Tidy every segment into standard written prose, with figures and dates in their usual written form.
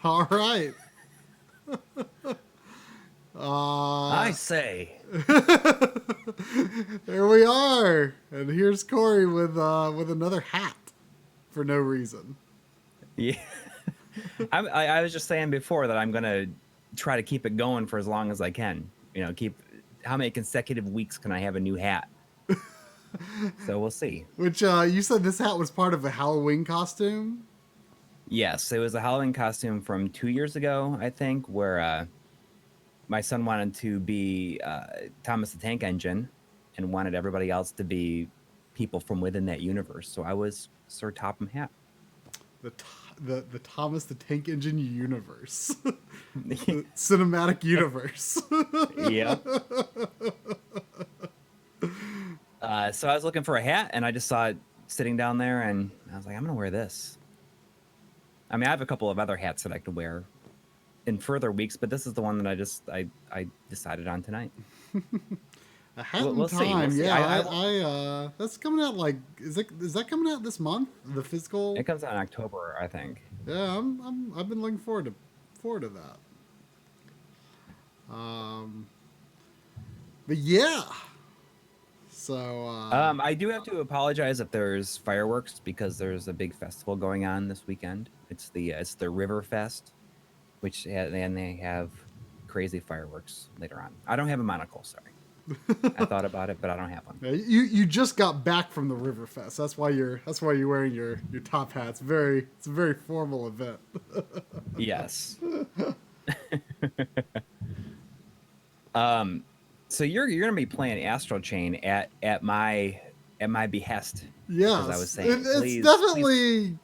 All right. I say. There we are, and here's Coury with another hat for no reason. Yeah. I was just saying before that I'm gonna try to keep it going for as long as I can. Keep. How many consecutive weeks can I have a new hat? So we'll see. Which you said this hat was part of a Halloween costume. Yes, it was a Halloween costume from 2 years ago, I think, where my son wanted to be Thomas the Tank Engine and wanted everybody else to be people from within that universe. So I was Sir Topham Hatt. The Thomas the Tank Engine universe, the cinematic universe. Yep. So I was looking for a hat, and I just saw it sitting down there, and I was like, I'm gonna wear this. I mean, I have a couple of other hats that I could wear in further weeks, but this is the one that I decided on tonight. A hat in time, see. yeah. That's coming out is that coming out this month? The physical. It comes out in October, I think. Yeah, I've been looking forward to that. But yeah. So I do have to apologize if there's fireworks because there's a big festival going on this weekend. It's the River Fest, and they have crazy fireworks later on. I don't have a monocle, sorry. I thought about it, but I don't have one. Yeah, you just got back from the River Fest. That's why you're wearing your top hat. It's a very formal event. Yes. So you're gonna be playing Astral Chain at my behest. Yeah, as I was saying, it's definitely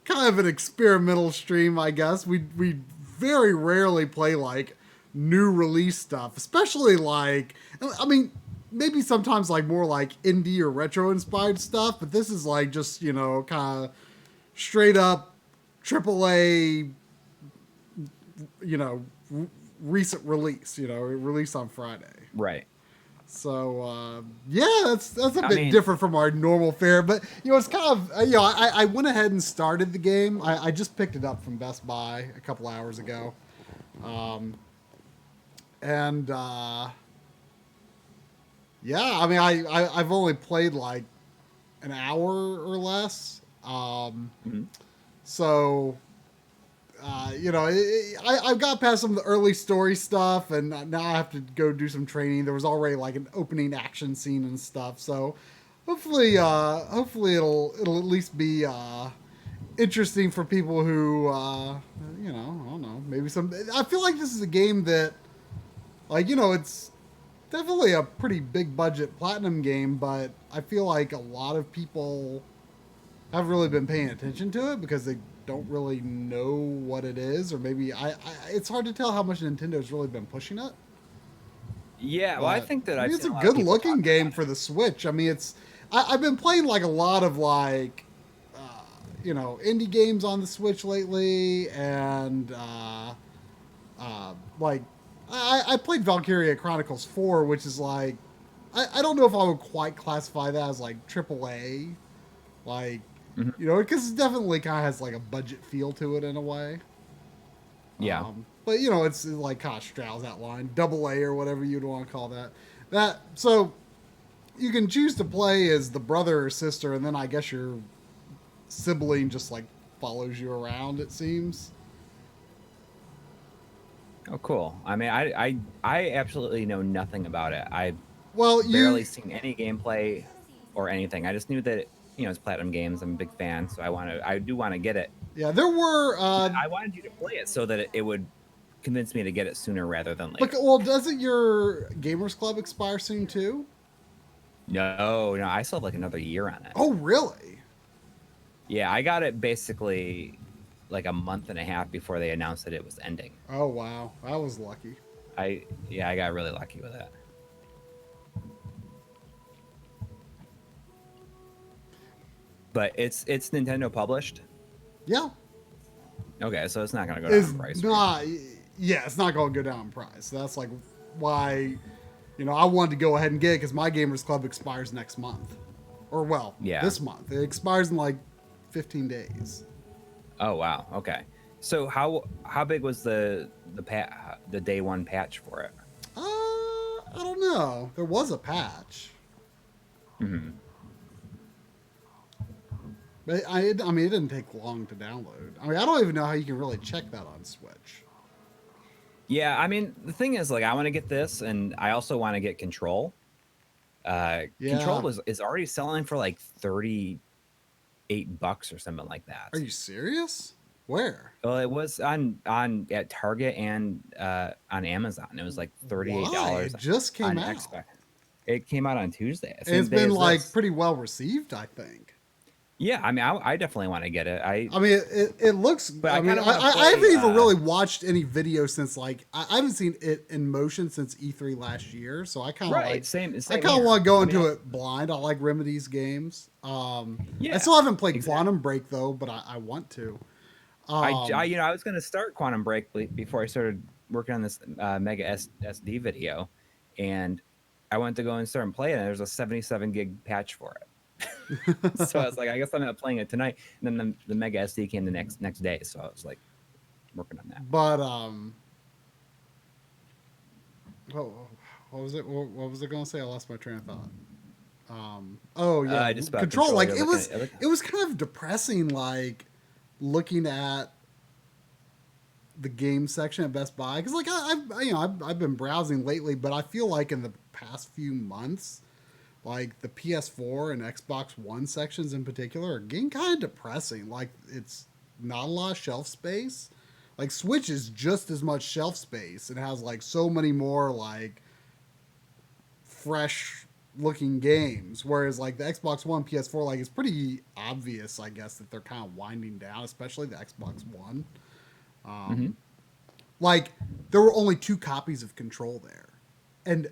kind of an experimental stream, I guess. We very rarely play like new release stuff, especially like, I mean, maybe sometimes like more like indie or retro inspired stuff, but this is like just, kind of straight up AAA, recent release, released on Friday. Right. So that's a bit different from our normal fare, but it's kind of I went ahead and started the game. I just picked it up from Best Buy a couple hours ago, and yeah, I mean I've only played like an hour or less, so. I've got past some of the early story stuff, and now I have to go do some training. There was already like an opening action scene and stuff, so hopefully it'll at least be interesting for people who I don't know, maybe some. I feel like this is a game that, like, it's definitely a pretty big budget platinum game, but I feel like a lot of people haven't really been paying attention to it because they don't really know what it is, or maybe it's hard to tell how much Nintendo's really been pushing it. Yeah, well, I think that it's a good looking game for the Switch. I mean, I've been playing like a lot of like indie games on the Switch lately, and like I played Valkyria Chronicles 4, which is like I don't know if I would quite classify that as like AAA, like. Mm-hmm. Because it definitely kind of has like a budget feel to it in a way. Yeah. But it's like kind of straddles that line, AA or whatever you'd want to call that. So you can choose to play as the brother or sister, and then I guess your sibling just like follows you around, it seems. Oh, cool. I mean, I absolutely know nothing about it. I've barely seen any gameplay or anything. I just knew that it's Platinum Games. I'm a big fan, so I do want to get it. Yeah, there were. I wanted you to play it so that it would convince me to get it sooner rather than later. Well, doesn't your Gamers Club expire soon too? No, I still have like another year on it. Oh, really? Yeah, I got it basically like a month and a half before they announced that it was ending. Oh wow, I was lucky. I got really lucky with that. But it's Nintendo published? Yeah. Okay, so it's not going to go down in price. It's not going to go down in price. That's like why, I wanted to go ahead and get it because my Gamers Club expires next month. Or, this month. It expires in like 15 days. Oh, wow. Okay. So how big was the day one patch for it? I don't know. There was a patch. Mm-hmm. But I mean, it didn't take long to download. I mean, I don't even know how you can really check that on Switch. Yeah, I mean, the thing is, like, I want to get this, and I also want to get Control. Yeah. Control is already selling for like $38 or something like Are that. you serious? Where? Well, it was on at Target and on Amazon. It was like Why? $38 It just came on out. Xbox. It came out on Tuesday, And it's same day been as like this. pretty well received, I think. Yeah, I mean, I definitely want to get it. I mean, it looks. But I I mean, kind of want to I play. haven't even really watched any videos since like I haven't seen it in motion since E3 last year. So I kind of Right, like same I kind of here. want to go I mean, into it blind. I like Remedy's games. I yeah, still haven't played exactly. Quantum Break though, but I want to. I was gonna start Quantum Break before I started working on this Mega SD video, and I went to go and start and play it, and there's a 77 gig patch for it. So I was like, I guess I'm not playing it tonight. And then the Mega SD came the next day, so I was like working on that. But what, what was it? What was I going to say? I lost my train of thought. Oh yeah, Just about Control. Control. Like You're it was kind of depressing. Like looking at the game section at Best Buy because like I've been browsing lately, but I feel like in the past few months, like the PS4 and Xbox One sections in particular are getting kind of depressing. Like it's not a lot of shelf space. Like Switch is just as much shelf space. It has like so many more like fresh looking games, whereas like the Xbox One, PS4, like it's pretty obvious, I guess, that they're kind of winding down, especially the Xbox One. mm-hmm. Like there were only 2 copies of Control there, and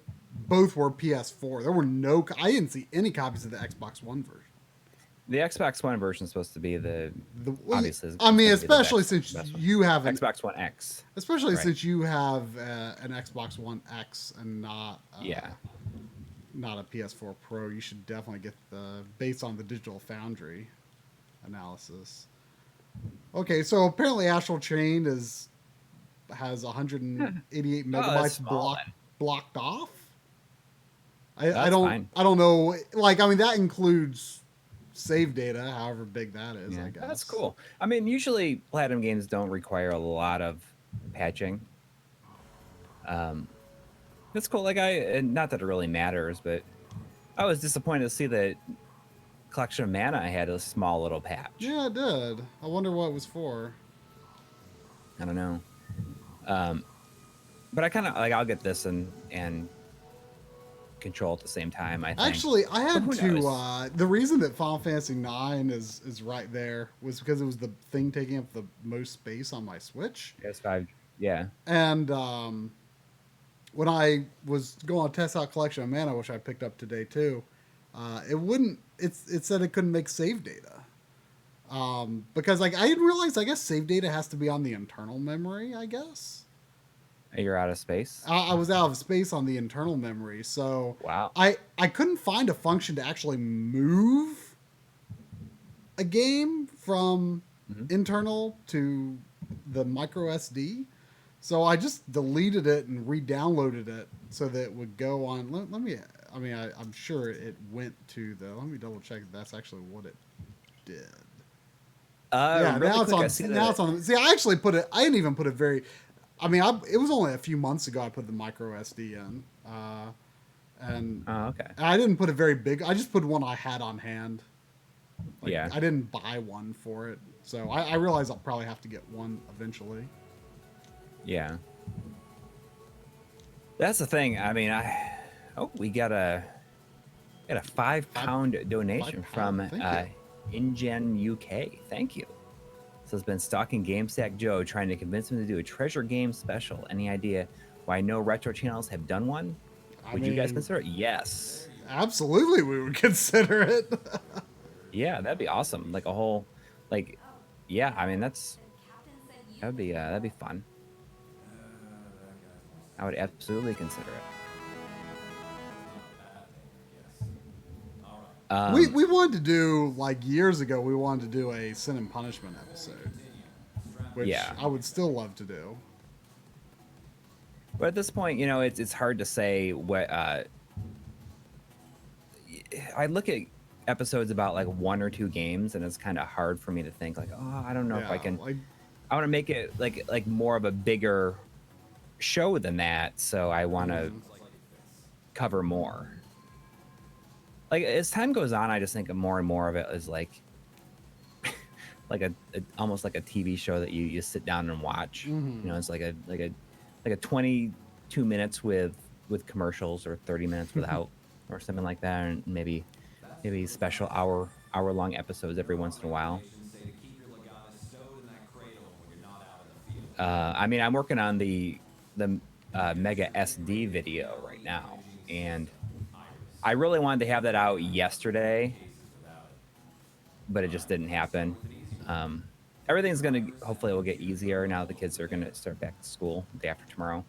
both were PS4. There were no. I didn't see any copies of the Xbox One version. The Xbox One version is supposed to be obviously. I mean, It's gonna be especially the since best one. you have Xbox One X. especially Right. since you have an Xbox One X and Yeah. not a PS4 Pro. You should definitely get the based on the Digital Foundry analysis. Okay, so apparently Astral Chain has 188 Oh, that's megabytes small then. blocked off. That's fine. I don't know. Like I mean that includes save data, however big that is. Yeah, I guess that's cool. I mean, usually Platinum games don't require a lot of patching. That's cool. Like and not that it really matters, but I was disappointed to see that Collection of Mana I had a small little patch. Yeah, it did. I wonder what it was for. I don't know. But I kind of like I'll get this and Control at the same time. I think. Actually, I But had who to. knows? The reason that Final Fantasy IX is right there was because it was the thing taking up the most space on my Switch. PS5. Yeah. And when I was going to test out Collection of Mana, which I picked up today too, it wouldn't. It said it couldn't make save data. Because like I didn't realize. I guess save data has to be on the internal memory. I guess. You're out of space. I was out of space on the internal memory, so Wow. I couldn't find a function to actually move a game from internal to the micro SD. So I just deleted it and re-downloaded it so that it would go on. Let me. I mean, I'm sure it went to the. Let me double check if that's actually what it did. Yeah, Really now quick, I it's see on. Now that. it's on. See, I actually put it. I didn't even put it very. I mean, it was only a few months ago I put the micro SD in, and Oh, okay. I didn't put it very big. I just put one I had on hand. Like, Yeah. I didn't buy one for it, so I realize I'll probably have to get one eventually. Yeah. That's the thing. I mean, we got a £5 donation from InGen UK. Thank you. So it's been stalking GameStack Joe, trying to convince him to do a treasure game special. Any idea why no retro channels have done one? Would you guys consider it? Yes. Absolutely, we would consider it. Yeah, that'd be awesome. Like a whole, like, yeah. I meuld be fun. I would absolutely consider it. We wanted to do like years ago. We wanted to do a Sin and Punishment episode. which Yeah. I would still love to do. But at this point, you know, it's hard to say what. I look at episodes about like 1 or 2 games, and it's kind of hard for me to think like, oh, I don't know if I Yeah, can. like I want to make it like more of a bigger show than that, so I want to cover more. Like as time goes on, I just think more and more of it is like like a almost like a TV show that you sit down and watch. You know, it's like a 22 minutes with commercials, or 30 minutes without, or something like that, and maybe special hour long episodes every once in a while. I mean, I'm working on the Mega SD video right now, and I really wanted to have that out yesterday, but it just didn't happen. Everything's gonna hopefully it will get easier now. The kids are gonna start back to school the day after tomorrow,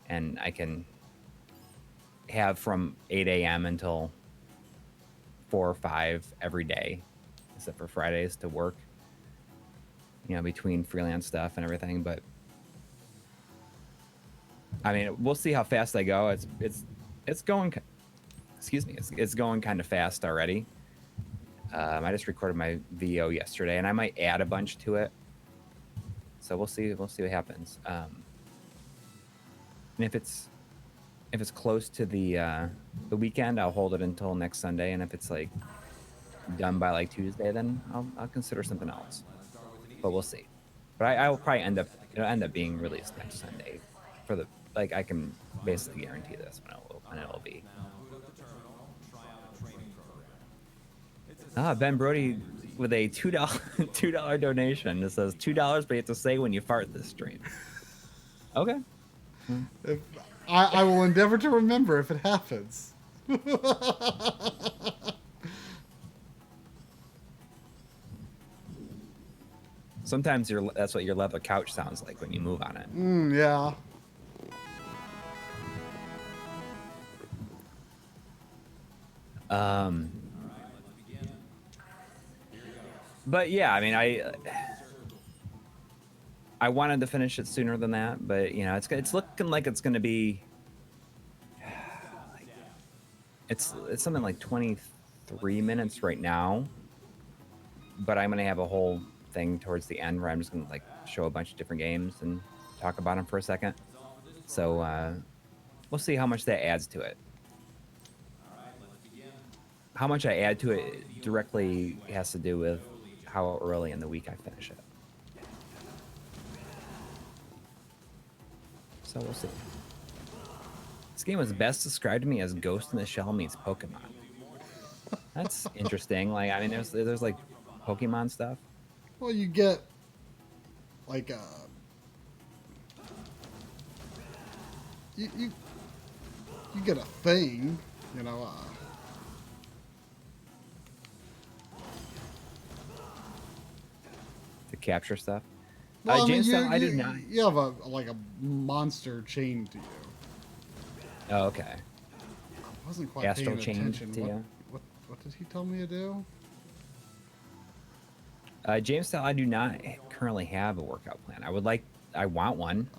and I can have from 8 a.m. until 4 or 5 every day, except for Fridays to work. You know, between freelance stuff and everything. But I mean, we'll see how fast I go. It's going. Excuse me. It's going kind of fast already. I just recorded my VO yesterday, and I might add a bunch to it. So we'll see. We'll see what happens. And if it's close to the weekend, I'll hold it until next Sunday. And if it's like done by like Tuesday, then I'll consider something else. But we'll see. But I will probably it'll end up being released next Sunday for the like I can basically guarantee this when it will be. Ben Brody with a $2 donation. It says $2, but you have to say when you fart this stream. Okay. if, I will endeavor to remember if it happens. Sometimes that's what your leather couch sounds like when you move on it. Yeah. But yeah, I mean, I wanted to finish it sooner than that, but you know, it's looking like it's going to be. It's something like 23 minutes right now, but I'm going to have a whole thing towards the end where I'm just going to like show a bunch of different games and talk about them for a second. So we'll see how much that adds to it. How much I add to it directly has to do with how early in the week I finish it. So we'll see. This game was best described to me as Ghost in the Shell meets Pokemon. That's interesting. Like, I mean, there's like Pokemon stuff. Well, you get like you get a thing, you know. To capture stuff. Well, James, I do not. You have a monster chained to you. Oh, okay. I wasn't quite Astral paying chained attention. to you. What did he tell me to do? James, I do not currently have a workout plan. I want one.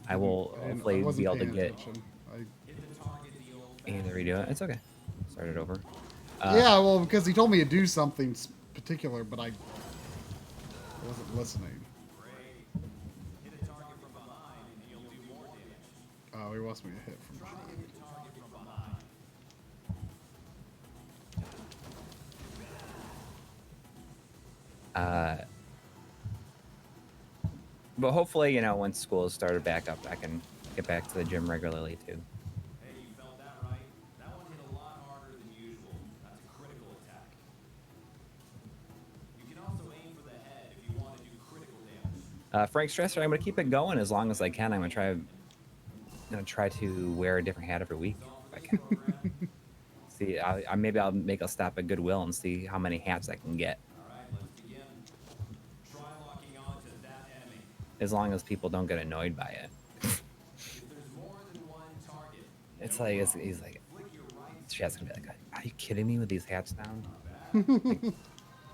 I will hopefully be able to get. Either redo it. It's okay. Start it over. Yeah, well, because he told me to do something particular, but I wasn't listening. Oh, he wants me to hit from behind. But hopefully, you know, once school has started back up, I can get back to the gym regularly too. Hey, you felt that right? That one hit a lot harder than usual. That's a critical attack. You can also aim for the head if you want to do critical damage. Frank Stresser, I'm gonna keep it going as long as I can. I'm gonna try to wear a different hat every week if I can. See, maybe I'll make a stop at Goodwill and see how many hats I can get. As long as people don't get annoyed by it. It's like he's like, Chad's gonna be like, "Are you kidding me with these hats now?" Like,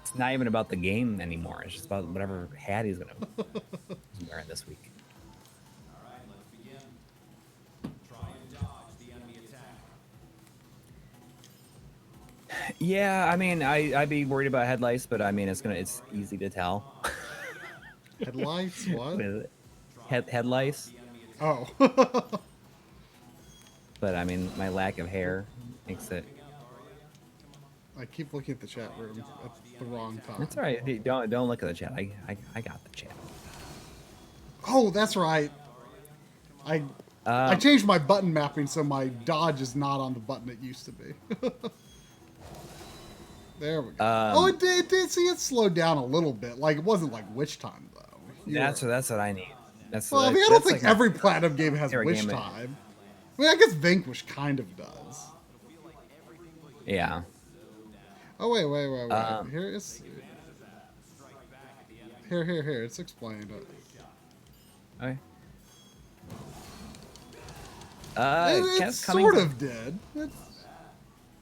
It's not even about the game anymore. It's just about whatever hat he's wearing this week. All right, let's begin. Try and dodge the enemy attack. Yeah, I mean, I'd be worried about headlights, but I mean, it's easy to tell. Headlights? What? With headlights, Oh. but I mean, my lack of hair makes it. I keep looking at the chat room at the wrong time. It's all right. Don't look at the chat. I got the chat. Oh, that's right. I changed my button mapping so my dodge is not on the button it used to be. There we go. Oh, it did. See, it slowed down a little bit. Like, it wasn't like Witch Time, though. That's what I need. Well, I mean, I don't think every Platinum game has Witch Time. I mean, I guess Vanquish kind of does. Yeah. Oh, wait. Here it's... Here. It's explained. Okay. It sort of did.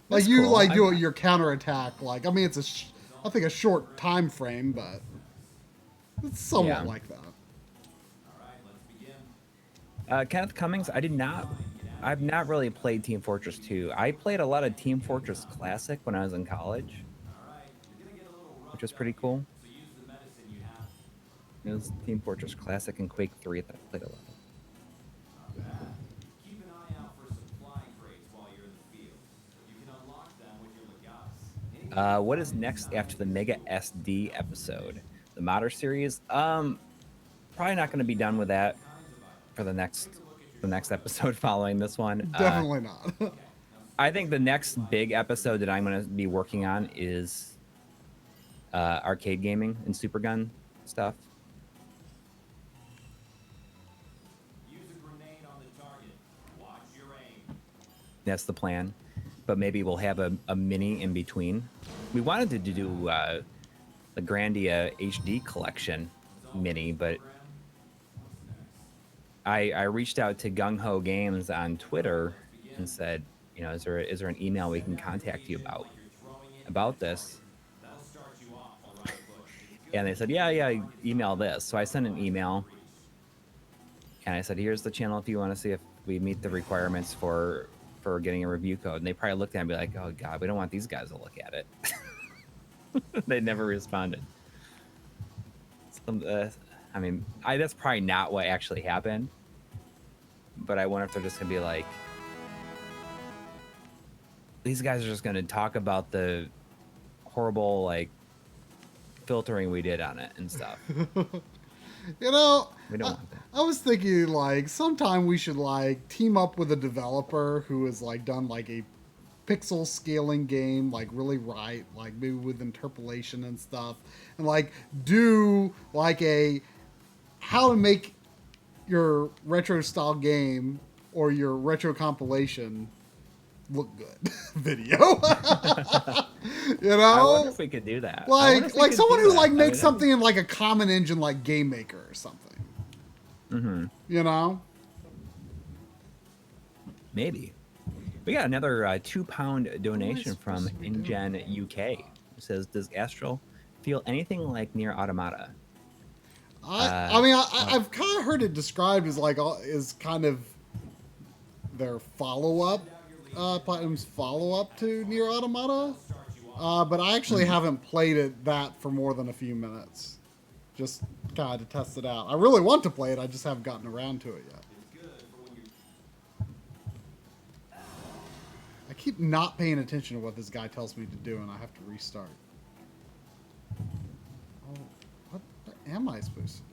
Like you cool. do your counterattack. Like, I mean, it's I think a short time frame, but it's somewhat like that. Kenneth Cummings, I've not really played Team Fortress 2. I played a lot of Team Fortress Classic when I was in college, which was pretty cool. It was Team Fortress Classic and Quake 3 that I played a lot. Keep an eye out for supply crates while you're in the field. You can unlock them with your Legas. What is next after the Mega SD episode? The Modder series? Probably not going to be done with that for the next episode following this one. Definitely not. I think the next big episode that I'm going to be working on is arcade gaming and Super Gun stuff. Use a grenade on the target. Watch your aim. That's the plan. But maybe we'll have a mini in between. We wanted to do the Grandia HD collection mini, but I reached out to Gung Ho Games on Twitter and said, you know, is there an email we can contact you about this? And they said, yeah, email this. So I sent an email and I said, here's the channel if you want to see if we meet the requirements for getting a review code. And they probably looked at it and be like, oh God, we don't want these guys to look at it. They never responded. I mean, that's probably not what actually happened, but I wonder if they're just gonna be like, these guys are just gonna talk about the horrible like filtering we did on it and stuff. You know, We don't want that. I was thinking like sometime we should like team up with a developer who has like done like a pixel scaling game like really right, like maybe with interpolation and stuff, and like do like a how to make your retro style game or your retro compilation look good video. You know, I wonder if we could do that. like someone who like makes something in like a common engine like Game Maker or something. Mm-hmm. You know, Maybe. We got another £2 donation from InGen UK. It says, does Astral feel anything like Nier Automata? I've kind of heard it described as like is kind of their follow-up, Platinum's follow-up to Nier Automata, but I actually haven't played it that for more than a few minutes, just kind of to test it out. I really want to play it, I just haven't gotten around to it yet. I keep not paying attention to what this guy tells me to do, and I have to restart. Oh, what am I supposed to do?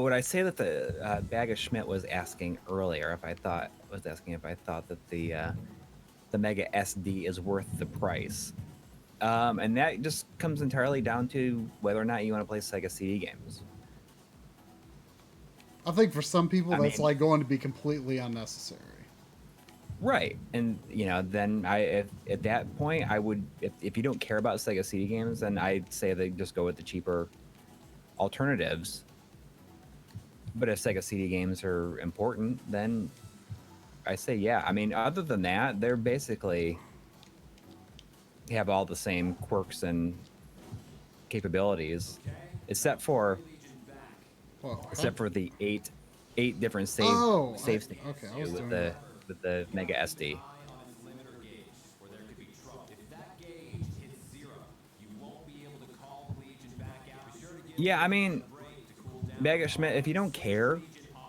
Would I say that the Bag of Schmidt was asking earlier if I thought that the Mega SD is worth the price, and that just comes entirely down to whether or not you want to play Sega CD games. I think for some people that's like going to be completely unnecessary. Right, and then if at that point I would, if you don't care about Sega CD games, then I'd say they just go with the cheaper alternatives. But if Sega CD games are important, then I say yeah. I mean, other than that, they're basically have all the same quirks and capabilities, except for Well, the eight different oh, save states okay, I was with doing the that. Mega SD. on its limiter gauge, where there could be trouble. If that gauge hits 0, you won't be able to call the Legion back out. Be sure to give Yeah, I the mean, break to cool down. Mega Schmidt, if you don't care,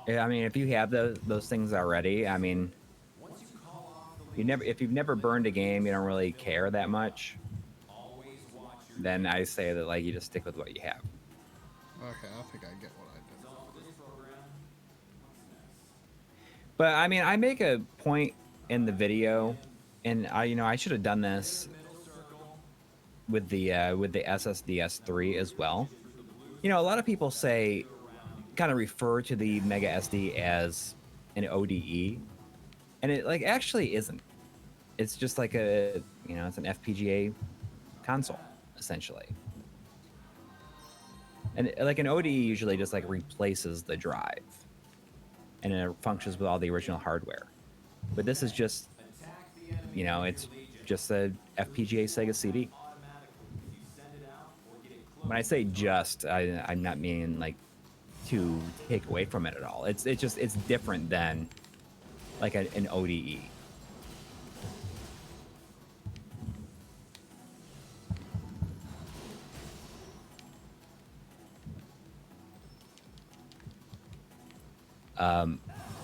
I mean, if you have those things already, I mean, Once you call off the if you've never burned a game, you don't really care that much. always watch your Then I say that like you just stick with what you have. Okay, I think I get what I did. all for this program. What's next? But I mean, I make a point in the video, and I should have done this with the SSDS3 as well. A lot of people kind of refer to the Mega SD as an ODE, and it like actually isn't. It's just like it's an FPGA console essentially. And like an ODE usually just like replaces the drive, and it functions with all the original hardware. But this is just, it's just a FPGA Sega CD. When I say just, I'm not meaning like to take away from it at all. It's different than like an ODE.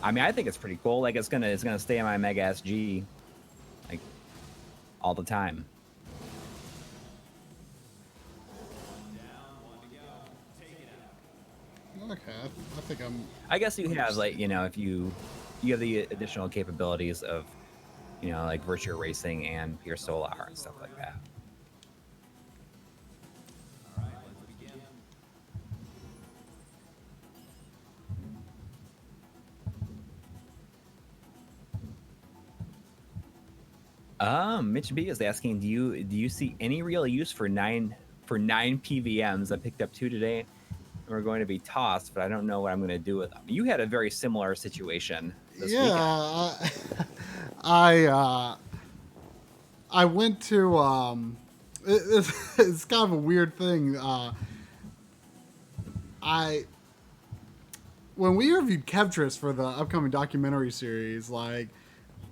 I mean, I think it's pretty cool. Like it's gonna stay on my Mega SG, like all the time. Okay, I think I'm. I guess you have like if you have the additional capabilities of like Virtua Racing and Pure Solar and stuff like that. Mitch B is asking, do you see any real use for nine PVMs? I picked up 2 today, and we're going to be tossed, but I don't know what I'm going to do with them. You had a very similar situation this weekend. I went to it's kind of a weird thing. When we interviewed Kevtris for the upcoming documentary series, like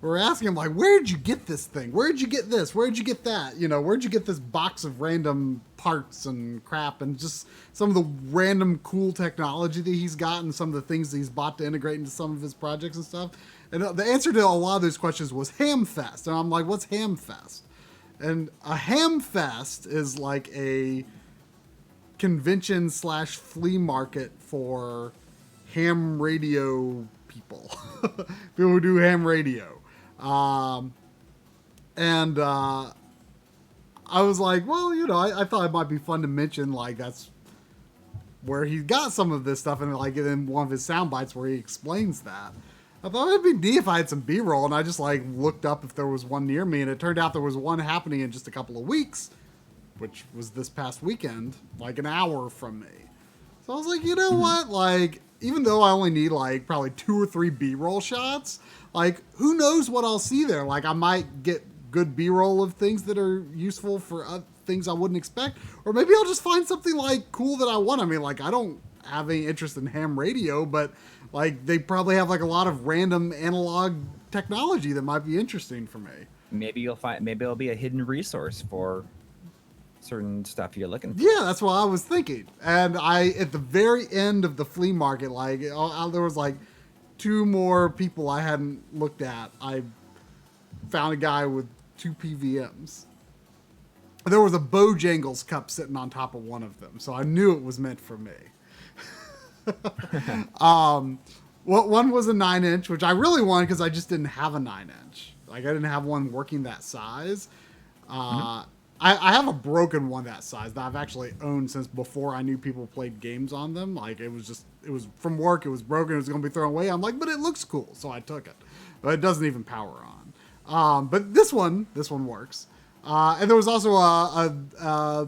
we're asking him like, where'd you get this thing? Where'd you get this? Where'd you get that? Where'd you get this box of random parts and crap and just some of the random cool technology that he's got and some of the things that he's bought to integrate into some of his projects and stuff? And the answer to a lot of those questions was Hamfest. And I'm like, what's Hamfest? And a Hamfest is like a convention / flea market for ham radio people. People who do ham radio. And I was like, well, I thought it might be fun to mention, like, that's where he got some of this stuff, and like in one of his sound bites where he explains that. I thought it'd be neat if I had some B-roll, and I just like looked up if there was one near me, and it turned out there was one happening in just a couple of weeks, which was this past weekend, like an hour from me. So I was like, you know what? Like, even though I only need like probably 2 or 3 B-roll shots, like who knows what I'll see there? Like I might get good B-roll of things that are useful for things I wouldn't expect, or maybe I'll just find something like cool that I want. I mean, like I don't have any interest in ham radio, but like they probably have like a lot of random analog technology that might be interesting for me. Maybe it'll be a hidden resource for certain stuff you're looking for. Yeah, that's what I was thinking. And at the very end of the flea market, like there was like 2 more people I hadn't looked at. I found a guy with 2 PVMs. There was a Bojangles cup sitting on top of one of them, so I knew it was meant for me. One was a 9-inch, which I really wanted because I just didn't have a 9-inch. Like I didn't have one working that size. I have a broken one that size that I've actually owned since before I knew people played games on them. Like it was from work. It was broken. It was going to be thrown away. I'm like, but it looks cool, so I took it. But it doesn't even power on. But this one works. And there was also a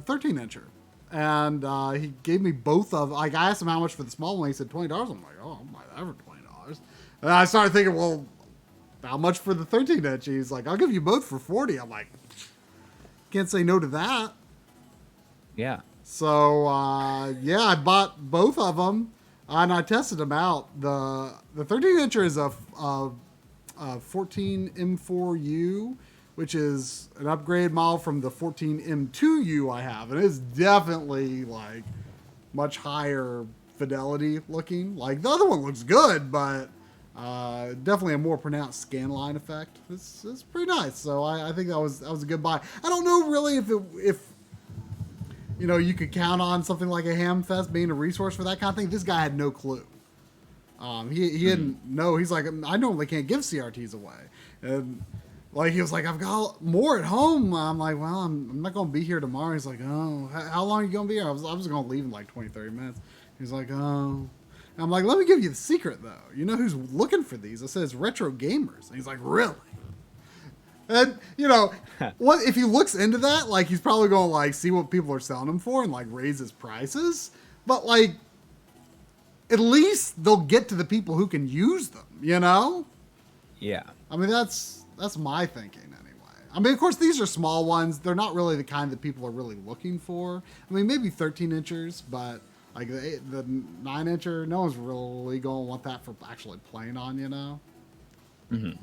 13-incher. And he gave me both of. Like, I asked him how much for the small one. He said $20. I'm like, oh, I'm like that for $20. And I started thinking, well, how much for the 13-inch? He's like, I'll give you both for $40. I'm like, can't say no to that. Yeah. So yeah, I bought both of them and I tested them out. The 13-incher is a 14 M4U, which is an upgrade model from the 14 M2U I have, and it's definitely like much higher fidelity looking. Like the other one looks good, but definitely a more pronounced scan line effect. It's pretty nice. So I think that was a good buy. I don't know really if you know, you could count on something like a Hamfest being a resource for that kind of thing. This guy had no clue. He didn't know. He's like, I normally can't give CRTs away. And like, he was like, I've got more at home. I'm like, well, I'm not going to be here tomorrow. He's like, oh, how long are you going to be here? I was going to leave in like 20, 30 minutes. He's like, oh. And I'm like, let me give you the secret though. You know who's looking for these? I said, it's retro gamers. And he's like, really? And, you know, what if he looks into that, like, he's probably going to, like, see what people are selling them for and, like, raise his prices. But, like, at least they'll get to the people who can use them, you know? Yeah. I mean, that's my thinking, anyway. I mean, of course, these are small ones. They're not really the kind that people are really looking for. I mean, maybe 13-inchers, but, like, the 9-incher, no one's really going to want that for actually playing on, you know? Mm-hmm.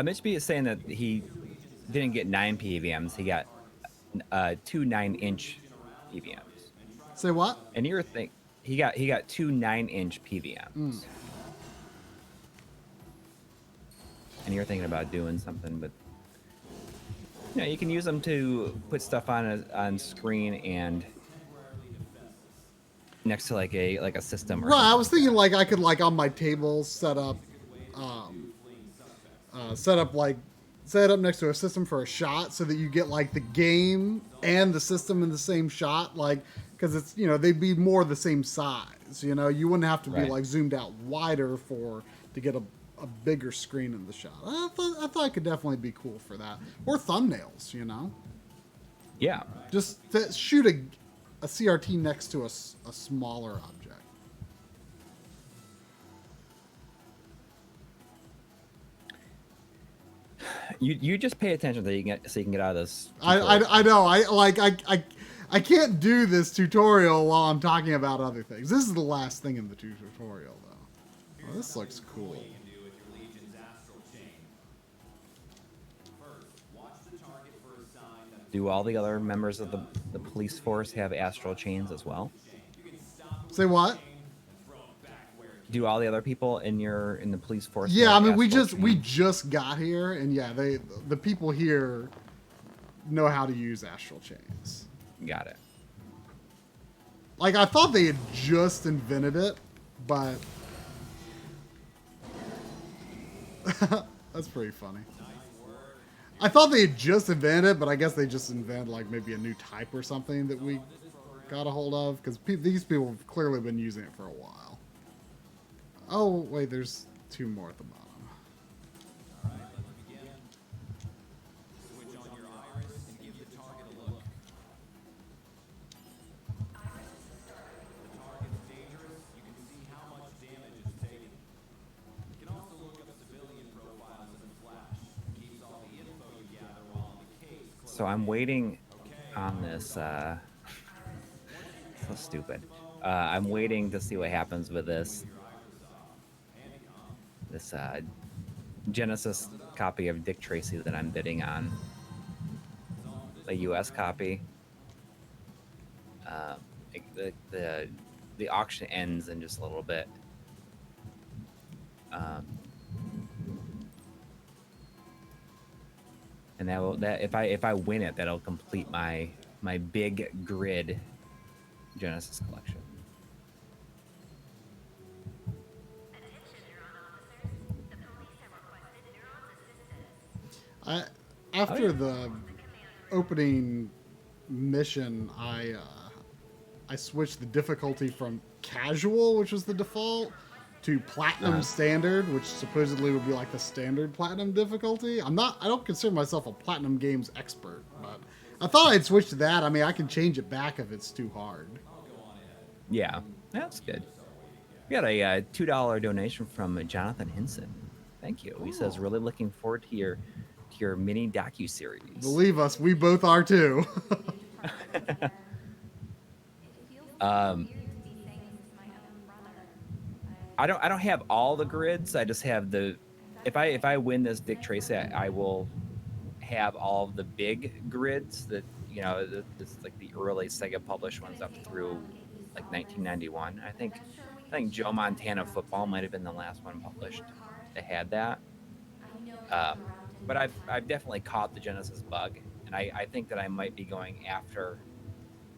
Mitch B is saying that he didn't get 9 PVMs. He got 2 9-inch PVMs. Say what? And you're thinking he got 2 9-inch PVMs. And you're thinking about doing something, but you know, you can use them to put stuff on screen and next to like a system. Or right, something. I was thinking like I could like on my table set up next to a system for a shot so that you get like the game and the system in the same shot, like because it's, you know, they'd be more the same size, you know, you wouldn't have to be Right. like zoomed out wider to get a bigger screen in the shot. I thought it could definitely be cool for that, or thumbnails, you know. Yeah. Just to shoot a CRT next to a smaller object. You just pay attention so you can get out of this. I know. I can't do this tutorial while I'm talking about other things. This is the last thing in the tutorial, though. Oh, this looks cool. You can do with your Legion's Astral chain. First, watch the target for a sign that Do all the other members of the police force have astral chains as well? Say what? Do all the other people in the police force? Yeah, I have mean we astral chains? just got here, and yeah, the people here know how to use astral chains. Got it. Like I thought they had just invented it, but that's pretty funny. I thought they had just invented it, but I guess they just invented like maybe a new type or something that we got a hold of, because these people have clearly been using it for a while. Oh wait, there's 2 more at the bottom. Alright, let's begin. Switch on your iris and give the target a look. The target's dangerous. You can see how much damage it's taken. You can also look up civilian profiles in the flash. Keeps all the info you gather while in the case. So I'm waiting on this. So stupid. I'm waiting to see what happens with this Genesis copy of Dick Tracy that I'm bidding on. The U.S. copy. The auction ends in just a little bit. And that if I win it, that'll complete my big grid Genesis collection. After the opening mission, I switched the difficulty from casual, which was the default, to platinum standard, which supposedly would be like the standard platinum difficulty. I don't consider myself a platinum games expert, but I thought I'd switch to that. I mean, I can change it back if it's too hard. Yeah, that's good. We got a $2 donation from Jonathan Hinson. Thank you. He says, really looking forward to your mini docu-series. Believe us, we both are too. I don't have all the grids. I just have the. If I win this Dick Tracy, I will have all of the big grids that this like the early Sega published ones up through like 1991. I think Joe Montana Football might have been the last one published that had that. But I've definitely caught the Genesis bug, and I think that I might be going after.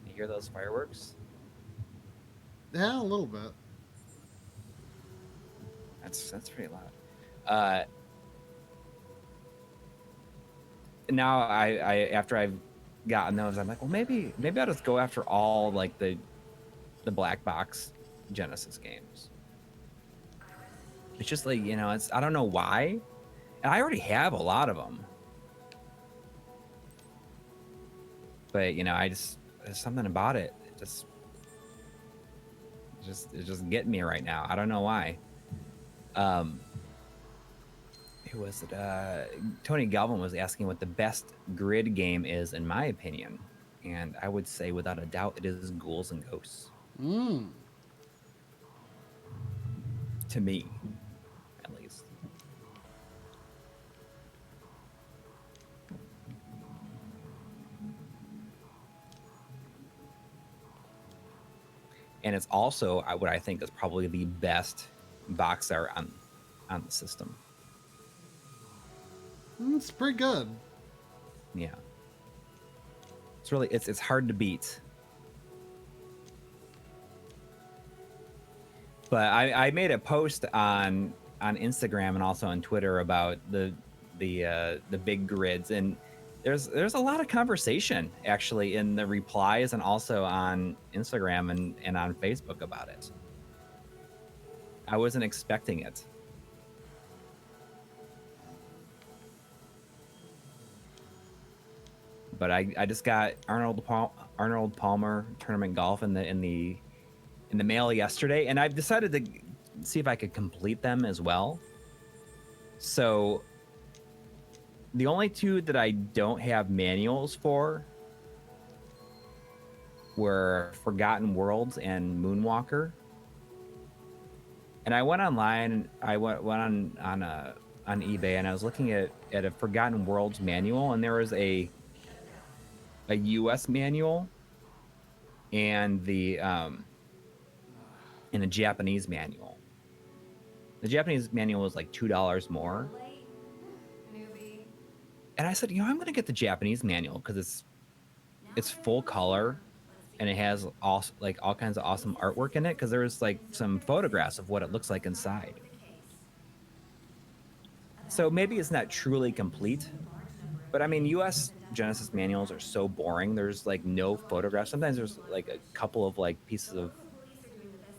You hear those fireworks? Yeah, a little bit. That's pretty loud. Now I after I've gotten those, I'm like, well, maybe I'll just go after all like the black box Genesis games. It's just like, it's, I don't know why, and I already have a lot of them, but there's something about it. It's just getting me right now. I don't know why. Who was it? Tony Galvin was asking what the best grid game is, in my opinion. And I would say, without a doubt, it is Ghouls and Ghosts. To me, at least. And it's also what I think is probably the best box art on the system. It's pretty good. Yeah. It's really it's hard to beat. But I made a post on Instagram and also on Twitter about the big grids, and there's a lot of conversation actually in the replies and also on Instagram and on Facebook about it. I wasn't expecting it. But I just got Arnold Palmer tournament golf in the mail yesterday, and I've decided to see if I could complete them as well. So the only two that I don't have manuals for were Forgotten Worlds and Moonwalker. And I went online. I went on eBay, and I was looking at a Forgotten Worlds manual, and there was a US manual and a Japanese manual. The Japanese manual was like $2 more. And I said, I'm going to get the Japanese manual because it's full color and it has all kinds of awesome artwork in it, because there's like some photographs of what it looks like inside. So maybe it's not truly complete, but I mean, US Genesis manuals are so boring. There's like no photographs. Sometimes there's like a couple of like pieces of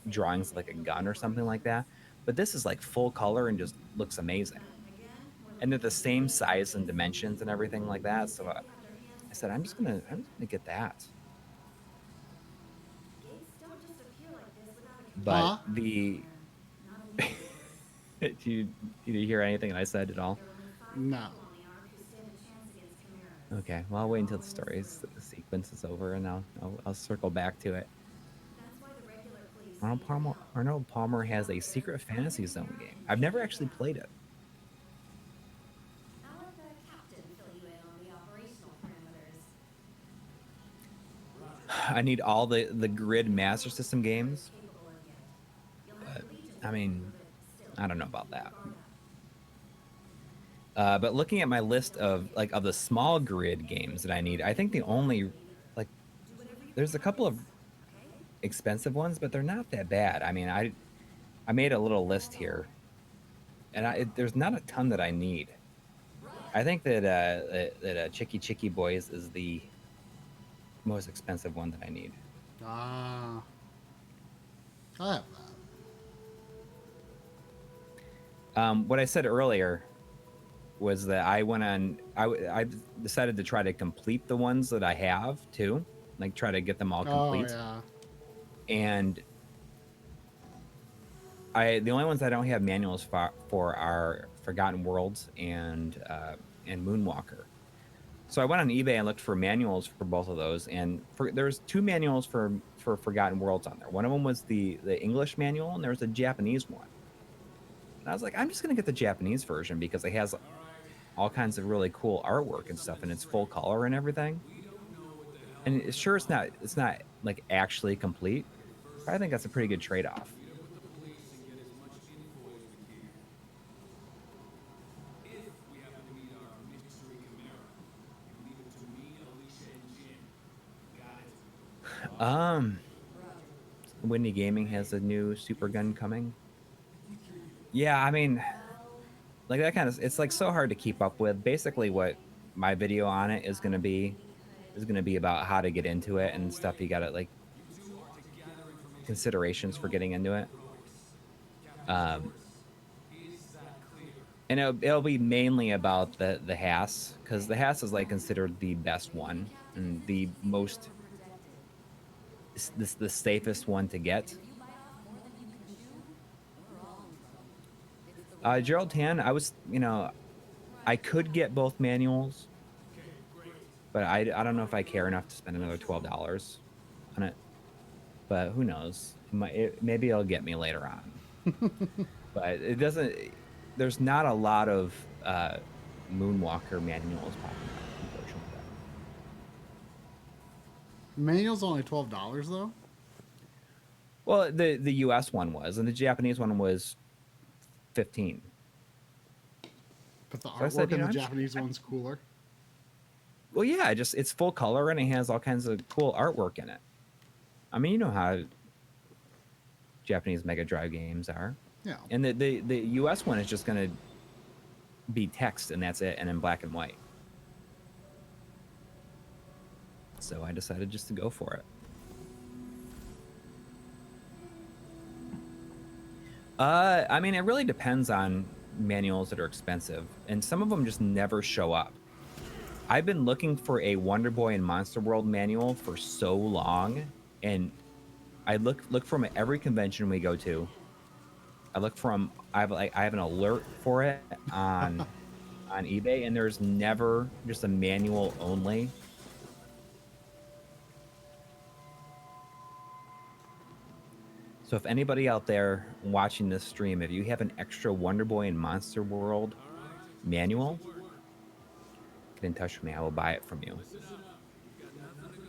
drawings, like a gun or something like that. But this is like full color and just looks amazing. And they're the same size and dimensions and everything like that. So I said, I'm just gonna get that. But did you hear anything I said at all? No. Okay, well, I'll wait until the sequence is over, and I'll circle back to it. Arnold Palmer has a Secret Fantasy Zone game. I've never actually played it. I need all the Grid Master System games. But, I mean, I don't know about that. But looking at my list of the small grid games that I need, I think the only there's a couple of expensive ones, but they're not that bad. I mean, I made a little list here, and there's not a ton that I need. I think that Chicky Chicky Boys is the most expensive one that I need. I have that. What I said earlier was that I went on. I decided to try to complete the ones that I have too, like try to get them all Oh complete. yeah. And the only ones I don't have manuals for are Forgotten Worlds and Moonwalker. So I went on eBay and looked for manuals for both of those, and there's two manuals for Forgotten Worlds on there. One of them was the English manual, and there was a Japanese one. And I was like, I'm just gonna get the Japanese version because it has all kinds of really cool artwork and stuff, and it's full color and everything. And sure, it's not like actually complete, but I think that's a pretty good trade off. Windy Gaming has a new super gun coming. Yeah, I mean, like that kind of, it's like so hard to keep up with. Basically, what my video on it is going to be about how to get into it and stuff. You got to like considerations for getting into it. And it'll be mainly about the Haas, because the Haas is like considered the best one and the most the safest one to get. Gerald Tan, I was, I could get both manuals, but I don't know if I care enough to spend another $12 on it. But who knows? Maybe it'll get me later on. But it doesn't. There's not a lot of Moonwalker manuals popping up, unfortunately. Manual's only $12 though. Well, the U.S. one was, and the Japanese one was 15. But the So I said, artwork in the Japanese one's cooler. Well, yeah, it's full color and it has all kinds of cool artwork in it. I mean, you know how Japanese Mega Drive games are. Yeah. And the US one is just going to be text and that's it, and in black and white. So I decided just to go for it. I mean, it really depends on manuals that are expensive, and some of them just never show up. I've been looking for a Wonder Boy and Monster World manual for so long, and I look from every convention we go to. I have an alert for it on eBay, and there's never just a manual only. So if anybody out there watching this stream, if you have an extra Wonder Boy and Monster World manual, get in touch with me. I will buy it from you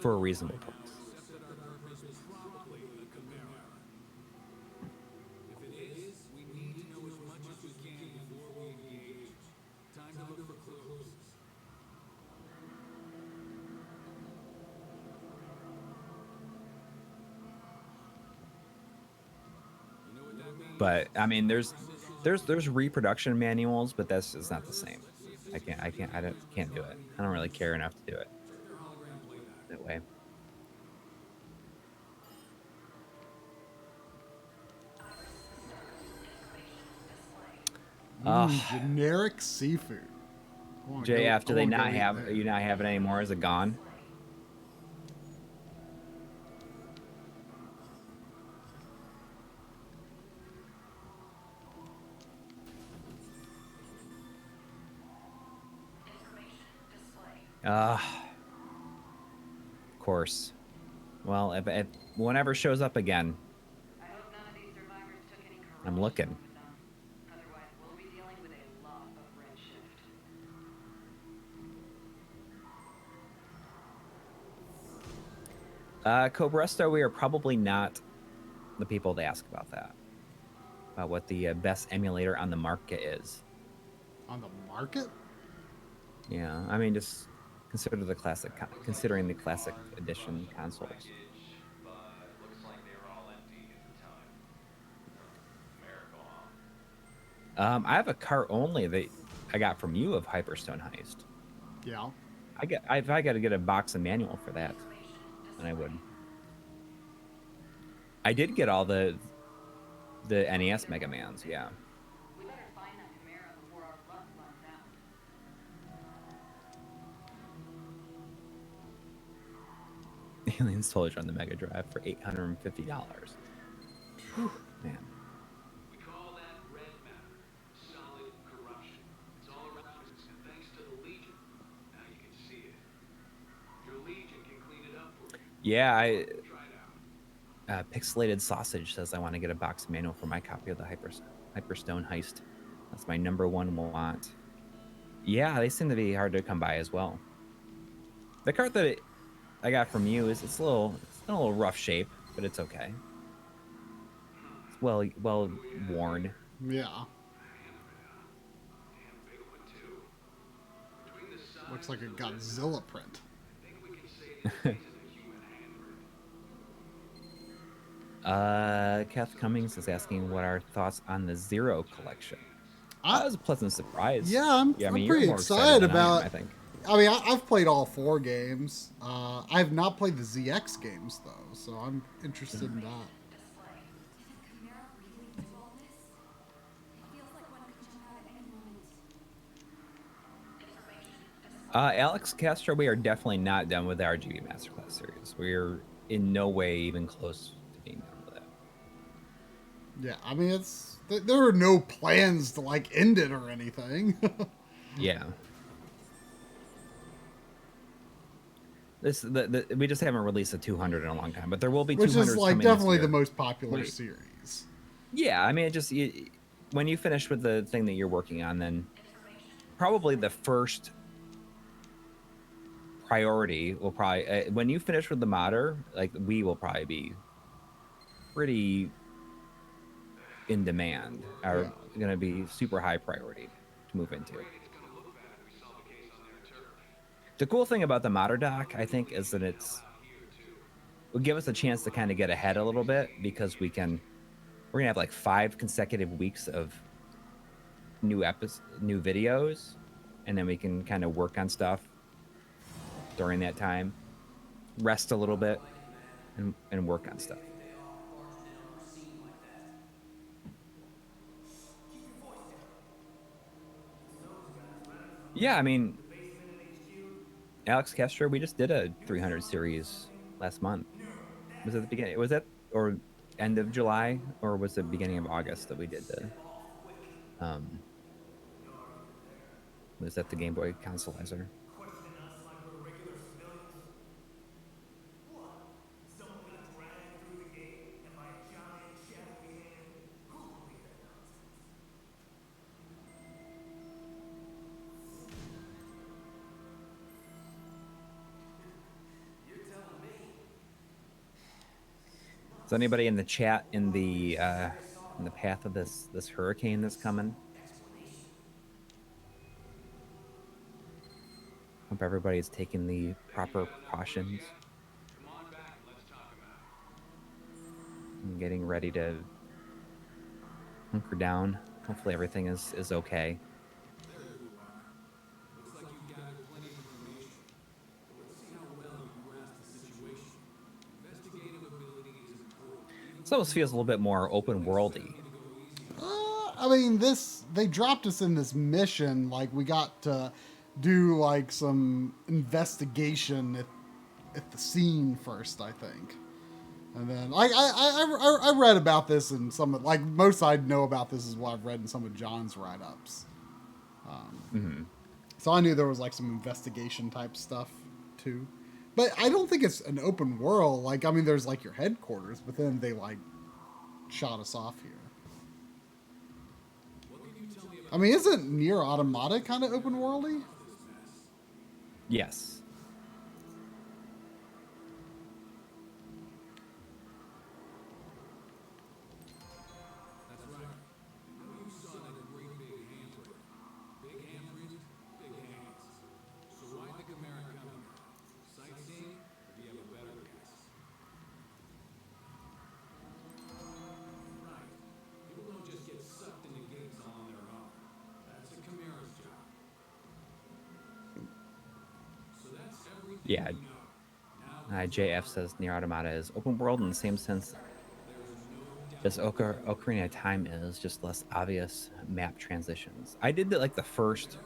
for a reasonable price. But I mean, there's reproduction manuals, but that's just not the same. I can't do it. I don't really care enough to do it that way. Generic seafood. JF, do they not have? Are you not have it anymore? Is it gone? Of course. Well, if whenever shows up again, I'm looking. Otherwise, we'll be dealing with a lot of redshift. Cobresto, we are probably not the people to ask about that. About what the best emulator on the market is. On the market? Yeah, I mean, just considering the classic edition consoles. I have a cart only that I got from you of Hyperstone Heist. Yeah. I got to get a box and manual for that, then I would. I did get all the NES Mega Mans, yeah. Alien Soldier on the Mega Drive for $850. Man. We call that red matter. Solid corruption. It's all around us, and thanks to the Legion, now you can see it. Your Legion can clean it up for you. Yeah, Try it out. Pixelated Sausage says I want to get a box manual for my copy of the Hyperstone Heist. That's my number one want. Yeah, they seem to be hard to come by as well. The cart that I got from you it's in a little rough shape, but it's okay. It's well worn. Yeah. Damn big one, too. Between the size Looks like a and the width, Godzilla print. I think we can say it's the size of a human handprint. Kath Cummings is asking what our thoughts on the Zero collection. I- That was a pleasant surprise. Yeah, I'm I mean, pretty you're more excited than I am, about. I think. I mean, I've played all 4 games. I have not played the ZX games though, so I'm interested in that. Display. Did Chimera really do all this? It feels like one could jump out at any moment. Information. Display. Alex Castro, we are definitely not done with the RGB Masterclass series. We're in no way even close to being done with it. Yeah, I mean, there are no plans to like end it or anything. Yeah. We just haven't released a 200 in a long time, but there will be 200s Which is like coming this definitely year. the most popular Wait. series. Yeah, I mean, when you finish with the thing that you're working on, then probably the first priority will probably when you finish with the modder, like we will probably be pretty in demand. Are going to be super high priority to move into. It's gonna look bad if we solve the case on their turf. The cool thing about the modder dock, I think, is that will give us a chance to kind of get ahead a little bit because we're gonna have like 5 consecutive weeks of new videos, and then we can kind of work on stuff during that time, rest a little bit, and work on stuff. Yeah, I mean, Alex Castro, we just did a 300 series last month. Was it the beginning? Was that or end of July, or was it beginning of August that we did the? Was that the Game Boy Consoleizer? Questioning us like we're regular civilians? What? Someone got dragged through the gate and by a giant shadowy hand? Who will believe that nonsense? You're telling me. Is anybody in the chat in the path of this hurricane that's coming? Hope everybody's taking the proper precautions Come on back and let's talk about it. and getting ready to hunker down. Hopefully everything is okay. Looks like you've gathered plenty of information. Let's see how well you grasp the situation. Investigative ability is important. This almost feels a little bit more open worldy. I mean, they dropped us in this mission. Like we got to do like some investigation at the scene first, I think, and then I read about this in some of, like most I know about this is what I've read in some of John's write-ups. So I knew there was like some investigation type stuff too, but I don't think it's an open world. Like I mean, there's like your headquarters, but then they like shot us off here. I mean, isn't Nier Automata kind of open worldy? Yes. That's right. I know you saw that great big handprint. Big handprint, big hands. So why'd the Chimera come here? Sightseeing? Or do you have a better guess? Right. People don't just get sucked into gates all on their own. That's a Chimera's job. So that's everything Yeah. we know. Now JF says Nier Automata is open world in the same sense as Ocarina of Time is, just less obvious map transitions. I did like the first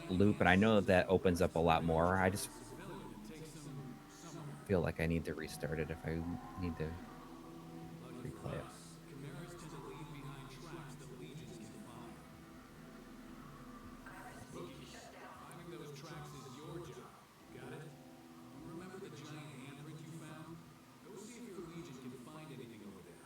loop, and I know that opens up a lot more. I just feel like I need to restart it if I need to replay it. Chimeras tend to leave behind tracks that legions can find. Finding those tracks is your job. Got it? Remember the giant handprint you found? Go see if your legion can find anything over there.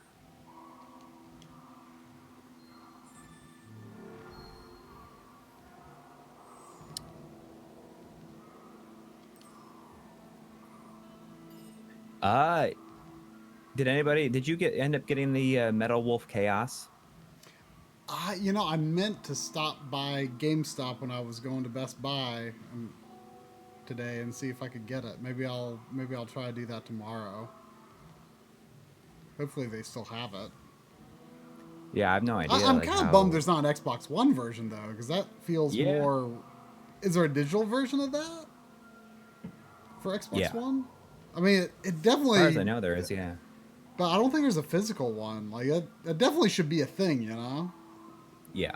Did you end up getting the Metal Wolf Chaos? You know, I meant to stop by GameStop when I was going to Best Buy today and see if I could get it. Maybe I'll try to do that tomorrow. Hopefully they still have it. Yeah, I have no idea. I'm like, kind of bummed there's not an Xbox One version though, because that feels Yeah. more. Is there a digital version of that for Xbox Yeah. One? I mean, it definitely. As far as I know, there is. Yeah. But I don't think there's a physical one. Like that definitely should be a thing, you know? Yeah.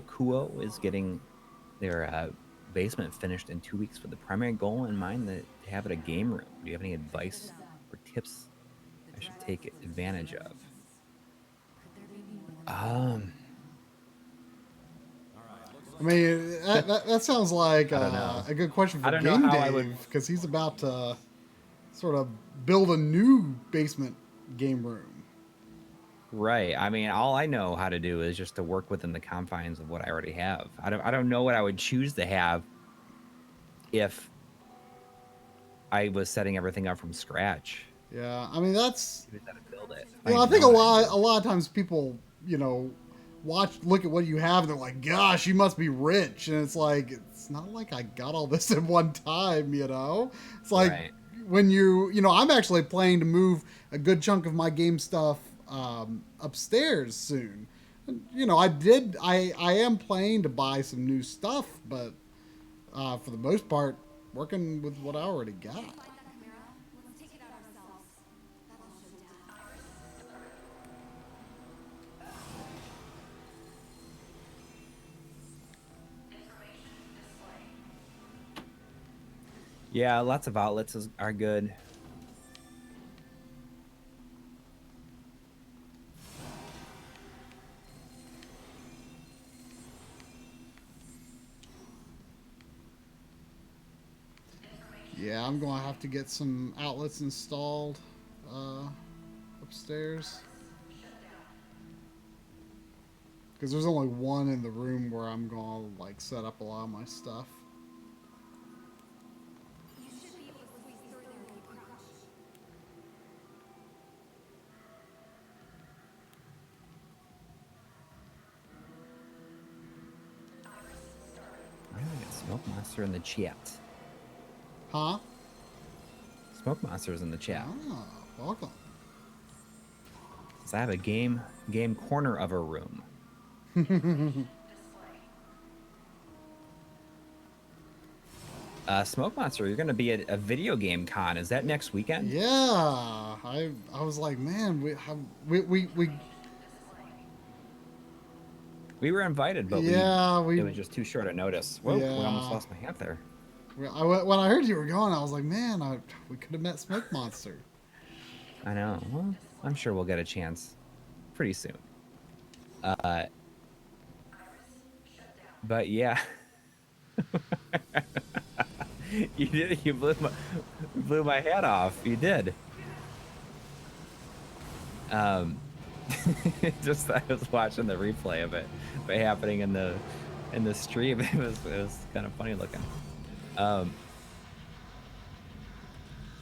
Kuo is getting their basement finished in 2 weeks with the primary goal in mind to have it a game room. Do you have any advice or tips I should take advantage of? I mean, that sounds like I don't know. a good question I for don't know Game how I would- Dave, because he's about to sort of build a new basement game room. Right. I mean, all I know how to do is just to work within the confines of what I already have. I don't know what I would choose to have if I was setting everything up from scratch. Yeah, I mean that's. You gotta build it. You know, I think a lot of times people, you know, look at what you have and they're like, "Gosh, you must be rich," and it's like it's not like I got all this in one time, you know. It's like Right. when you know, I'm actually planning to move a good chunk of my game stuff upstairs soon. And, you know, I am planning to buy some new stuff, but for the most part, working with what I already got. Like that Chimera, let's take it out ourselves. That'll show Dad. Yeah, lots of outlets are good. Yeah, I'm gonna have to get some outlets installed upstairs. Because there's only one in the room where I'm gonna like set up a lot of my stuff. You should be able to squeeze through there if you crouch. Why do I get Smoke Monster in the chat? Huh? Smoke Monster's in the chat. Ah, welcome. So I have a game corner of a room. Smoke Monster, you're going to be at a video game con. Is that next weekend? Yeah, I was like, man, We were invited, but Yeah, it was just too short a notice. Whoa, we almost Yeah. lost my hat there. when I heard you were going, I was like, man, we could have met Smoke Monster. I know. Well, I'm sure we'll get a chance pretty soon. But yeah. You did. You blew my hat off. You did. Just I was watching the replay of it, but happening in the stream. It was kind of funny looking.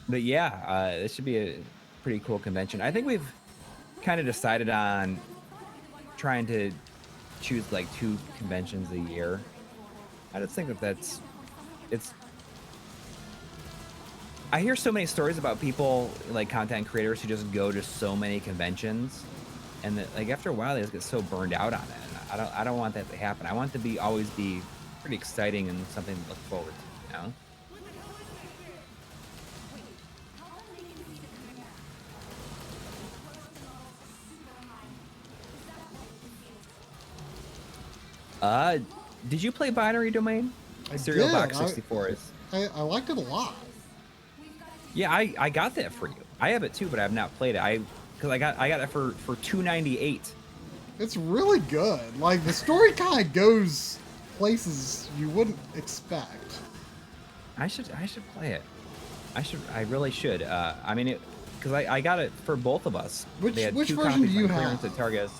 But yeah, this should be a pretty cool convention. I think we've kind of decided on trying to choose like 2 conventions a year. I just think it's. I hear so many stories about people like content creators who just go to so many conventions, and that, like after a while they just get so burned out on it. And I don't want that to happen. I want it to always be pretty exciting and something to look forward to. You know? How Did you play Binary Domain? I Serial did. Box 64 is. I liked it a lot. Yeah, I got that for you. I have it too, but I have not played it. Because I got it for $2.98. It's really good. Like the story kind of goes places you wouldn't expect. I should play it. I really should. I mean, because I got it for both of us. Which They had version 2 copies do you on clearance have? at Target.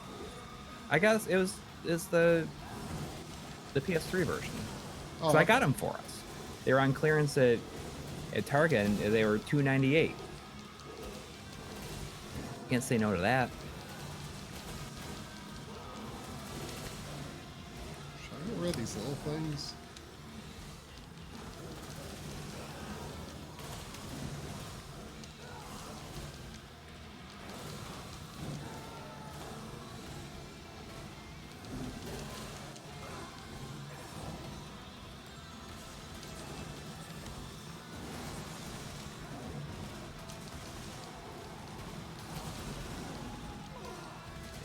I guess it's the PS3 version. Oh, So I got them for us. They were on clearance at Target, and they were $2.98. Can't say no to that. Should I get rid of these little things?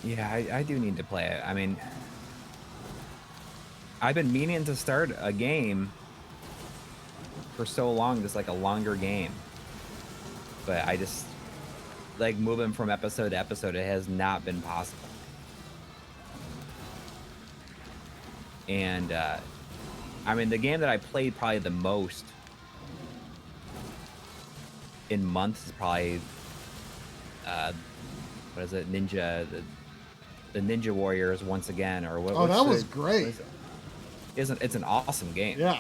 Yeah, I do need to play it. I mean, I've been meaning to start a game for so long, just like a longer game. But I just, like, moving from episode to episode, it has not been possible. And, I mean, the game that I played probably the most in months is probably, what is it, the Ninja Warriors once again, or what? Oh, that was what great. is it? It's an awesome game. Yeah.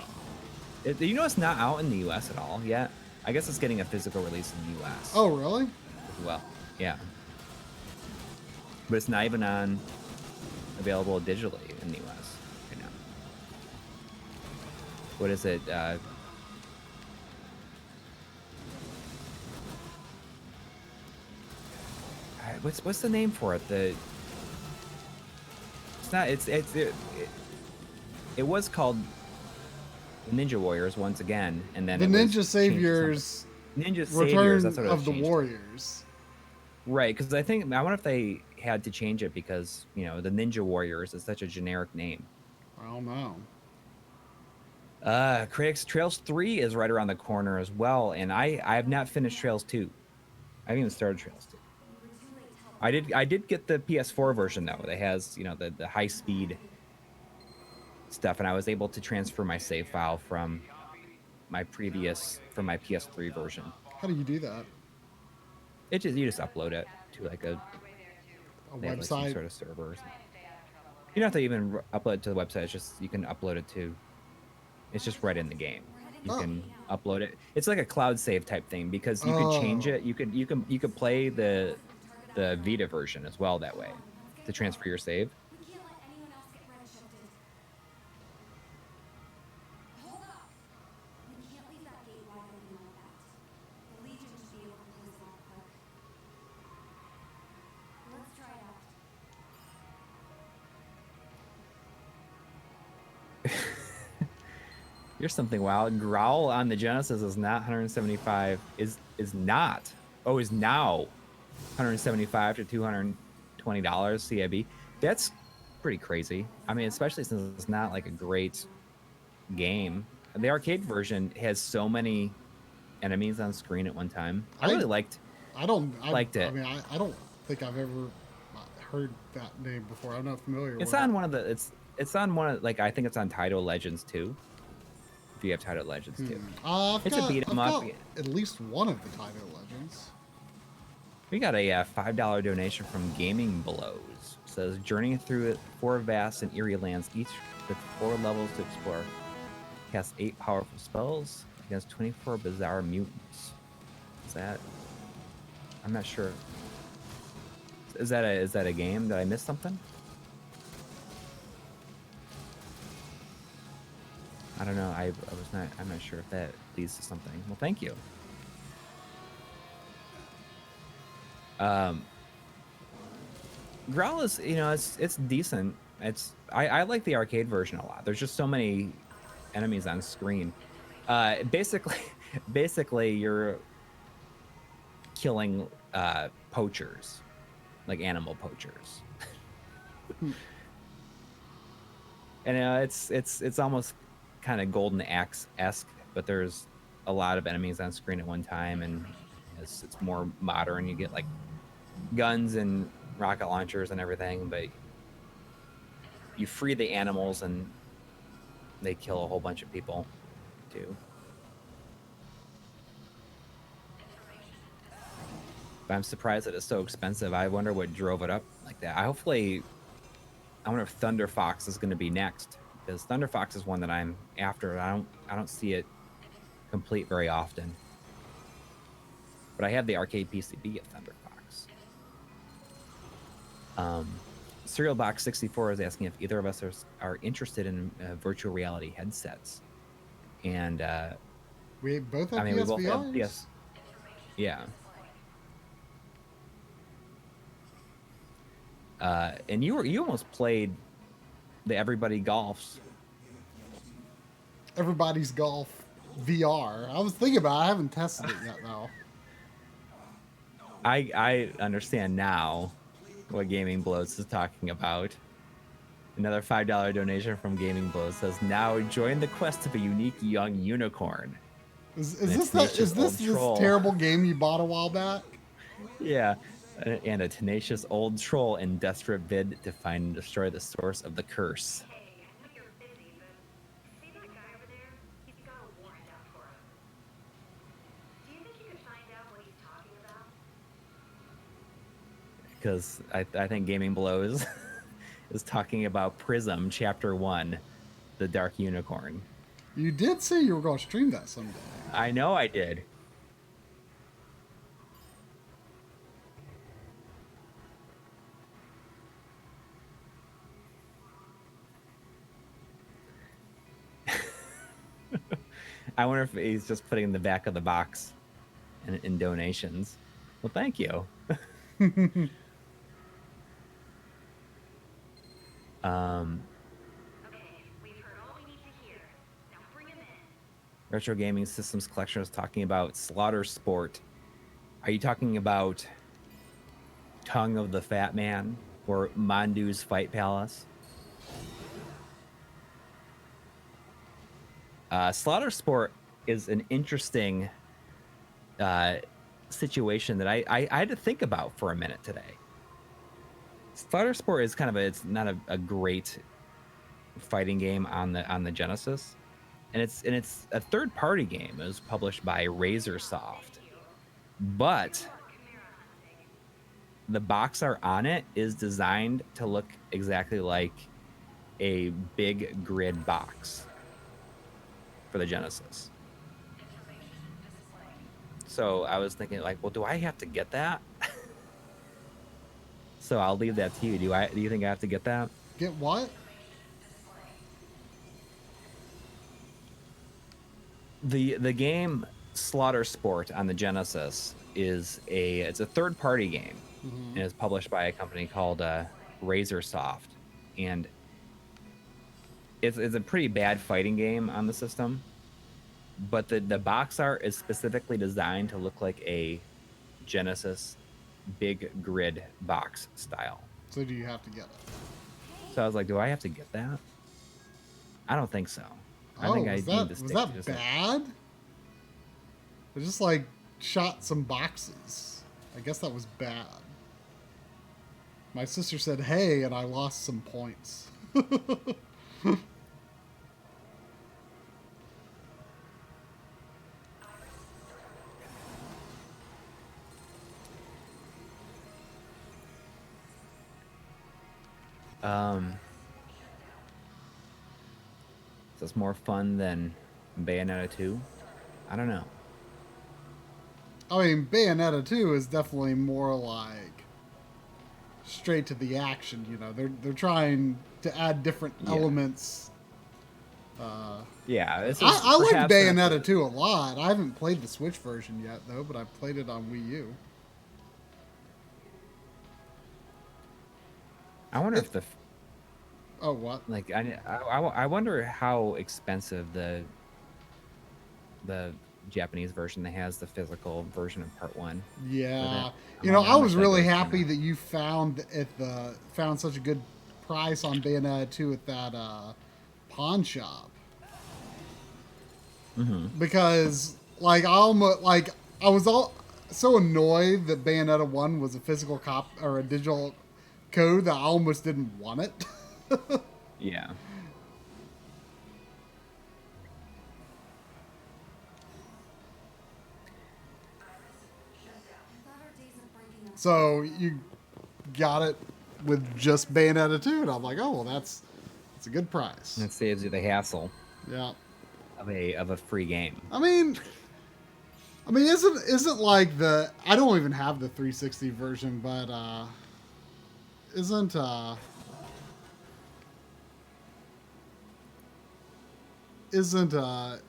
You know, it's not out in the U.S. at all yet. I guess it's getting a physical release in the U.S. Oh, really? as well. Yeah, but it's not even available digitally in the U.S. right now. What is it? What's the name for it? It's not. It was called Ninja Warriors once again, and then The it was Ninja changed to Saviors something. Ninja Return Saviors. That's what it was of the changed to. Warriors. Right, because I wonder if they had to change it because, you know, the Ninja Warriors is such a generic name. I don't know. Critics, Trails 3 is right around the corner as well, and I have not finished Trails 2. I haven't even started Trails 2. I did get the PS4 version though. That has, you know, the high speed stuff, and I was able to transfer my save file from my PS3 version. How do you do that? You just upload it to like A they have like some website? sort of server or something. You don't have to even upload it to the website. It's just you can upload it to. It's just right in the game. You can upload it. It's like a cloud save type thing because you could change it. You could play the Vita version as well that way to transfer your save. We can't let anyone else get redshifted. Hold up! We can't leave that gate wide open like that. The Legion should be able to close it off quick. Let's try it out. Here's something wild. Growl on the Genesis is not 175. Is not. Oh, is now $175 to $220 CIB. That's pretty crazy. I mean, especially since it's not like a great game. The arcade version has so many enemies on screen at one time. I really liked I it. I mean, I don't think I've ever heard that name before. I'm not familiar with It's it. on one of the it's on one of, like, I think it's on Taito Legends too. If you have Taito Legends too. It's a beat 'em up. At least one of the Taito Legends. We got a $5 donation from Gaming Blows. It says, journeying through 4 vast and eerie lands, each with 4 levels to explore. Cast 8 powerful spells against 24 bizarre mutants. Is that? I'm not sure. Is that a game? Did I miss something? I don't know. I'm not sure if that leads to something. Well, thank you. Growl is, you know, it's decent. I like the arcade version a lot. There's just so many enemies on screen. Basically you're killing poachers, like animal poachers. And it's almost kind of Golden Axe-esque, but there's a lot of enemies on screen at one time, and it's more modern. You get like guns and rocket launchers and everything, but you free the animals and they kill a whole bunch of people too. But I'm surprised that it's so expensive. I wonder what drove it up like that. I wonder if Thunder Fox is going to be next, because Thunder Fox is one that I'm after. I don't see it complete very often. But I have the arcade PCB of Thunder Fox. Serial Box 64 is asking if either of us are interested in virtual reality headsets. And We both have I mean, we both have PSVRs? PS. Yeah. And you almost played the Everybody Golfs. Everybody's Golf VR. I was thinking about it. I haven't tested it yet, though. I understand now what Gaming Blows is talking about. Another $5 donation from Gaming Blows says, "Now join the quest of a unique young unicorn." Is And this it's that? Nature's Is this old this troll. terrible game you bought a while back? Yeah, and a tenacious old troll in desperate bid to find and destroy the source of the curse. Hey, I know you're busy, but see that guy over there? He's got a warrant out for him. Do you think you could find out what he's talking about? Because I think Gaming Blows is talking about Prism Chapter 1, The Dark Unicorn. You did say you were going to stream that someday. I know I did. I wonder if he's just putting in the back of the box in donations. Well, thank you. Okay, we've heard all we need to hear. Now bring him in. Retro Gaming Systems Collection is talking about Slaughter Sport. Are you talking about Tongue of the Fat Man or Mandu's Fight Palace? Slaughter Sport is an interesting situation that I had to think about for a minute today. Slaughter Sport is kind of it's not a great fighting game on the Genesis, and it's a third party game. It was published by Razorsoft, but the box art on it is designed to look exactly like a big grid box for the Genesis. So I was thinking, like, well, do I have to get that? So I'll leave that to you. Do you think I have to get that? Get what? The game Slaughter Sport on the Genesis it's a third party game, and it's published by a company called Razorsoft, and it's a pretty bad fighting game on the system, but the box art is specifically designed to look like a Genesis big grid box style. So do you have to get it? So I was like, do I have to get that? I don't think so. I think I was need that, to stick was to that just bad? I just like shot some boxes. I guess that was bad. My sister said, "Hey," and I lost some points. Is this more fun than Bayonetta 2? I don't know. I mean, Bayonetta 2 is definitely more like straight to the action. You know, they're trying to add different Yeah. elements. Yeah, this is I like perhaps Bayonetta 2 a lot. I haven't played the Switch version yet, though, but I've played it on Wii U. I wonder if Oh, what? like I wonder how expensive the Japanese version that has the physical version of Part 1. Yeah, that- you know, how I was much that really goes to happy now. that you found such a good price on Bayonetta 2 at that pawn shop. Mm-hmm. Because like I was all so annoyed that Bayonetta 1 was a physical cop or a digital code that I almost didn't want it. Yeah. I thought our days of breaking up. So you got it with just Bayonetta 2, and I'm like, oh well, that's a good price. It saves you the hassle Yeah. of a free game. I mean, isn't like the I don't even have the 360 version, but isn't isn't the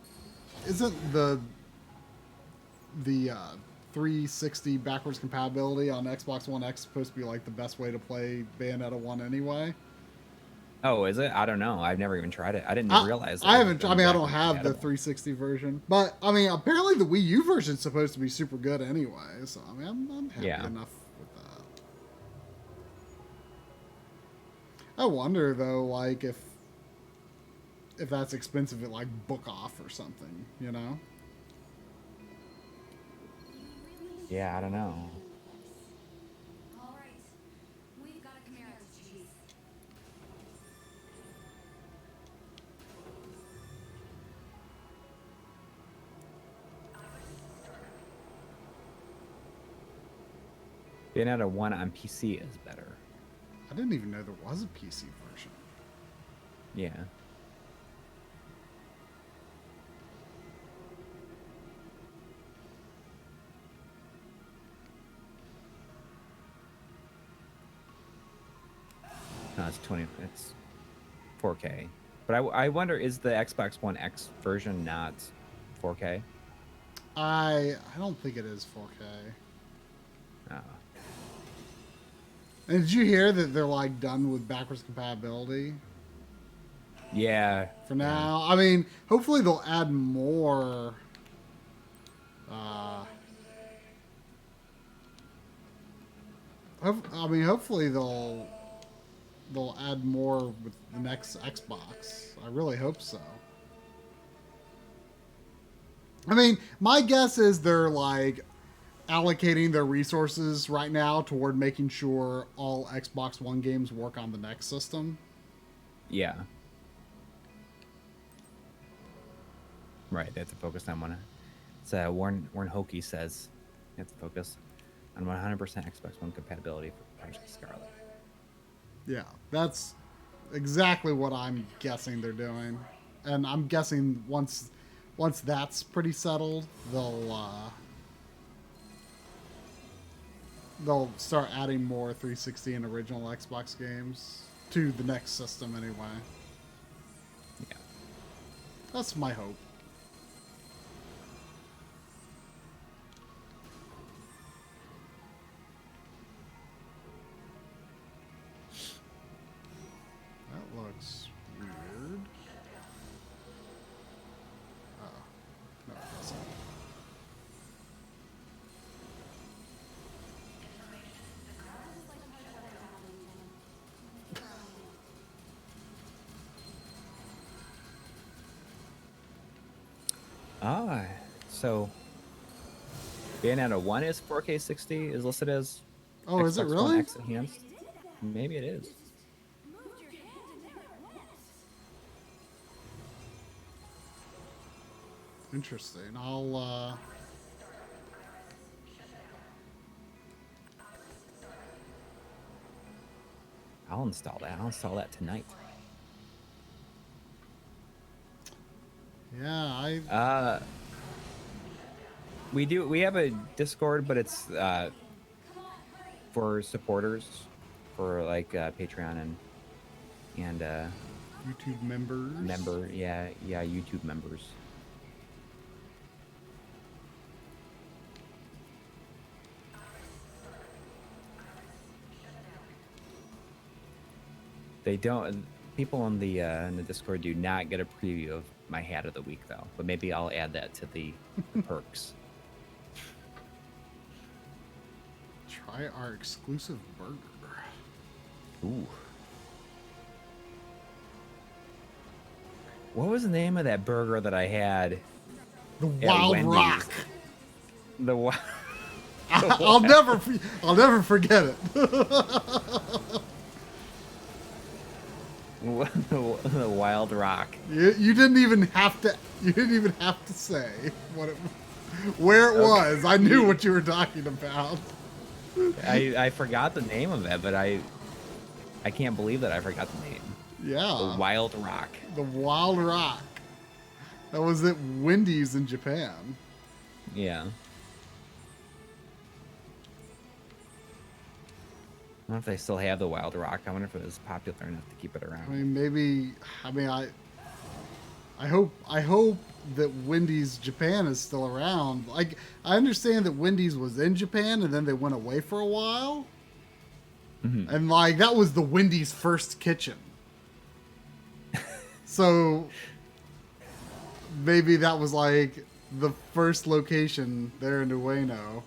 360 backwards compatibility on Xbox One X supposed to be like the best way to play Bayonetta 1 anyway? Oh, is it? I don't know. I've never even tried it. I didn't realize. I it haven't. was I mean, I don't backwards have the compatible. 360 version, but I mean, apparently the Wii U version is supposed to be super good anyway. So I mean, I'm happy Yeah. enough with that. I wonder though, like if that's expensive at like Book Off or something, you know? Yeah, I don't know. All right. We've got a Chimera to chase. Bayonetta 1 on PC is better. I didn't even know there was a PC version. Yeah. No, it's 20. It's 4K. But I wonder, is the Xbox One X version not 4K? I don't think it is 4K. Oh. And did you hear that they're like done with backwards compatibility Yeah. for now? I mean, hopefully they'll add more. Hopefully they'll add more with the next Xbox. I really hope so. I mean, my guess is they're like allocating their resources right now toward making sure all Xbox One games work on the next system. Yeah. Right, they have to focus on one. It's Warren Hokie says you have to focus on 100% Xbox One compatibility for Project Scarlet. Yeah, that's exactly what I'm guessing they're doing, and I'm guessing once that's pretty settled, they'll start adding more 360 and original Xbox games to the next system anyway. Yeah. That's my hope. That looks weird. Oh, no, it doesn't. Ah, so Bayonetta 1 is 4K 60 is listed as Oh, is it Xbox One really? X enhanced. Maybe it is. Moved your hand and there it went. Interesting. I'll install that. I'll install that tonight. Yeah, We have a Discord, but it's for supporters, for like Patreon and YouTube members. YouTube members. They don't. People in the Discord do not get a preview of my hat of the week though. But maybe I'll add that to the perks. Try our exclusive burger. Ooh. What was the name of that burger that I had? The At Wild Wendy's. Rock. The wa- I'll never forget it. the Wild Rock. You didn't even have to. You didn't even have to say where it was. I knew what you were talking about. I forgot the name of it, but I can't believe that I forgot the name. Yeah. The Wild Rock. The Wild Rock. That was at Wendy's in Japan. Yeah. I don't know if they still have the Wild Rock. I wonder if it was popular enough to keep it around. I mean, maybe. I mean, I hope that Wendy's Japan is still around. Like, I understand that Wendy's was in Japan and then they went away for a while. Mm-hmm. And like that was the Wendy's first kitchen. So maybe that was like the first location there in Ueno.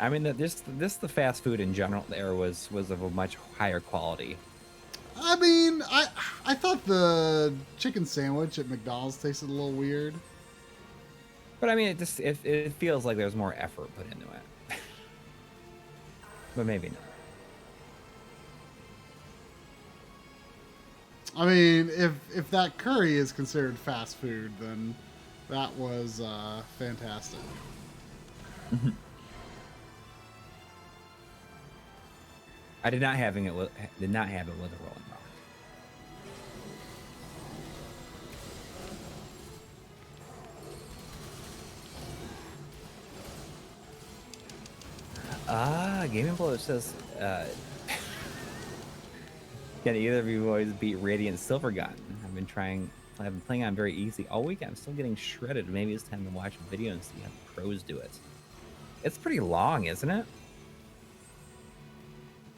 I mean, the fast food in general there was of a much higher quality. I mean, I thought the chicken sandwich at McDonald's tasted a little weird. But I mean, it feels like there's more effort put into it. But maybe not. I mean, if that curry is considered fast food, then that was fantastic. I did not have it with a rolling rock. Gaming Blow says, can either of you boys beat Radiant Silvergun? I've been playing on very easy all weekend. I'm still getting shredded. Maybe it's time to watch a video and see how pros do it. It's pretty long, isn't it?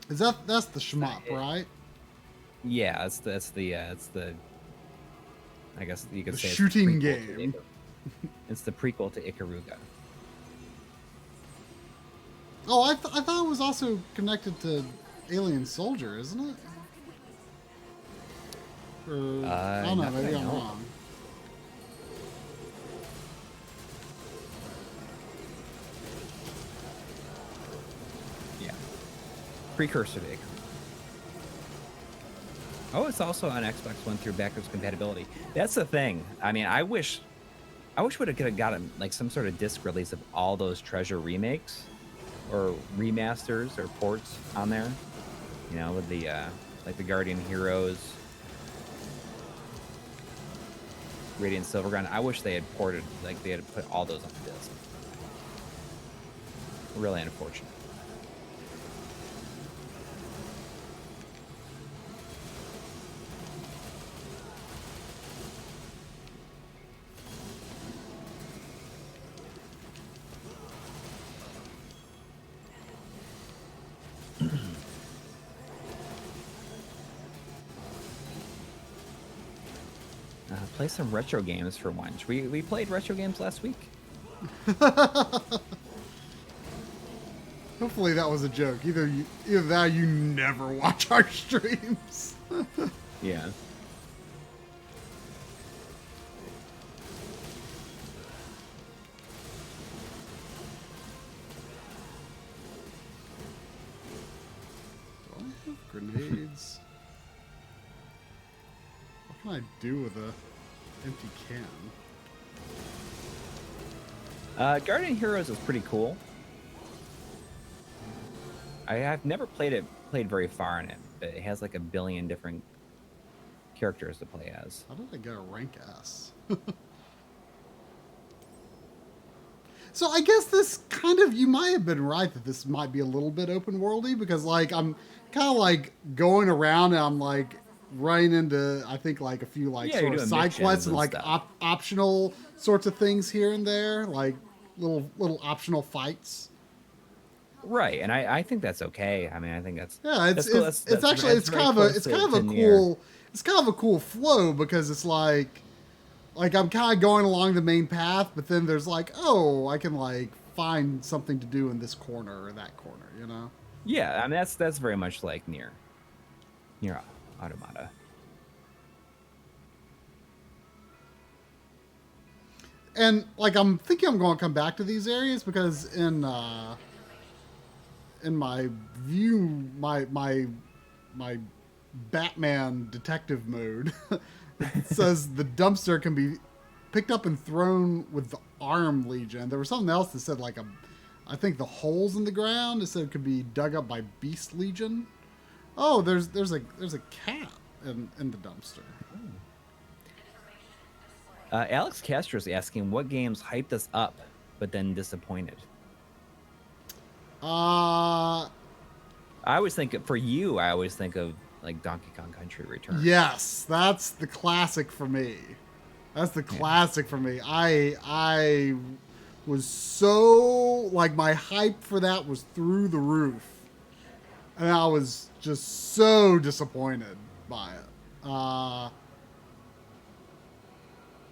That's the shmup, right? Yeah, it's the I guess you could The say shooting it's the prequel to game. It's the prequel to Ikaruga. Oh, I thought it was also connected to Alien Soldier, isn't it? Or, I don't know, not that maybe I I'm know. wrong. Yeah. Precursor to Ikaruga. Oh, it's also on Xbox One through backwards compatibility. That's the thing. I mean, I wish we could have gotten like some sort of disc release of all those Treasure remakes or remasters or ports on there. You know, with the like the Guardian Heroes, Radiant Silvergun. I wish they had ported, like they had put all those on the disc. Really unfortunate. Play some retro games for once. We played retro games last week. Hopefully that was a joke. Either that or you never watch our streams. Yeah. Do I have grenades? What can I do with a empty can? Guardian Heroes is pretty cool. I have never played very far in it, but it has like a billion different characters to play as. How did I get a rank S? So I guess this kind of, you might have been right that this might be a little bit open worldy, because like I'm kind of like going around and I'm like running into, I think, like a few like Yeah, sort you're of doing side missions quests and and like stuff. optional sorts of things here and there, like little optional fights. Right, and I think that's okay. I mean, I think that's Yeah, it's cool. it's That's actually very kind of close it's to kind of a Nier. cool it's kind of a cool flow, because it's like I'm kind of going along the main path, but then there's like, oh, I can like find something to do in this corner or that corner, you know? Yeah, I mean that's very much like near Automata. And like I'm thinking I'm going to come back to these areas because in my view my Batman detective mode it says the dumpster can be picked up and thrown with the arm legion. There was something else that said like I think the holes in the ground. It said it could be dug up by beast legion. Oh, there's a cat in the dumpster. Alex Castro's asking what games hyped us up but then disappointed. Uh I always think for you. I always think of like Donkey Kong Country Returns. yes, that's the classic for me. That's the classic for me. I was so like my hype for that was through the roof, and I was just so disappointed by it.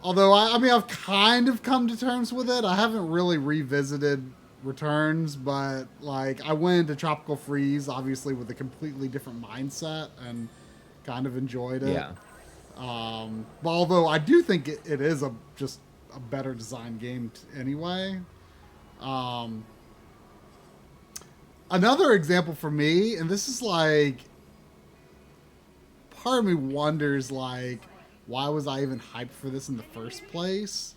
Although I mean I've kind of come to terms with it. I haven't really revisited Returns, but like I went into Tropical Freeze obviously with a completely different mindset and kind of enjoyed it. Yeah. But although I do think it is just a better designed game anyway. Another example for me, and this is like, part of me wonders like, why was I even hyped for this in the first place?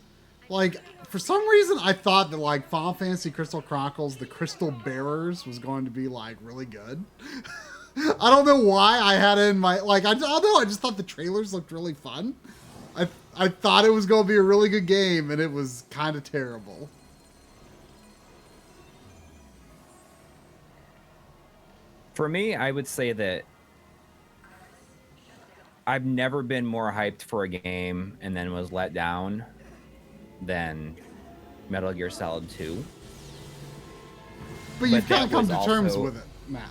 Like, for some reason, I thought that like Final Fantasy Crystal Chronicles: The Crystal Bearers was going to be like really good. I don't know why I had it in my like. I don't know. I just thought the trailers looked really fun. I thought it was going to be a really good game, and it was kind of terrible. For me, I would say that I've never been more hyped for a game and then was let down than Metal Gear Solid 2. But you've that kind of come was to terms also- with it now.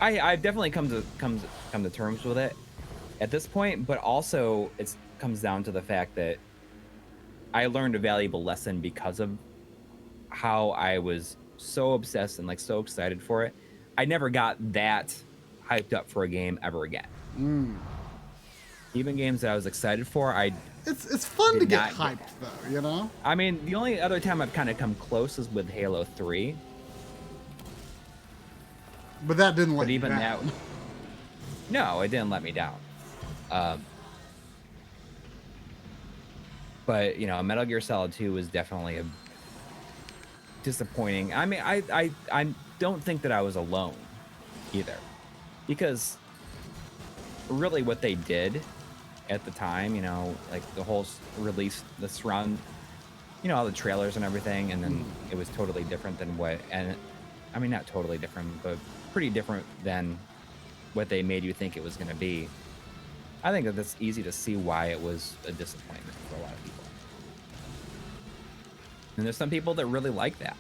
I've definitely come to terms with it at this point, but also it comes down to the fact that I learned a valuable lesson because of how I was so obsessed and like so excited for it. I never got that hyped up for a game ever again. Even games that I was excited for, It's fun to did get not hyped though, you know. I mean, the only other time I've kind of come close is with Halo 3. But that didn't let But you even down. that, no, it didn't let me down. But you know, Metal Gear Solid 2 was definitely a disappointing. I mean, I don't think that I was alone either, because really what they did at the time, you know, like the whole release, the surround, you know, all the trailers and everything, and then it was totally different than what, and I mean, not totally different, but pretty different than what they made you think it was going to be. I think that that's easy to see why it was a disappointment for a lot of people. And there's some people that really like that.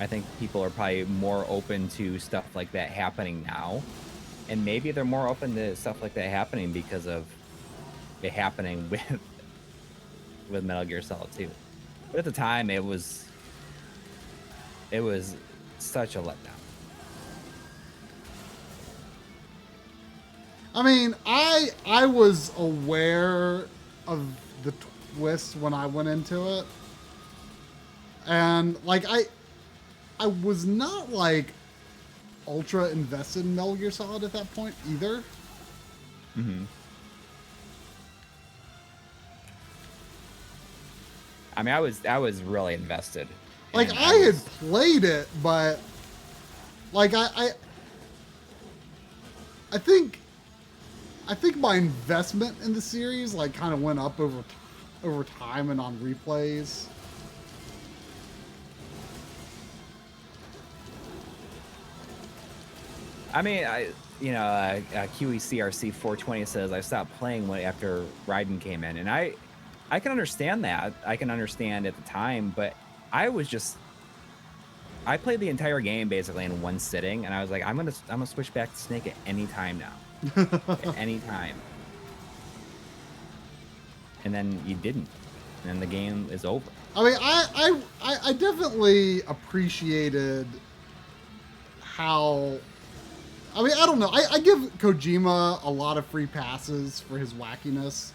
I think people are probably more open to stuff like that happening now. And maybe they're more open to stuff like that happening because of it happening with Metal Gear Solid 2. But at the time, it was such a letdown. I mean, I was aware of the twist when I went into it, and like I was not like ultra invested in Metal Gear Solid at that point either. Mm-hmm. I mean, I was really invested. Like and I had played it, but like I think my investment in the series like kind of went up over time and on replays. I mean, QECRC 420 says I stopped playing after Raiden came in, and I can understand that. I can understand at the time, but I played the entire game basically in one sitting, and I was like, I'm gonna switch back to Snake at any time now, at any time. And then you didn't, and then the game is over. I mean, I definitely appreciated how. I mean, I don't know. I give Kojima a lot of free passes for his wackiness.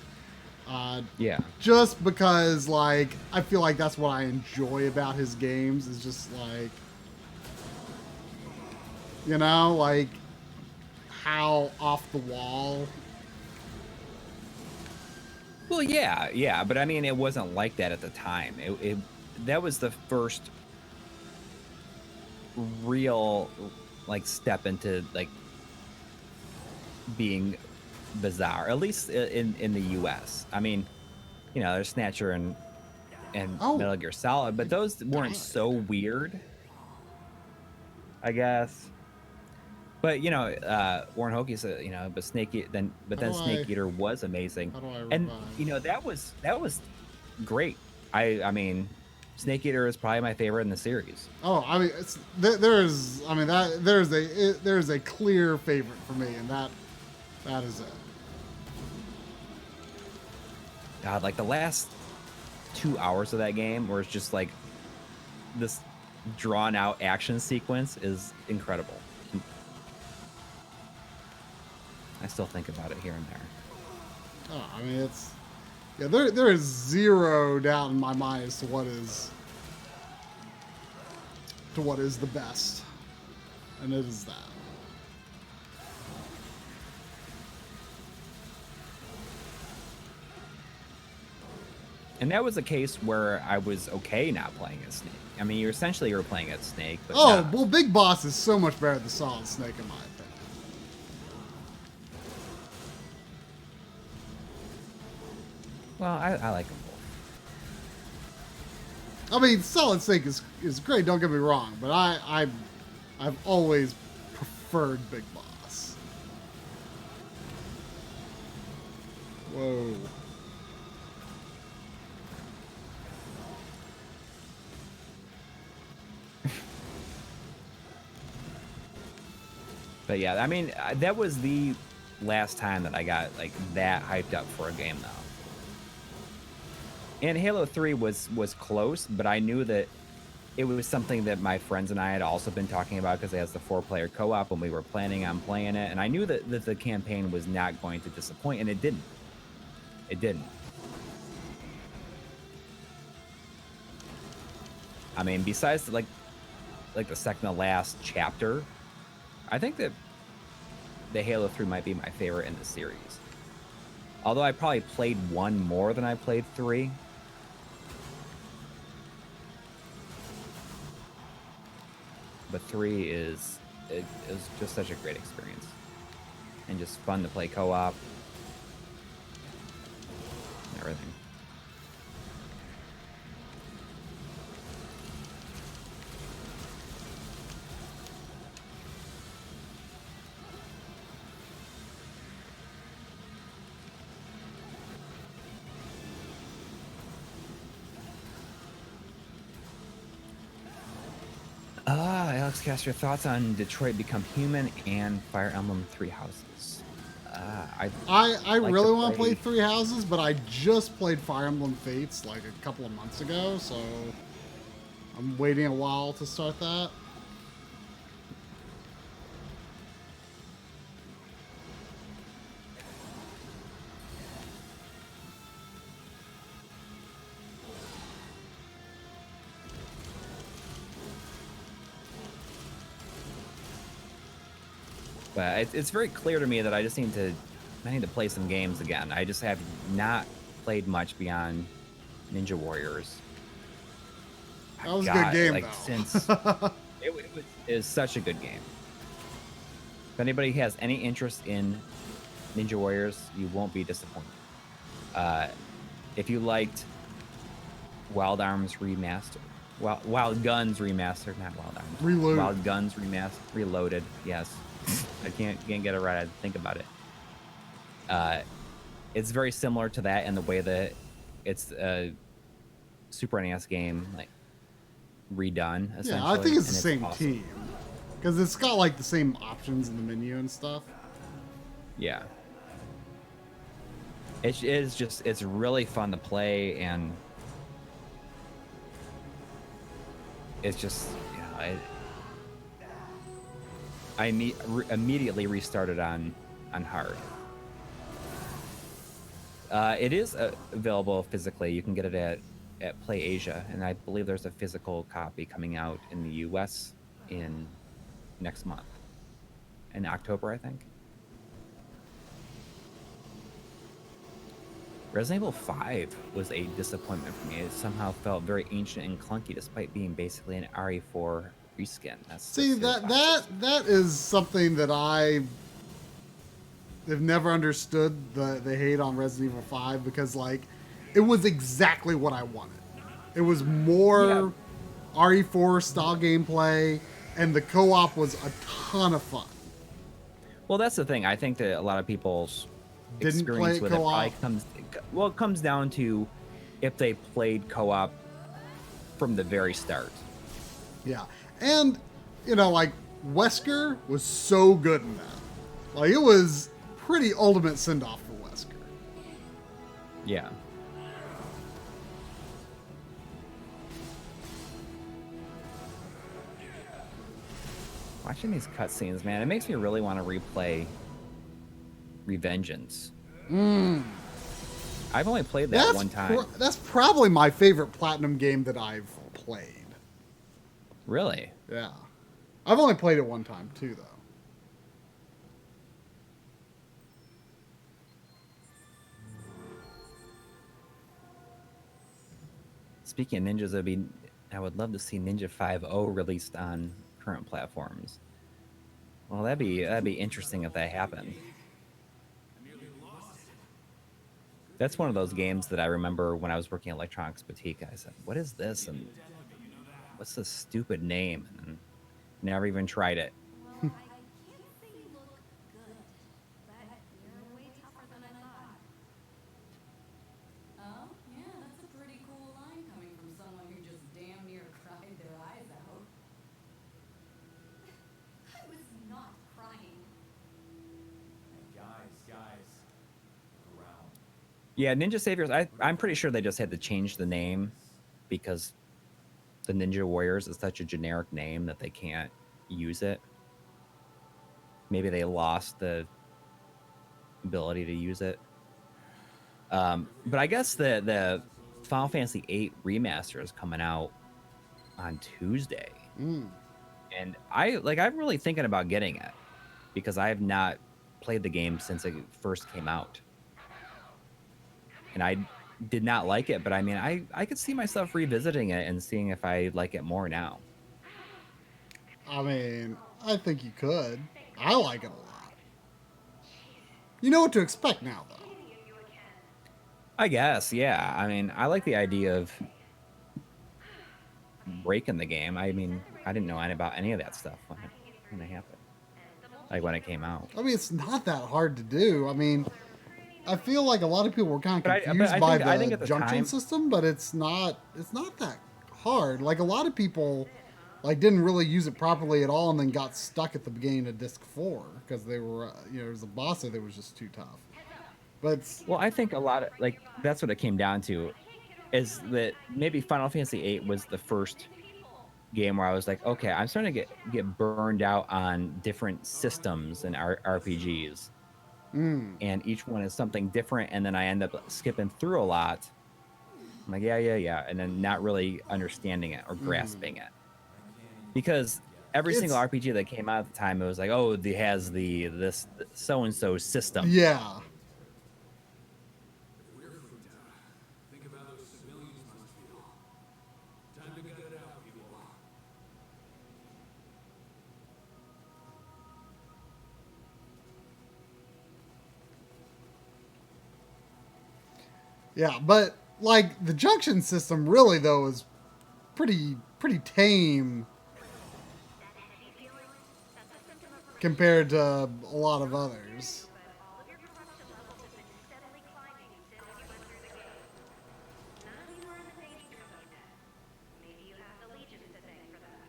Yeah. Just because, like, I feel like that's what I enjoy about his games is just like, you know, like how off the wall. Well, yeah, but I mean, it wasn't like that at the time. That was the first real, like, step into like being bizarre, at least in the U.S. I mean, you know, there's Snatcher and Oh. Metal Gear Solid, but those weren't so weird, I guess. But you know, Warren Hokie said, you know, but Snake Snake Eater was amazing, How do I and revive? you know that was great. I mean, Snake Eater is probably my favorite in the series. Oh, I mean, there's a clear favorite for me, and that is it. God, like the last 2 hours of that game, where it's just like this drawn out action sequence, is incredible. I still think about it here and there. Oh, I mean, there is zero doubt in my mind as to what is the best, and it is that. And that was a case where I was okay not playing as Snake. I mean, you were playing as Snake, but Oh, not. well, Big Boss is so much better than Solid Snake in my opinion. Well, I like them both. I mean, Solid Snake is great. Don't get me wrong, but I've always preferred Big Boss. Whoa. But yeah, I mean, that was the last time that I got like that hyped up for a game, though. And Halo 3 was close, but I knew that it was something that my friends and I had also been talking about because it has the 4-player co-op, and we were planning on playing it. And I knew that the campaign was not going to disappoint, and it didn't. It didn't. I mean, besides like the second to last chapter, I think that the Halo 3 might be my favorite in the series. Although I probably played 1 more than I played 3. But 3 is just such a great experience. And just fun to play co-op. And everything. Alex, cast your thoughts on Detroit Become Human and Fire Emblem Three Houses. I like really to want to play play- Three Houses, but I just played Fire Emblem Fates like a couple of months ago, so I'm waiting a while to start that. But it's very clear to me that I need to play some games again. I just have not played much beyond Ninja Warriors. That was a good game, like, though. Since it is such a good game. If anybody has any interest in Ninja Warriors, you won't be disappointed. If you liked Wild Arms Remastered, Wild Guns Remastered, not Wild Arms. Reloaded. Wild Guns Remastered, Reloaded. Yes, I can't get it right. I think about it. It's very similar to that in the way that it's a Super NES game, like redone. Essentially. Yeah, I think it's the and same awesome. team because it's got like the same options in the menu and stuff. Yeah. It is just, it's really fun to play, and it's just, you know, I immediately restarted on hard. It is available physically. You can get it at Play Asia, and I believe there's a physical copy coming out in the U.S. in next month, in October, I think. Resident Evil 5 was a disappointment for me. It somehow felt very ancient and clunky, despite being basically an RE4 reskin. See, that is something that I have never understood the hate on Resident Evil 5, because like it was exactly what I wanted. It was more RE4 style gameplay, and the co-op was a ton of fun. Well, that's the thing. I think that a lot of people's Didn't play experience with co-op. it probably comes down to if they played co-op from the very start. Yeah, and you know, like Wesker was so good in that. Like it was pretty ultimate send off for Wesker. Yeah. Watching these cutscenes, man, it makes me really want to replay Revengeance. I've only played that one time. That's probably my favorite Platinum game that I've played. Really? Yeah. I've only played it one time, too, though. Speaking of ninjas, I would love to see Ninja 5.0 released on current platforms. Well, that'd be interesting if that happened. That's one of those games that I remember when I was working at Electronics Boutique. I said, "What is this? And what's this stupid name?" And never even tried it. Well, I can't say you look good, but you're way tougher than I thought. Oh, yeah, that's a pretty cool line coming from someone who just damn near cried their eyes out. I was not crying. Guys, look around. Yeah, Ninja Saviors. I'm pretty sure they just had to change the name because the Ninja Warriors is such a generic name that they can't use it. Maybe they lost the ability to use it. But I guess the Final Fantasy VIII remaster is coming out on Tuesday, and I'm really thinking about getting it because I have not played the game since it first came out, and I did not like it. But I mean, I could see myself revisiting it and seeing if I like it more now. I mean, I think you could. I like it a lot. You know what to expect now, though. I guess, yeah. I mean, I like the idea of breaking the game. I mean, I didn't know about any of that stuff when it happened, like when it came out. I mean, it's not that hard to do. I mean, I feel like a lot of people were kind of But confused I think by at the the junction time- system, but it's not that hard. Like a lot of people like didn't really use it properly at all and then got stuck at the beginning of disc 4 because they were there was a boss that was just too tough. But Well, I think a lot of that's what it came down to, is that maybe Final Fantasy VIII was the first game where I was like, okay, I'm starting to get burned out on different systems and RPGs, and each one is something different, and then I end up skipping through a lot. I'm like, yeah, and then not really understanding it or grasping it, because every single RPG that came out at the time, it was like, oh, it has this so and so system. yeah. Think of how those civilians must feel. Time to get it out, people. Yeah, but like the junction system really though is pretty tame compared to a lot of others. All of your corruption levels have been steadily climbing since you went through the gate. None of you are in the danger zone yet. Maybe you have the Legion to thank for that.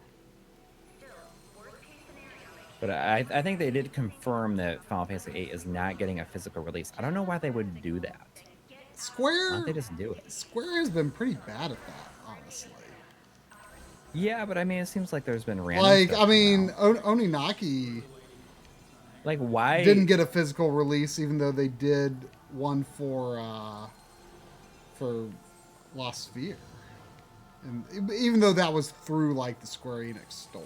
Still, worst case scenario, But I think they did confirm that Final Fantasy VIII is not getting a physical release. I don't know why they would do that. Why Square don't they just do it? Square has been pretty bad at that, honestly. Yeah, but I mean, it seems like there's been random Like, stuff I mean, come out. Oninaki Like, why didn't get a physical release, even though they did one for Lost Sphere, and even though that was through like the Square Enix store.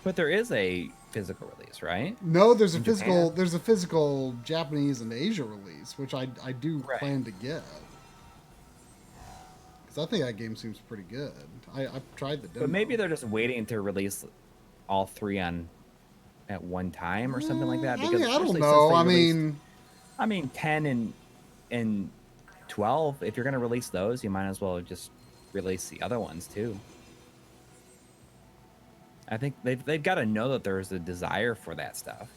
But there is a physical release, right? No, there's a In physical Japan? there's a physical Japanese and Asia release, which I do Right. plan to get. Because I think that game seems pretty good. I've tried the demo. But maybe they're just waiting to release all three on at one time or something like that. I Because mean, I don't especially know. since I they released- mean, I mean, 10 and 12. If you're gonna release those, you might as well just release the other ones too. I think they've got to know that there's a desire for that stuff.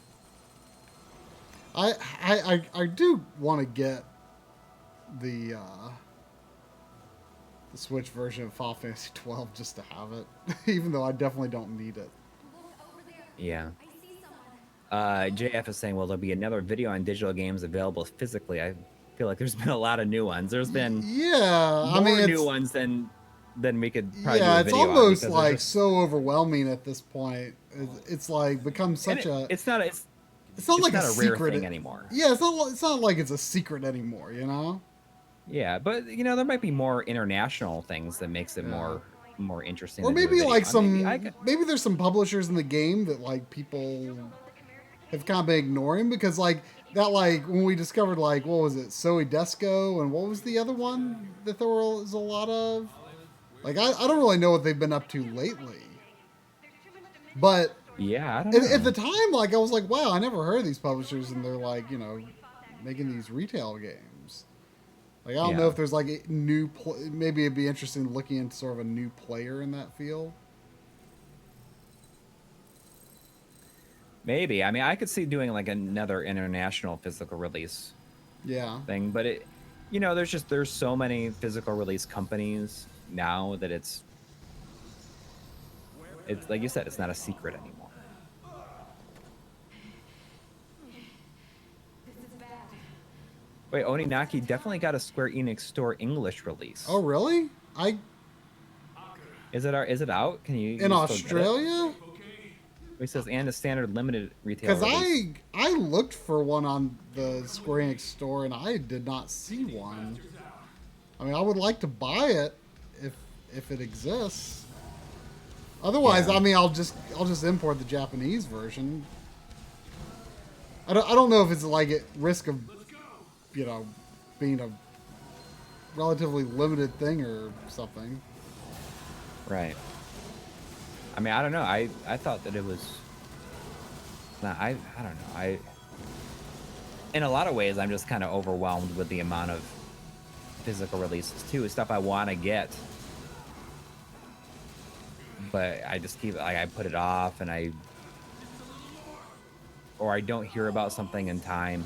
I do want to get the Switch version of Final Fantasy 12 just to have it, even though I definitely don't need it. Look over there. Yeah. I see someone. JF is saying, well, there'll be another video on digital games available physically. I feel like there's been a lot of new ones. There's been Yeah, I more mean, new ones than we could probably do yeah, a it's video on almost because like there's just- so overwhelming at this point. It's like become and such a. it's not it's It's not like not a a rare secret thing anymore. Yeah, it's not like it's a secret anymore. You know. Yeah, but there might be more international things that makes it Yeah. more interesting. Or to do a maybe video like on. some Maybe I could- maybe there's some publishers in the game that like people have kind of been ignoring because like that like when we discovered like what was it Soy Desco and what was the other one that there was a lot of like I don't really know what they've been up to lately, but yeah, I don't know. at the time like I was like wow I never heard of these publishers and they're like making these retail games. Like I don't know Yeah. if there's like a new maybe it'd be interesting looking into sort of a new player in that field. Maybe. I mean, I could see doing like another international physical release Yeah. thing, but there's so many physical release companies now that it's like you said, it's not a secret anymore. This is bad. Wait, Oninaki definitely got a Square Enix store English release. Oh really? Is it out? Can you In still get it? Australia? It says and a standard limited retail Because release. I looked for one on the Square Enix store and I did not see one. I mean, I would like to buy it if it exists. Otherwise, Yeah. I mean, I'll just import the Japanese version. I don't know if it's like at risk of being a relatively limited thing or something. Right. I mean, I don't know. I thought that it was. Nah, I don't know. In a lot of ways, I'm just kind of overwhelmed with the amount of physical releases too. Stuff I want to get, but I just keep like I put it off, and I don't hear about something in time.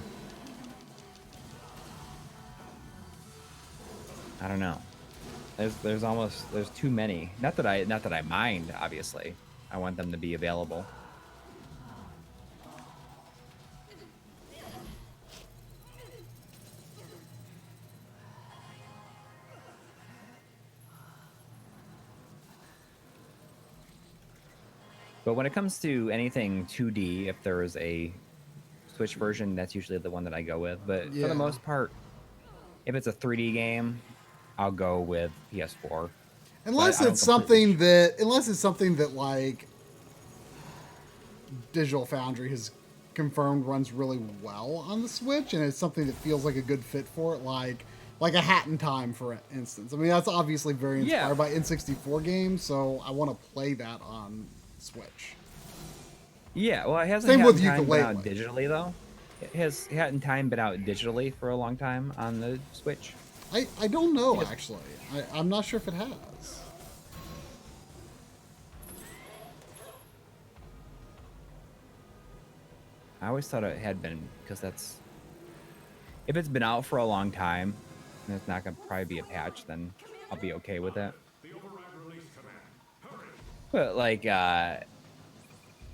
I don't know. There's too many. Not that I mind, obviously. I want them to be available. But when it comes to anything 2D, if there is a Switch version, that's usually the one that I go with. But for Yeah. the most part, if it's a 3D game, I'll go with PS4. Unless I don't it's something completely- that like Digital Foundry has confirmed runs really well on the Switch, and it's something that feels like a good fit for it, like a Hat in Time, for instance. I mean, that's obviously very inspired Yeah. by N64 games, so I want to play that on Switch. Yeah, well, it hasn't Same Hat with in Time been out Ukulele. digitally, though. It has Hat in Time been out digitally for a long time on the Switch? I don't know, Yes. actually. I'm not sure if it has. I always thought it had been, because that's... If it's been out for a long time, and it's not going to probably be a patch, then I'll be okay with it. But, like,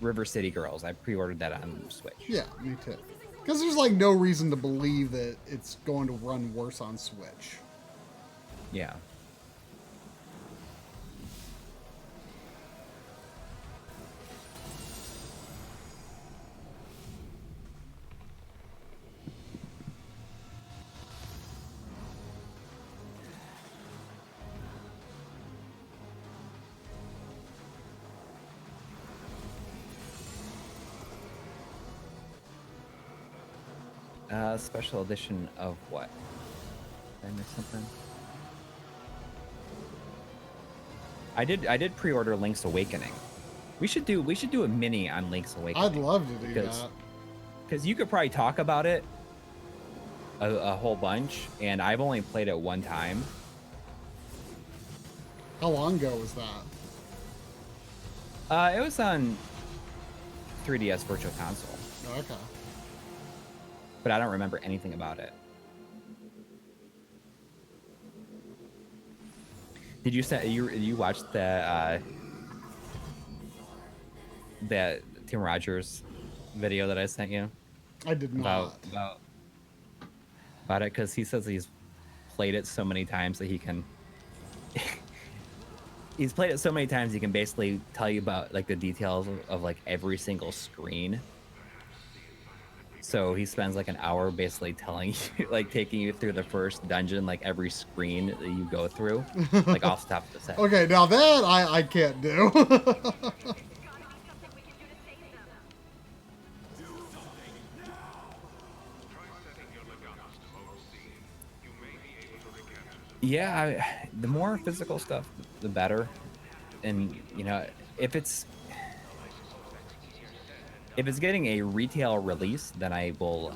River City Girls, I pre-ordered that on Switch. Yeah, me too. Because there's like no reason to believe that it's going to run worse on Switch. Yeah. Special edition of what? Did I miss something? I did pre-order Link's Awakening. We should do a mini on Link's Awakening. I'd love to do because that. because you could probably talk about it a whole bunch, and I've only played it one time. How long ago was that? It was on 3DS Virtual Console, Oh, okay. but I don't remember anything about it. Did you say you watched the that Tim Rogers video that I sent you I did not. about it? Because he says he's played it so many times that he can. He's played it so many times he can basically tell you about like the details of like every single screen. So he spends like an hour basically telling you, like taking you through the first dungeon, like every screen that you go through, like off the top of his head. Okay, now that I can't do. Yeah, the more physical stuff, the better. And you know, if it's getting a retail release, then I will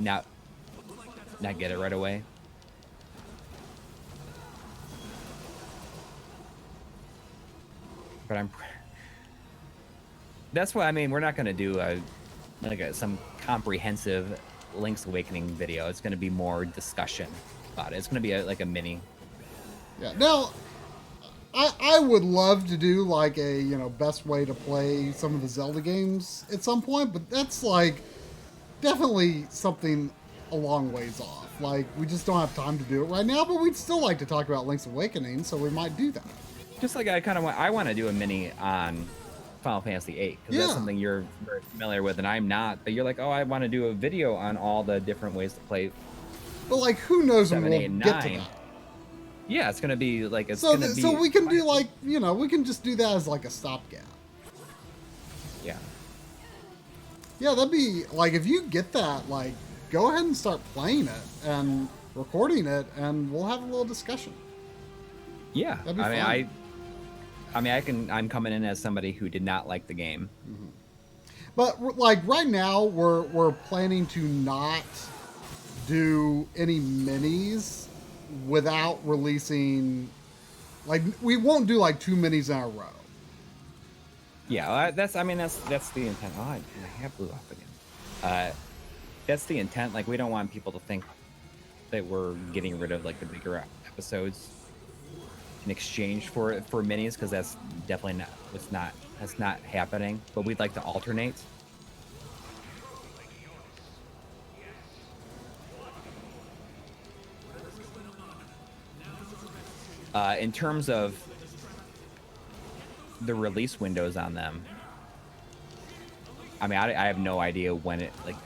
not get it right away. But that's why, I mean, we're not going to do some comprehensive Link's Awakening video. It's going to be more discussion about it. It's going to be like a mini. Yeah. Now, I would love to do like a best way to play some of the Zelda games at some point, but that's like definitely something a long ways off. Like we just don't have time to do it right now, but we'd still like to talk about Link's Awakening, so we might do that. Just like I want to do a mini on Final Fantasy VIII because that's something you're very familiar with and I'm not. But you're like, oh, I want to do a video on all the different ways to play. But like, who knows when 7, we'll 8, and get 9. to that. Yeah, it's gonna be like So we can do like we can just do that as like a stopgap. Yeah. Yeah, that'd be like if you get that, like go ahead and start playing it and recording it, and we'll have a little discussion. Yeah, That'd be fun. I'm coming in as somebody who did not like the game. Mm-hmm. But like right now, we're planning to not do any minis without releasing. Like we won't do like 2 minis in a row. Yeah, that's the intent. Oh, I have blew off again. That's the intent. Like we don't want people to think that we're getting rid of like the bigger episodes in exchange for minis, because that's definitely that's not happening. But we'd like to alternate. In terms of the release windows on them, I mean, I have no idea when it, like,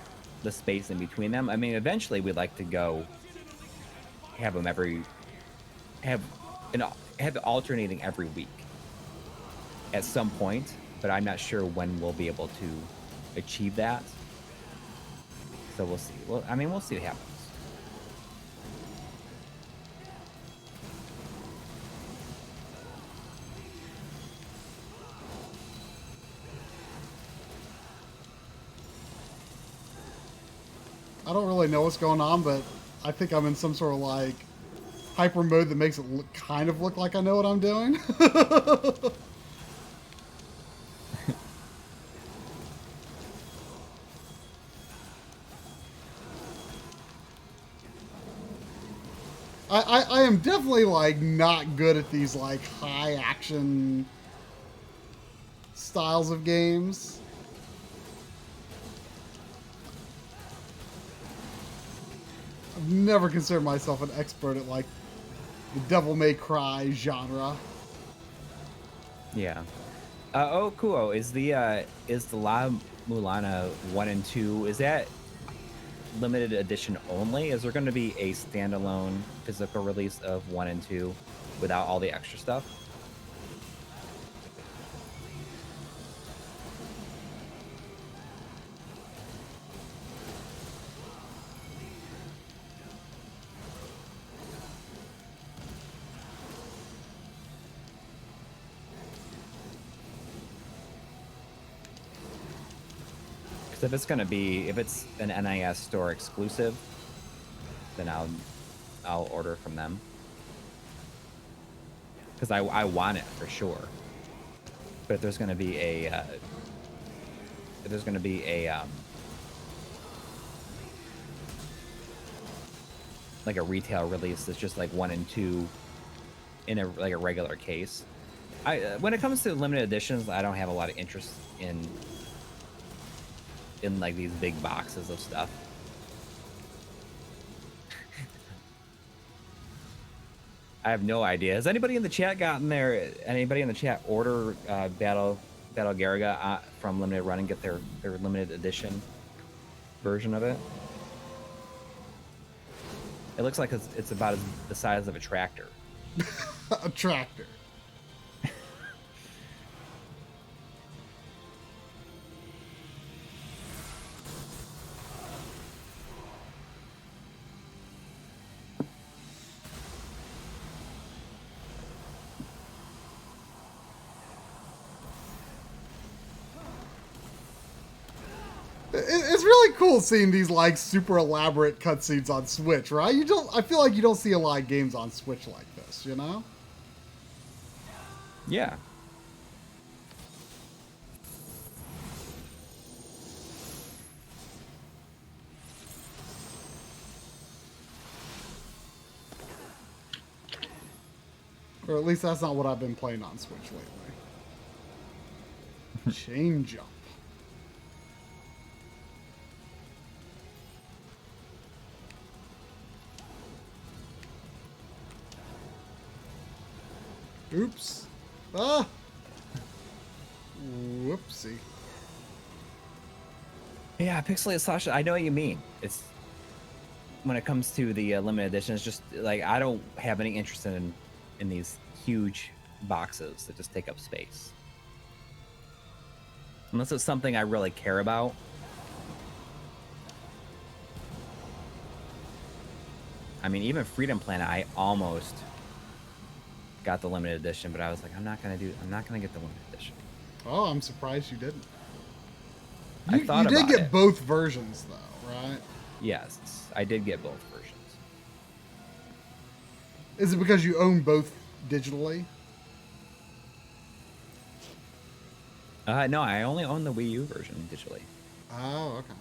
the space in between them. I mean, eventually we'd like to go have them have alternating every week at some point, but I'm not sure when we'll be able to achieve that. So we'll see. Well, I mean, we'll see what happens. I don't really know what's going on, but I think I'm in some sort of like hyper mode that makes it kind of look like I know what I'm doing. I am definitely like not good at these like high action styles of games. I've never considered myself an expert at like the Devil May Cry genre. Yeah. Kuo, is the La Mulana 1 and 2, is that limited edition only? Is there going to be a standalone physical release of 1 and 2 without all the extra stuff? So if it's an NIS store exclusive, then I'll order from them. Because I want it for sure. But if there's gonna be a like a retail release that's just like 1 and 2 in a regular case. When it comes to limited editions, I don't have a lot of interest in like these big boxes of stuff. I have no idea. Has anybody in the chat gotten there? Anybody in the chat order Battle Garaga from Limited Run and get their limited edition version of it? It looks like it's about the size of a tractor. A tractor. It's really cool seeing these like super elaborate cutscenes on Switch, right? I feel like you don't see a lot of games on Switch like this, you know? Yeah. Or at least that's not what I've been playing on Switch lately. Chain jump. Oops. Ah! Whoopsie. Yeah, Pixelated Sasha, I know what you mean. It's when it comes to the limited edition, it's just like I don't have any interest in these huge boxes that just take up space. Unless it's something I really care about. I mean, even Freedom Planet, I almost got the limited edition, but I was like, I'm not gonna get the limited edition. Oh, I'm surprised you didn't. I thought you did about get it. both versions though, right? Yes, I did get both versions. Is it because you own both digitally? No, I only own the Wii U version digitally. Oh, okay.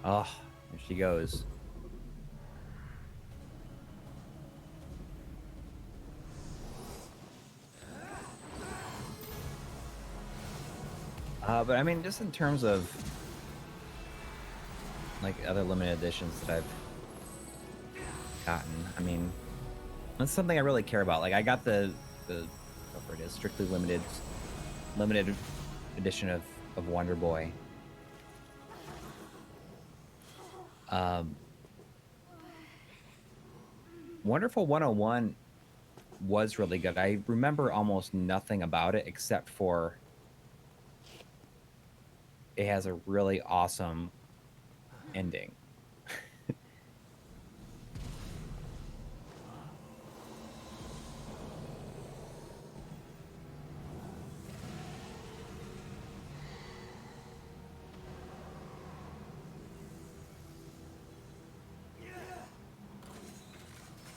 Oh, there she goes. But I mean, just in terms of like other limited editions that I've gotten, I mean, that's something I really care about. Like I got the whatever it is, strictly limited edition of Wonder Boy. Wonderful 101 was really good. I remember almost nothing about it except for it has a really awesome ending.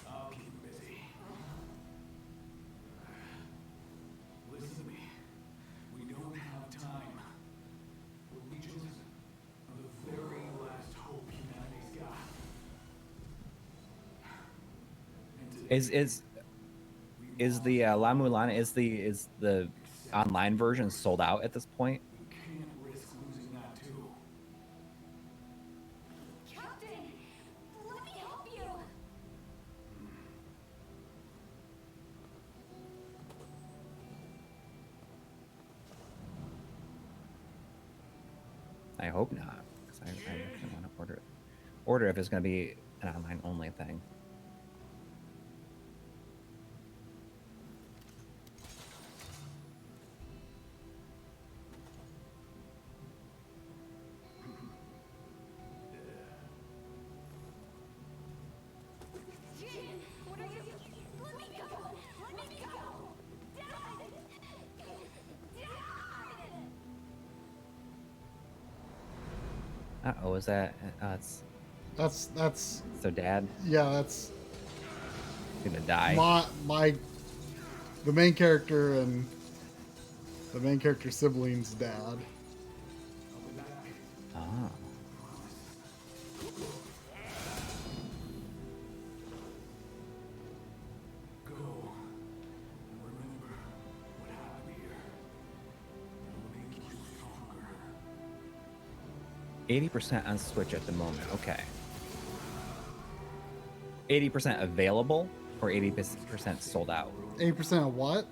I'll keep him busy. Listen to me. We don't have time. The Legions are the very last hope humanity's got. And today, Is the La Mulana is the online version sold out at this point? we can't risk losing that too. Captain, let me help you. hope not, because I actually want to order it. Order if it's going to be an online only thing. Jin, what are you? Let me go! Let me go! Dad! Dad! Uh-oh, is that... it's That's so dad yeah, that's going to die. the main character and the main character sibling's dad. Ah. Go. And remember what happened here. It'll make you stronger. 80% on Switch at the moment. Okay. 80% available or 80% sold out 80% of what?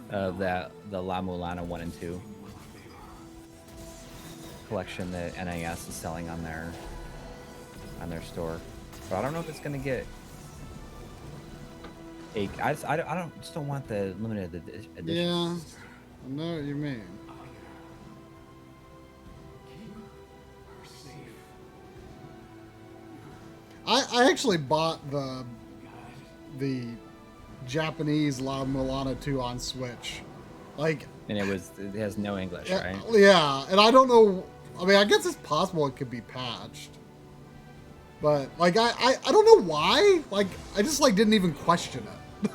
of the La Mulana 1 and 2 collection that NIS is selling on their store. But I don't know if it's gonna get I just don't want the limited edition. Yeah, I know what you mean. Keep her safe. I actually bought the Japanese La Mulana 2 on Switch. Like, And it has no English, right? yeah, and I don't know. I mean, I guess it's possible it could be patched, but like, I don't know why. Like, I just like didn't even question it.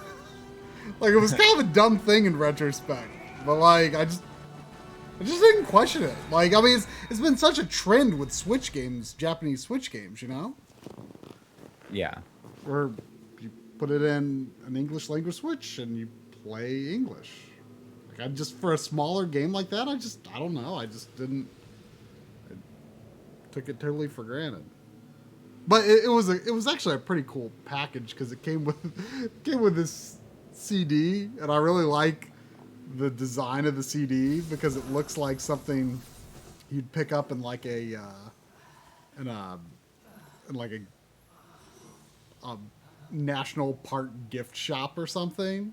Like, it was kind of a dumb thing in retrospect, but like, I just didn't question it. Like, I mean, it's been such a trend with Switch games, Japanese Switch games, you know, Yeah. where you put it in an English language Switch and you play English. Like, for a smaller game like that, I don't know. I just didn't. I took it totally for granted. But it was actually a pretty cool package because it came with this CD, and I really like the design of the CD because it looks like something you'd pick up in like a national park gift shop or something.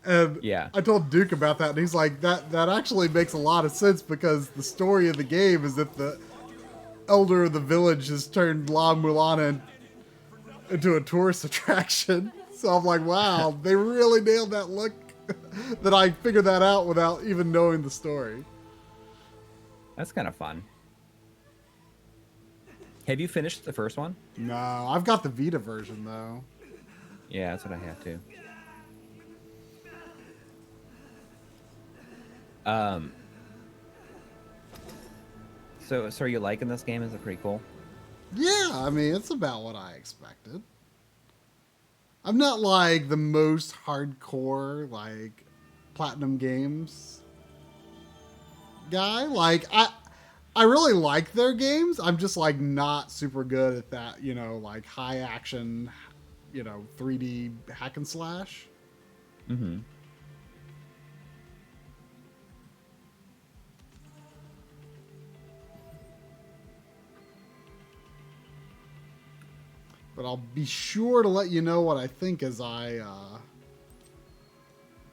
And Yeah. I told Duke about that, and he's like, that actually makes a lot of sense because the story of the game is that the elder of the village has turned La Mulana into a tourist attraction. So I'm like, wow, they really nailed that look that I figured that out without even knowing the story. That's kind of fun. Have you finished the first one? No, I've got the Vita version, though. Yeah, that's what I have too. So are you liking this game? Is it pretty cool? Yeah, I mean, it's about what I expected. I'm not like the most hardcore, like, Platinum Games guy. Like, I really like their games. I'm just, like, not super good at that, you know, like, high action, you know, 3D hack and slash. Mm-hmm. But I'll be sure to let you know what I think as I,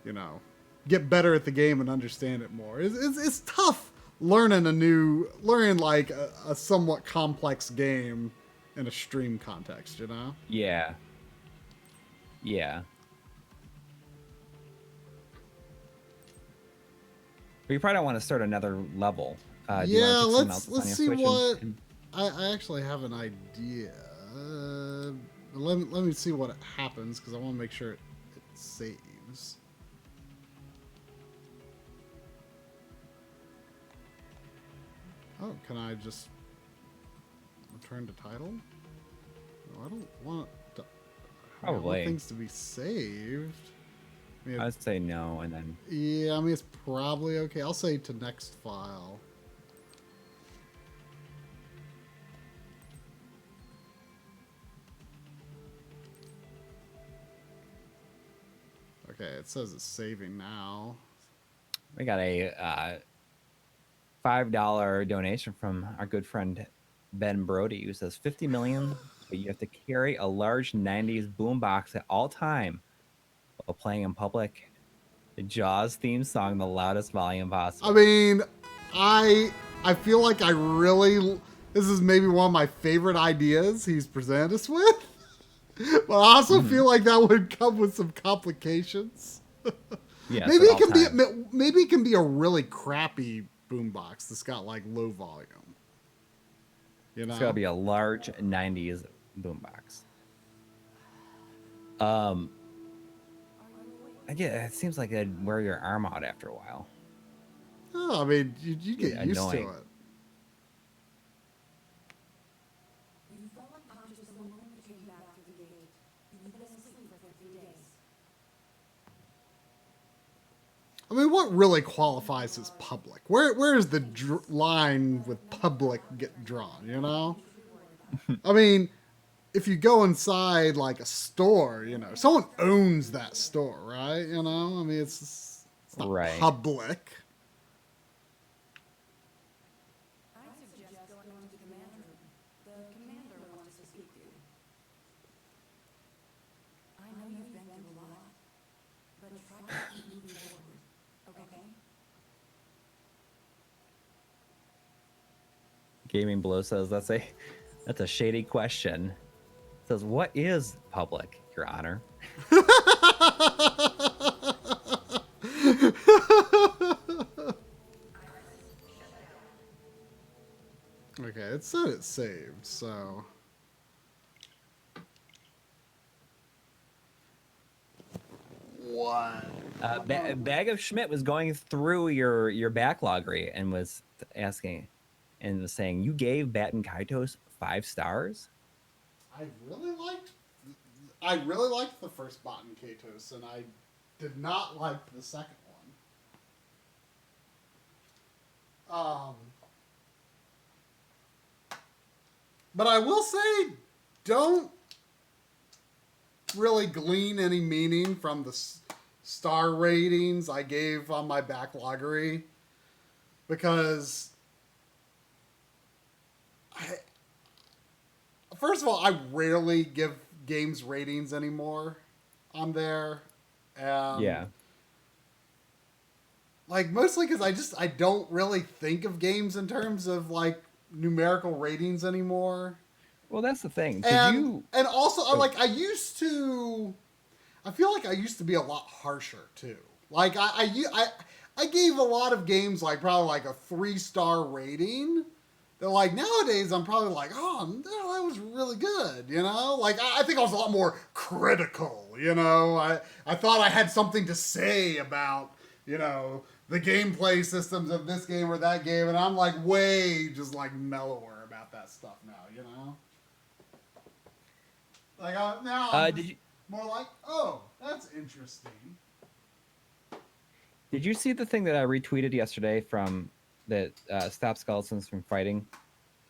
you know, get better at the game and understand it more. It's tough learning like a somewhat complex game in a stream context, you know? Yeah. Yeah. But you probably don't want to start another level. Do you Yeah, wanna pick something else let's on your see Switch what and- I actually have an idea. Let me see what happens because I want to make sure it saves. Oh, can I just return to title? No, I don't want to, I want Probably. things to be saved. I mean, I'd say no, and then yeah, I mean it's probably okay. I'll say to next file. Okay, it says it's saving now. we got a $5 donation from our good friend Ben Brody, who says 50 million, but you have to carry a large 90s boombox at all time while playing in public. The Jaws theme song, the loudest volume possible. I mean, I feel like this is maybe one of my favorite ideas he's presented us with. But I also feel like that would come with some complications. Yeah, maybe it can be a really crappy boombox that's got like low volume. You know, it's gotta be a large 90s boombox. Yeah, it seems like it'd wear your arm out after a while. Oh, I mean, you get Yeah, used annoying. to it. You felt unconscious the moment you came back through the gate. You've been asleep for 3 days. I mean, what really qualifies as public? Where is the line with public get drawn? You know, I mean, if you go inside like a store, you know, someone owns that store, right? You know, I mean, it's not Right. public. I suggest going to the command room. The commander wants to speak to you. I know you've been through a lot, but try to keep moving forward, okay? Gaming Blow says that's a shady question. Says, what is public, Your Honor? Okay, it said it saved, so. What? Bag of Schmidt was going through your backlog rate and was asking and was saying, you gave Batten Kaitos 5 stars? I really liked the first Batten Kaitos, and I did not like the second one. But I will say, don't really glean any meaning from the star ratings I gave on my backloggery, because first of all, I rarely give games ratings anymore on there. Yeah. Like, mostly because I don't really think of games in terms of like numerical ratings anymore. Well, that's the thing. And also, I feel like I used to be a lot harsher too. Like I gave a lot of games like probably like a 3-star rating. They're like, nowadays I'm probably like, oh, no, that was really good, you know? Like, I think I was a lot more critical, you know? I thought I had something to say about, you know, the gameplay systems of this game or that game, and I'm like way just like mellower about that stuff now, you know? Like, now I'm more like, oh, that's interesting. Did you see the thing that I retweeted yesterday from that Stop Skeletons from Fighting?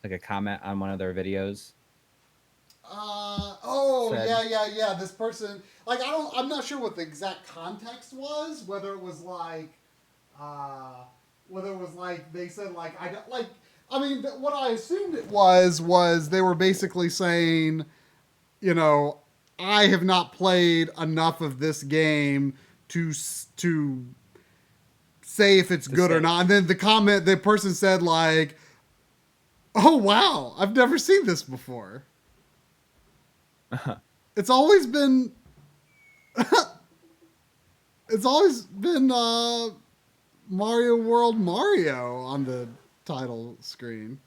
Like a comment on one of their videos. Yeah. This person, like, I'm not sure what the exact context was. Whether it was like they said like I don't like. I mean, what I assumed it was they were basically saying, you know, I have not played enough of this game to say if it's good or not. And then the person said like, oh wow, I've never seen this before. It's always been Mario World Mario on the title screen.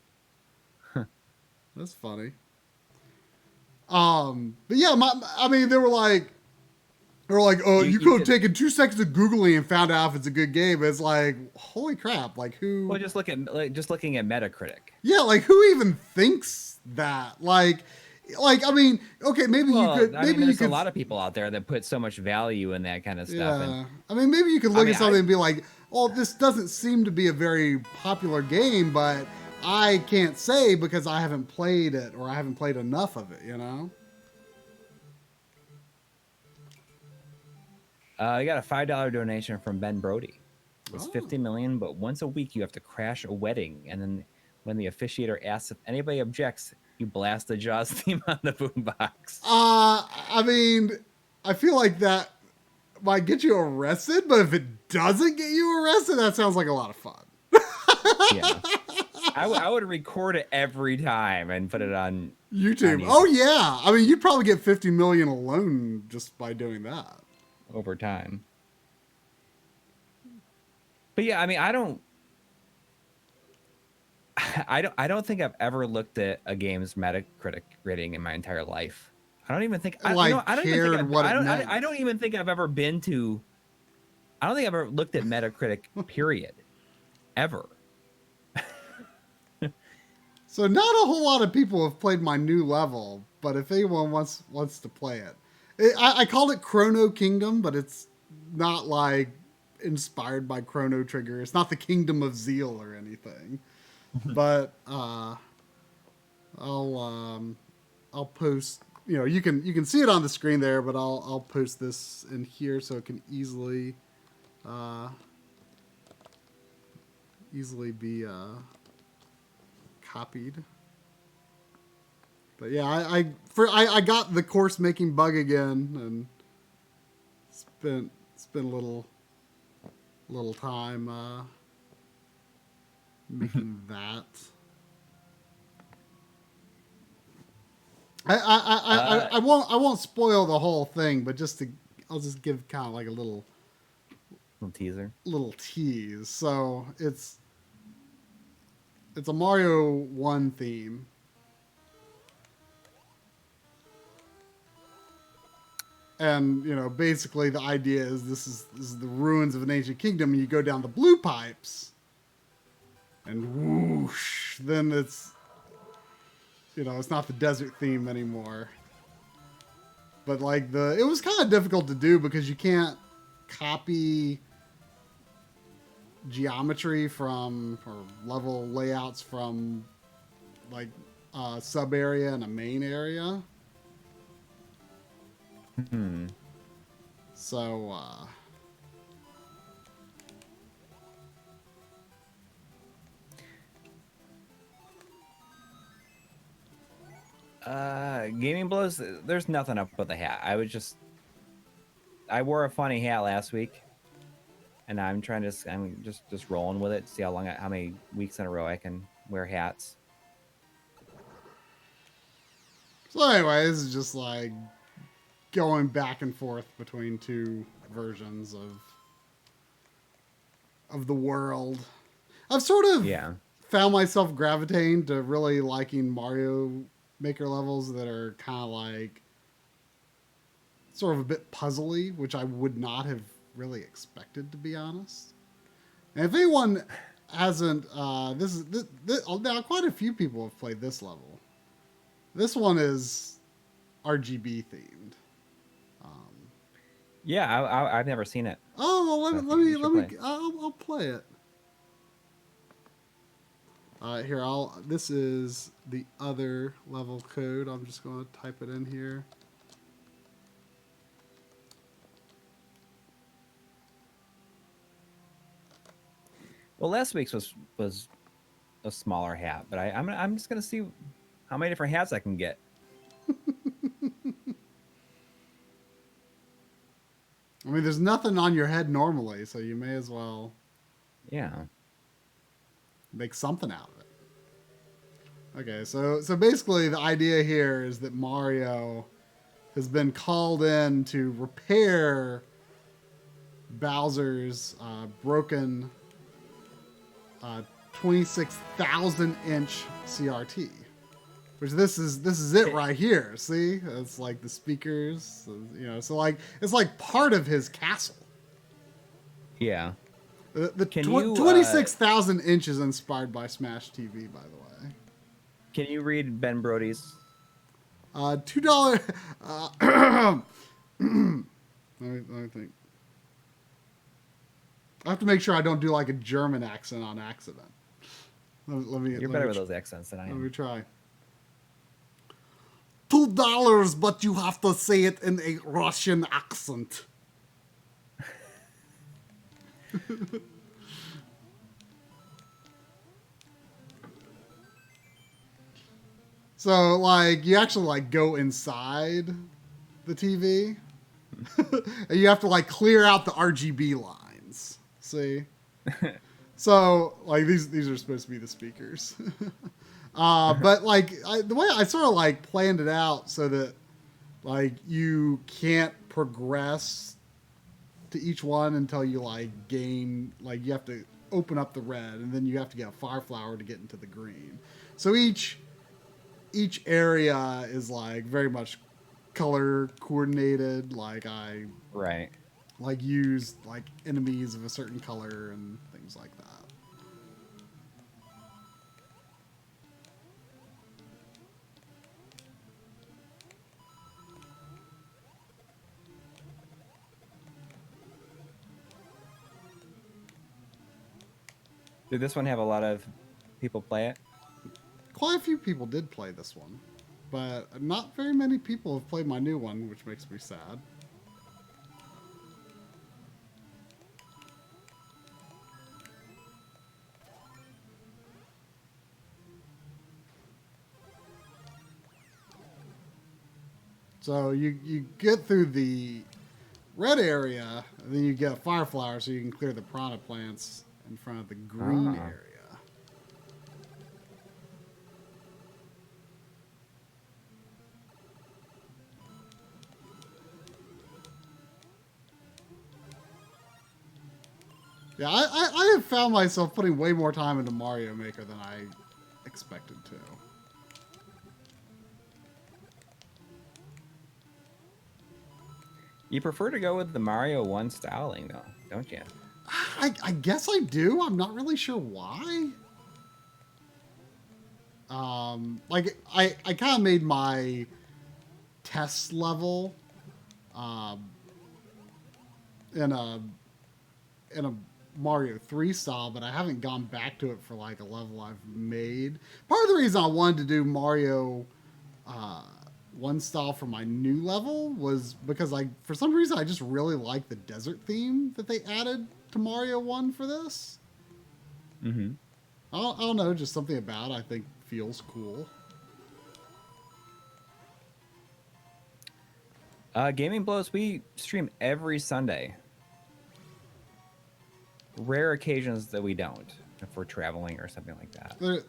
That's funny. But yeah, they were like, oh, you could have taken 2 seconds of Googling and found out if it's a good game. It's like, holy crap! Like, who? Well, just looking at Metacritic. Yeah, like, who even thinks that? Like, I mean, okay, maybe you could. There's a lot of people out there that put so much value in that kind of stuff. Yeah, I mean, maybe you could look at something and be like, "Oh, this doesn't seem to be a very popular game, but I can't say because I haven't played it or I haven't played enough of it." You know. I got a $5 donation from Ben Brody. was Oh. 50 million, but once a week you have to crash a wedding, and then when the officiator asks if anybody objects, you blast the Jaws theme on the boombox. I mean, I feel like that might get you arrested, but if it doesn't get you arrested, that sounds like a lot of fun. Yeah. I would record it every time and put it on YouTube. on Oh yeah. I mean, you'd probably get 50 million alone just by doing that. over time. But yeah, I mean, I don't think I've ever looked at a game's Metacritic rating in my entire life. I don't even think I don't even think I've ever been to. I don't think I've ever looked at Metacritic. Period. Ever. So not a whole lot of people have played my new level, but if anyone wants to play it, I called it Chrono Kingdom, but it's not like inspired by Chrono Trigger. It's not the Kingdom of Zeal or anything. But I'll post. You know, you can see it on the screen there, but I'll post this in here so it can easily be copied. But yeah, I got the course making bug again and spent a little time making that. I won't spoil the whole thing, but I'll just give kind of like a little teaser. Little tease. So it's a Mario 1 theme. And, you know, basically the idea is this is the ruins of an ancient kingdom, and you go down the blue pipes, and whoosh, then it's, you know, it's not the desert theme anymore. But like it was kind of difficult to do because you can't copy geometry from, or level layouts from like a sub area and a main area. So Gaming Blows, there's nothing up with the hat. I wore a funny hat last week, and I'm just rolling with it, see how many weeks in a row I can wear hats. So anyway, this is just like going back and forth between two versions of the world. I've sort of found myself gravitating to really liking Mario Maker levels that are kind of like sort of a bit puzzly, which I would not have really expected, to be honest. And if anyone hasn't, this now quite a few people have played this level. This one is RGB themed. Yeah, I've never seen it. Oh, well, let me. I'll play it. Here, this is the other level code. I'm just going to type it in here. Well, last week's was a smaller hat, but I'm just gonna see how many different hats I can get. I mean, there's nothing on your head normally, so you may as well make something out of it. Okay, so basically the idea here is that Mario has been called in to repair Bowser's broken 26,000 inch CRT. Which this is it right here. See, it's like the speakers, you know. So like it's like part of his castle. Yeah. The 26,000 inches inspired by Smash TV, by the way. Can you read Ben Brody's? $2. Let me think. I have to make sure I don't do like a German accent on accident. You're better with those accents than I am. Let me try. $2, but you have to say it in a Russian accent. So like you actually like go inside the TV, and you have to like clear out the RGB lines. See, so like these are supposed to be the speakers, but like the way I sort of like planned it out so that like you can't progress to each one until you like gain, like you have to open up the red and then you have to get a fire flower to get into the green. So each area is like very much color coordinated. Like I Right. like use like enemies of a certain color and things like that. Did this one have a lot of people play it? Quite a few people did play this one, but not very many people have played my new one, which makes me sad. So you get through the red area, and then you get a fire flower so you can clear the piranha plants in front of the green Ah. area. Yeah, I have found myself putting way more time into Mario Maker than I expected to. You prefer to go with the Mario 1 styling, though, don't you? I guess I do. I'm not really sure why. Like I kind of made my test level in a Mario 3 style, but I haven't gone back to it for like a level I've made. Part of the reason I wanted to do Mario 1 style for my new level was because for some reason I just really like the desert theme that they added to Mario 1 for this. Mm-hmm. I don't know, just something about it I think feels cool. Gaming Blows, we stream every Sunday. Rare occasions that we don't, if we're traveling or something like that.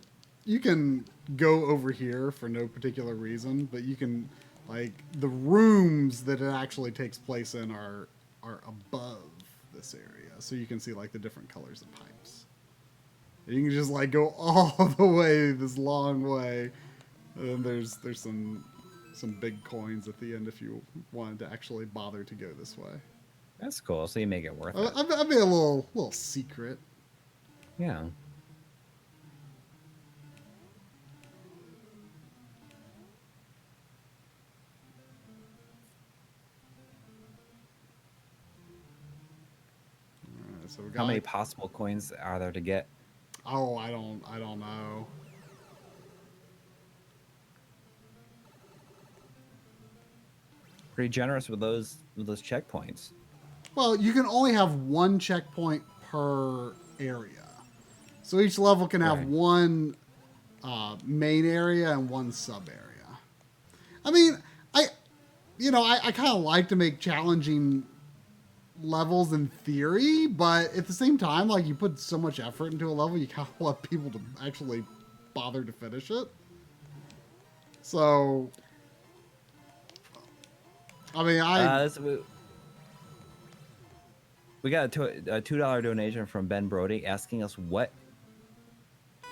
You can go over here for no particular reason, but you can, like, the rooms that it actually takes place in are above this area, so you can see like the different colors of pipes. You can just like go all the way this long way, and then there's some big coins at the end if you wanted to actually bother to go this way. That's cool. So you make it worth it. I'd be a little secret. Yeah. So we got, How many possible coins are there to get? Oh, I don't know. Pretty generous with those checkpoints. Well, you can only have one checkpoint per area. So each level can have Right. one main area and one sub area. I mean, I kind of like to make challenging levels in theory, but at the same time, like, you put so much effort into a level, you kind of want people to actually bother to finish it. So, I mean, we got a $2 donation from Ben Brody asking us what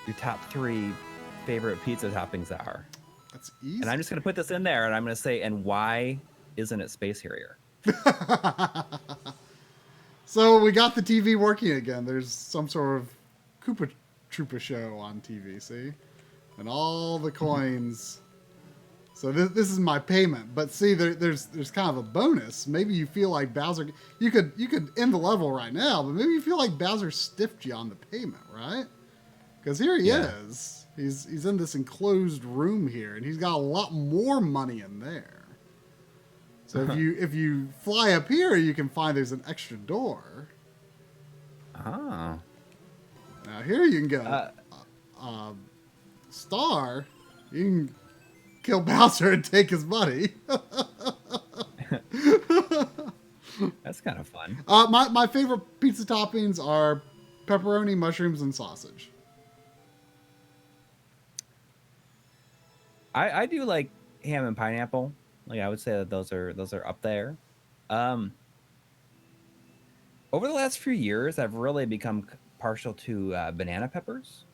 your top 3 favorite pizza toppings are. That's easy. And I'm just going to put this in there, and I'm going to say, and why isn't it Space Harrier? So we got the TV working again. There's some sort of Koopa Troopa show on TV, see? And all the coins. So this is my payment. But see, there's kind of a bonus. Maybe you feel like Bowser... You could end the level right now, but maybe you feel like Bowser stiffed you on the payment, right? Because here he is. He's in this enclosed room here, and he's got a lot more money in there. So if you fly up here, you can find there's an extra door. Oh. Now here you can go. Star. You can kill Bowser and take his money. That's kind of fun. My favorite pizza toppings are pepperoni, mushrooms, and sausage. I do like ham and pineapple. Like I would say that those are up there. Over the last few years, I've really become partial to banana peppers.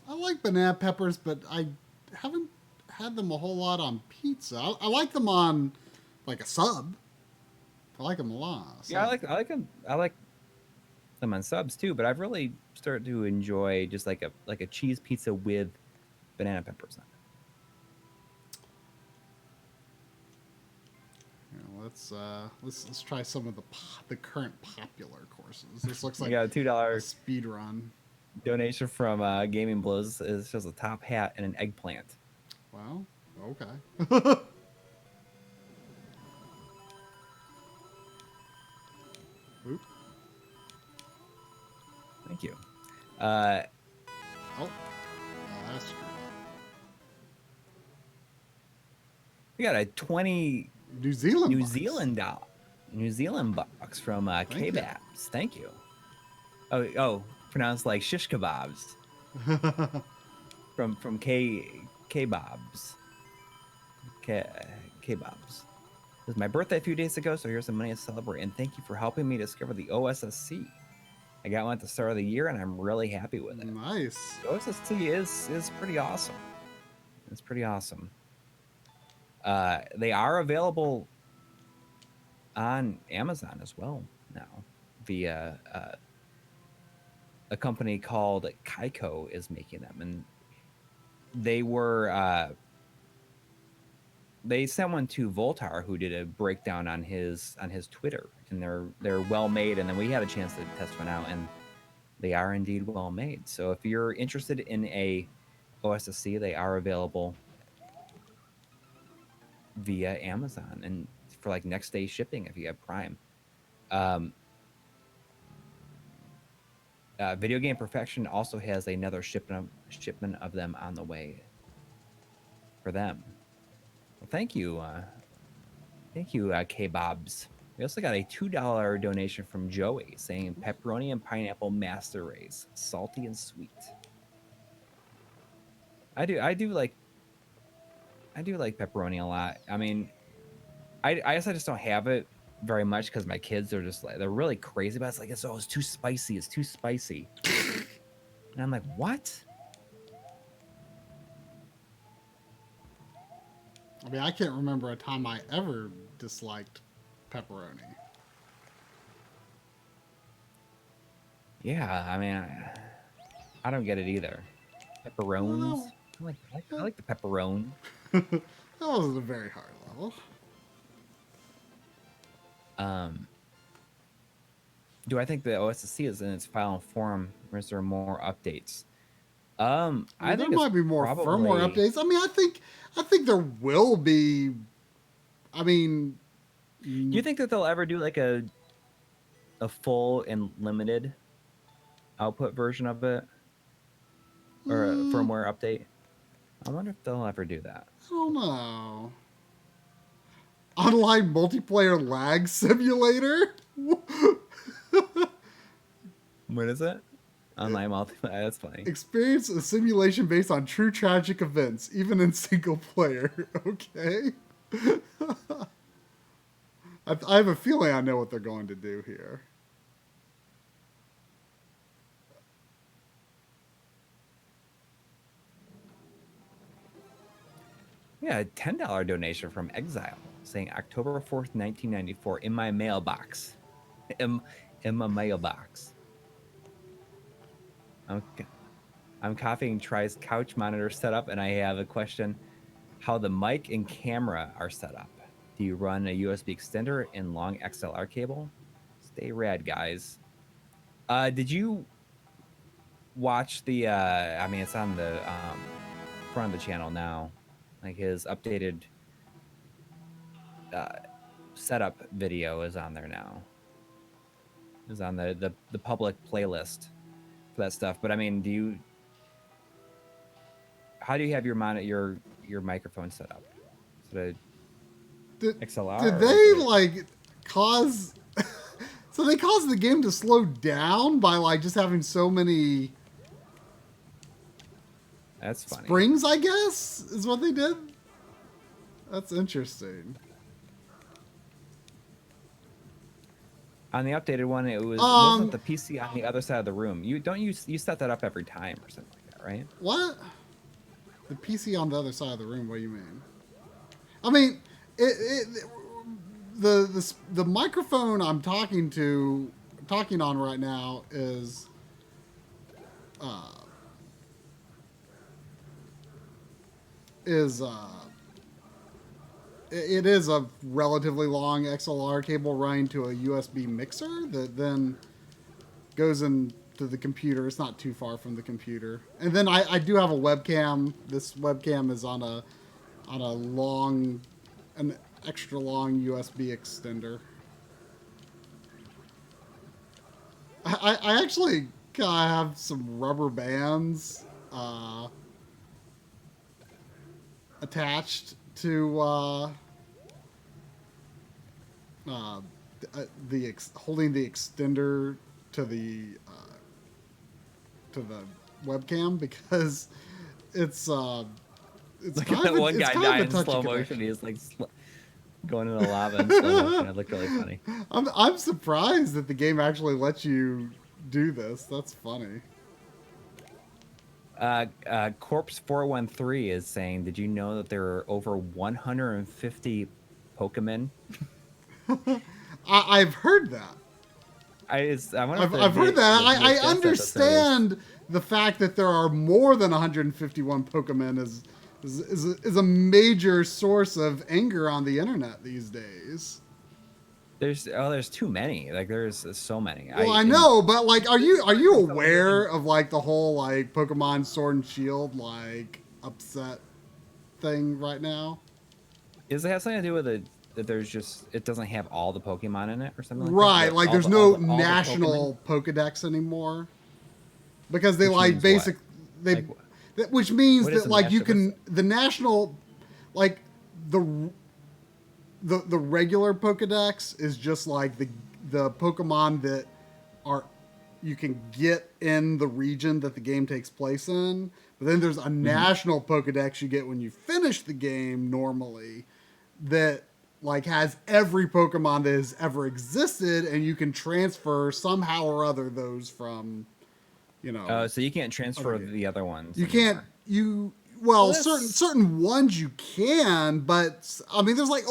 I like banana peppers, but I haven't had them a whole lot on pizza. I like them on like a sub. I like them a lot. Yeah, I like them. I like them on subs too. But I've really started to enjoy just like a cheese pizza with banana peppers on it. Let's try some of the current popular courses. This looks We like got a a $2 speed run. donation from Gaming Blows. Is just a top hat and an eggplant. Wow. Okay. Oop. Thank you. Oh, that's screwed up. We got a 20 New Zealand. New bucks. Zealand bucks from Thank you. K-Babs. Thank you. Oh, pronounced like shish kebabs from K-Bobs. K-Bobs. It was my birthday a few days ago, so here's some money to celebrate. And thank you for helping me discover the OSSC. I got one at the start of the year, and I'm really happy with it. Nice. The OSSC is pretty awesome. It's pretty awesome. They are available on Amazon as well now via a company called Kaico is making them, and they were they sent one to Voltar, who did a breakdown on his Twitter, and they're well made. And then we had a chance to test one out, and they are indeed well made. So if you're interested in a OSSC, they are available via Amazon and for like next day shipping if you have Prime. Video Game Perfection also has another shipment of them on the way for them. Well, thank you, K-Bobs. We also got a $2 donation from Joey saying pepperoni and pineapple master race, salty and sweet. I do like pepperoni a lot. I mean, I guess I just don't have it very much because my kids are just like, they're really crazy about it. It's like, it's too spicy. It's too spicy. And I'm like, what? I mean, I can't remember a time I ever disliked pepperoni. Yeah, I mean, I don't get it either. Pepperones. Well, I like the pepperone. That was a very high level. Do I think the OSSC is in its final form, or is there more updates? I mean, think there it's might be more probably... firmware updates. I mean, I think there will be. I mean, do you think that they'll ever do like a full and limited output version of it, or a firmware update? I wonder if they'll ever do that. I don't know. Online multiplayer lag simulator? What is it? Online multiplayer. That's funny. Experience a simulation based on true tragic events, even in single player. Okay. I have a feeling I know what they're going to do here. Yeah, a $10 donation from Exile saying October 4th, 1994 in my mailbox. In my mailbox. I'm copying Try's couch monitor setup, and I have a question: how the mic and camera are set up. Do you run a USB extender and long XLR cable? Stay rad, guys. Did you watch the? I mean, it's on the front of the channel now. Like his updated setup video is on there now. Is on the public playlist for that stuff. But I mean, how do you have your your microphone setup? Is it Did, a XLR? did or they is it- like cause? So they caused the game to slow down by like just having so many That's funny. springs, I guess, is what they did. That's interesting. On the updated one, it was wasn't the PC on the other side of the room. You set that up every time or something like that, right? What? The PC on the other side of the room? What do you mean? I mean, the microphone I'm talking on right now is it is a relatively long XLR cable running to a USB mixer that then goes into the computer. It's not too far from the computer. And then I do have a webcam. This webcam is on an extra long USB extender. I actually have some rubber bands attached to holding the extender to the webcam because it's Look at kind that of one guy kind dying of in a touchy slow connection. motion. He's like going in the lava in slow motion. It looked really funny. I'm surprised that the game actually lets you do this. That's funny. Corpse 413 is saying, did you know that there are over 150 Pokemon? I've heard that. I wonder if I've heard that. the I VHS episode understand the fact that there are more than 151 Pokemon is a major source of anger on the internet these days. There's too many. Like there's so many. Well, I know, but like, are you aware of like the whole like Pokemon Sword and Shield like upset thing right now? Does it have something to do with that there's just it doesn't have all the Pokemon in it or something like Right, that? like All there's the- no all the Pokemon? national Pokedex anymore because they Which like means basic what? they Like, which means what is that the like you national- can the national like the regular Pokedex is just like the Pokemon that are you can get in the region that the game takes place in. But then there's a national Pokedex you get when you finish the game normally that like has every Pokemon that has ever existed, and you can transfer somehow or other those from, you know. So you can't transfer Okay. the other ones. You anymore. can't. Well, that's- certain ones you can, but I mean, there's like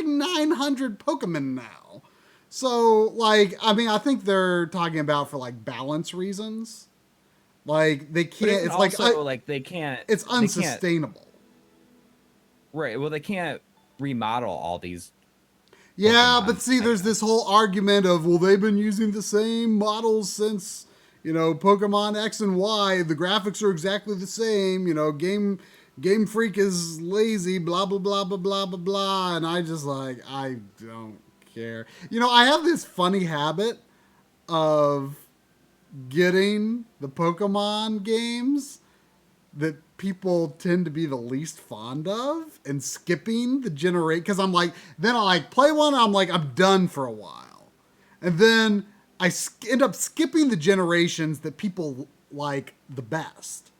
900 Pokemon now. So like, I mean, I think they're talking about for like balance reasons. Like they But can't. isn't It's like also like they can't. it's they can't- unsustainable. Right. Well, they can't remodel all these. Yeah, Pokemon, but see, I there's this whole argument of, well, they've been using the same models since, you know, Pokemon X and Y. The graphics are exactly the same. You know, Game Freak is lazy, blah, blah, blah, blah, blah, blah, blah. And I just like, I don't care. You know, I have this funny habit of getting the Pokemon games that people tend to be the least fond of and skipping the generate because I'm like, then I like play one and I'm like, I'm done for a while, and then I end up skipping the generations that people like the best.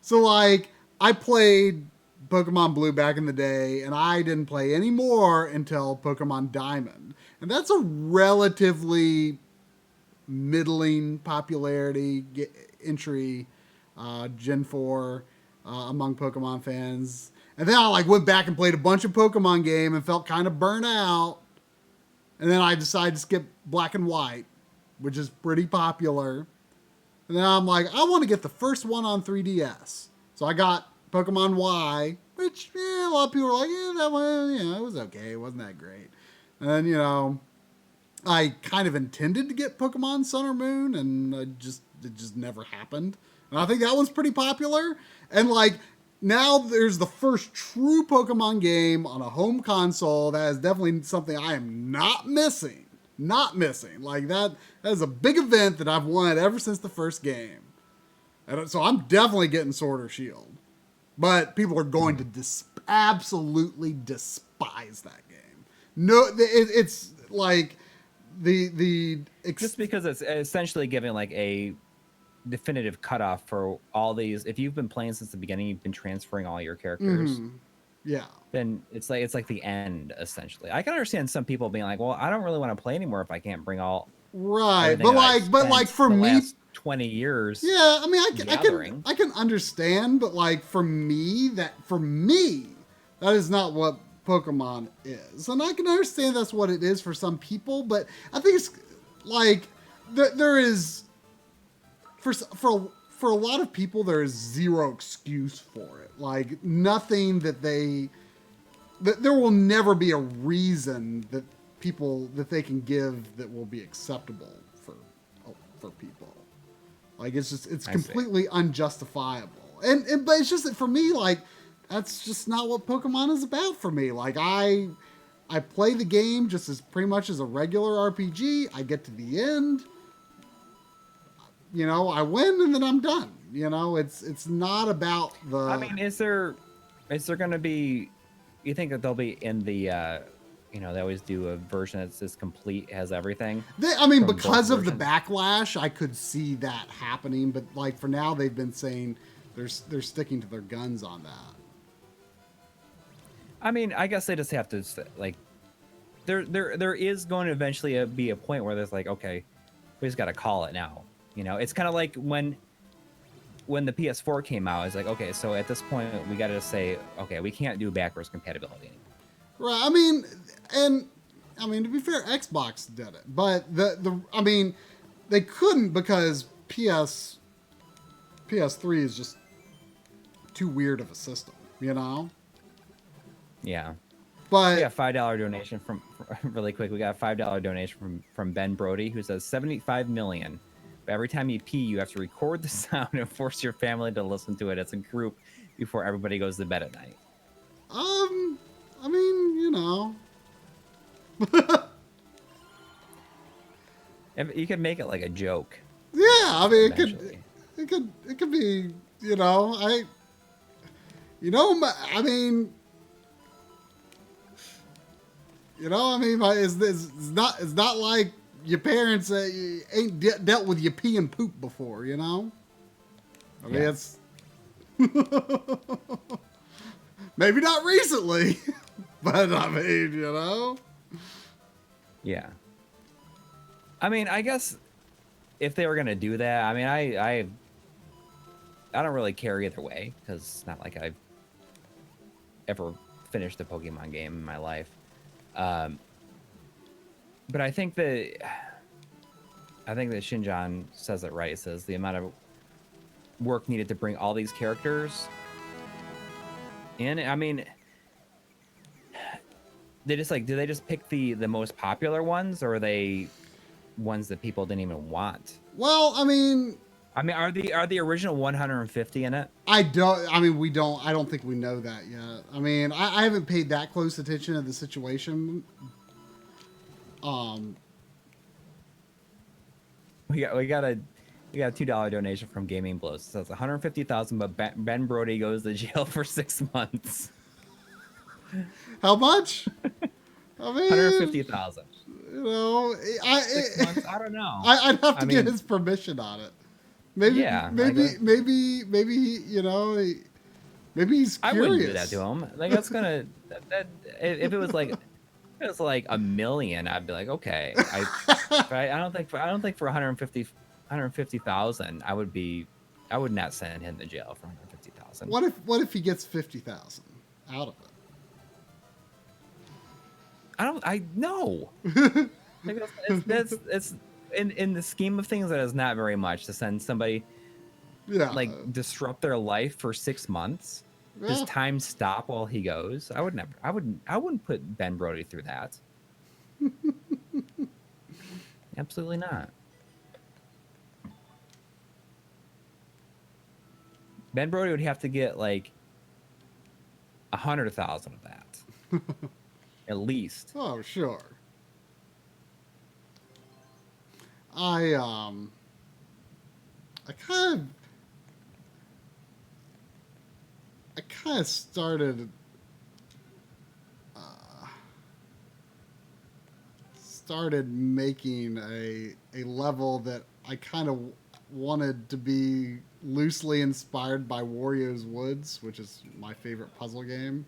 So like I played Pokemon Blue back in the day, and I didn't play any more until Pokemon Diamond, and that's a relatively middling popularity entry. Gen 4 among Pokemon fans. And then I like went back and played a bunch of Pokemon game and felt kind of burnt out. And then I decided to skip Black and White, which is pretty popular. And then I'm like, I want to get the first one on 3DS. So I got Pokemon Y, which a lot of people were like, yeah, that one, it was okay. It wasn't that great. And then, I kind of intended to get Pokemon Sun or Moon, and it just never happened. And I think that one's pretty popular. And like now there's the first true Pokemon game on a home console. That is definitely something I am not missing. Not missing. Like that is a big event that I've wanted ever since the first game. And so I'm definitely getting Sword or Shield. but people are going to absolutely despise that game. No, it's like Just because it's essentially giving like a definitive cutoff for all these. If you've been playing since the beginning, you've been transferring all your characters. Yeah. Then it's like the end essentially. I can understand some people being like, well, I don't really want to play anymore if I can't bring all Right, everything that I've but like spent for the me, last 20 years. yeah, I mean, gathering. I can understand, but like for me, that is not what Pokemon is, and I can understand that's what it is for some people, but I think it's like there is for a lot of people there is zero excuse for it. Like nothing that there will never be a reason that they can give that will be acceptable for people. Like it's completely unjustifiable. And but it's just that for me, like that's just not what Pokemon is about for me. Like I play the game just as pretty much as a regular RPG. I get to the end, I win and then I'm done. It's not about the. I mean, is there going to be? You think that they'll be in the? They always do a version that's just complete, has everything. Because of the backlash, I could see that happening. But like for now, they've been saying they're sticking to their guns on that. I mean, I guess they just have to like. There is going to eventually be a point where there's like, okay, we just got to call it now. It's kind of like when the PS4 came out. It's like, okay, so at this point, we got to say, okay, we can't do backwards compatibility anymore. Right. To be fair, Xbox did it, but they couldn't because PS3 is just too weird of a system, Yeah. But we got a $5 donation from really quick. We got a $5 donation from Ben Brody, who says 75 million. But every time you pee, you have to record the sound and force your family to listen to it as a group before everybody goes to bed at night. You could make it like a joke. Yeah, it could be, it's not like your parents ain't dealt with your pee and poop before, it's maybe not recently, but Yeah. I guess if they were gonna do that, I don't really care either way because it's not like I've ever finished a Pokemon game in my life. But I think that Shinjan says it right. It says the amount of work needed to bring all these characters in. Did they just pick the most popular ones, or are they ones that people didn't even want? Well, are the original 150 in it? I don't think we know that yet. I haven't paid that close attention to the situation. We got a $2 donation from Gaming Blows. It says 150,000, but Ben Brody goes to jail for 6 months. How much? 150,000. 6 months? I don't know. I'd have to get his permission on it. Maybe he's curious. I wouldn't do that to him. Like that's gonna. If it was like $1 million, I'd be like, okay. I don't think for 150,000, I would not send him to jail for 150,000. What if he gets 50,000 out of it? I know. It's in the scheme of things, that is not very much to send somebody. Yeah. Disrupt their life for 6 months. Yeah. Does time stop while he goes? I wouldn't put Ben Brody through that. Absolutely not. Ben Brody would have to get 100,000 of that. At least. Oh, sure. I kind of I kind of started making a level that I kind of wanted to be loosely inspired by Wario's Woods, which is my favorite puzzle game.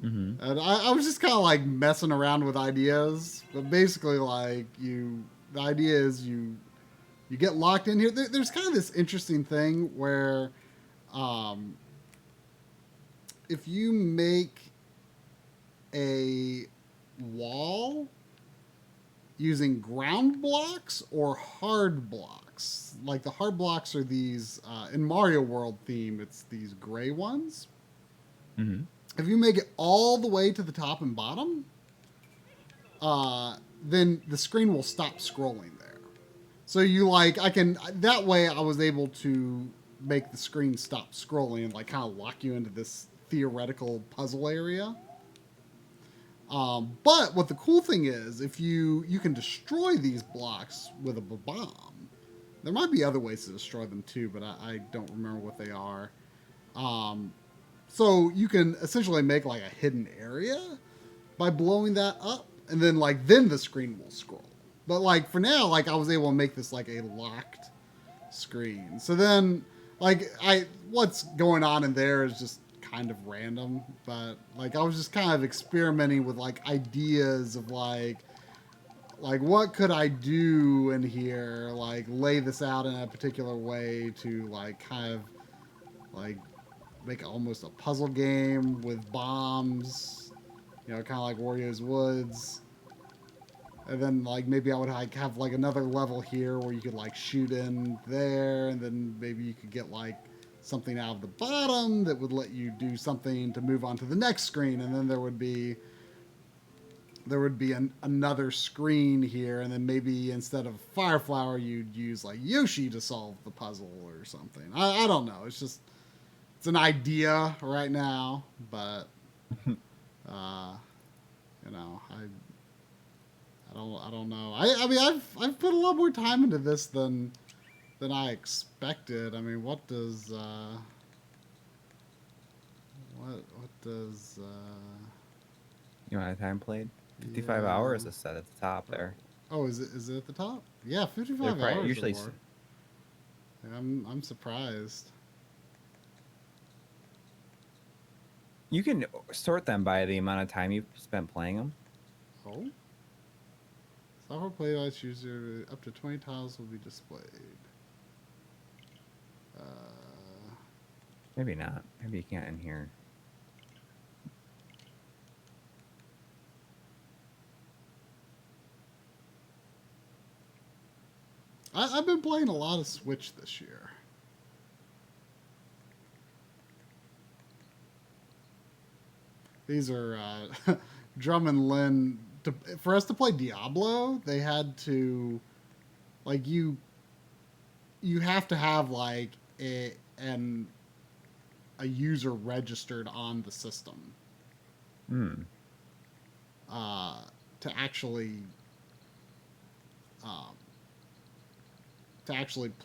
Mm-hmm. And I was just kind of like messing around with ideas, but basically like the idea is you get locked in here. There's kind of this interesting thing where um, if you make a wall using ground blocks or hard blocks, like the hard blocks are these in Mario World theme, it's these gray ones. Mm-hmm. If you make it all the way to the top and bottom, then the screen will stop scrolling there. So you like, I can, that way I was able to make the screen stop scrolling and like kind of lock you into this theoretical puzzle area. But what the cool thing is, if you can destroy these blocks with a bomb. There might be other ways to destroy them too, but I don't remember what they are. So you can essentially make like a hidden area by blowing that up, and then then the screen will scroll. But like for now, like I was able to make this like a locked screen. So then what's going on in there is just kind of random, but like I was just kind of experimenting with like ideas of like what could I do in here, like lay this out in a particular way to like kind of like make almost a puzzle game with bombs, you know, kind of like Wario's Woods. And then like maybe I would like have like another level here where you could like shoot in there, and then maybe you could get like something out of the bottom that would let you do something to move on to the next screen, and then there would be another screen here, and then maybe instead of Fire Flower you'd use like Yoshi to solve the puzzle or something. I don't know. It's an idea right now, but you know, I don't know. I mean I've put a lot more time into this than I expected. I mean, what does You know how time played? 55 Yeah. hours is set at the top there. Oh, is it at the top? Yeah, 55 They're probably hours usually or more. Yeah, I'm surprised. You can sort them by the amount of time you've spent playing them. Oh. Software playlist user up to 20 tiles will be displayed. Maybe not. Maybe you can't in here. I've been playing a lot of Switch this year. These are Drum and Lynn. For us to play Diablo, they had to like you have to have like a user registered on the system to actually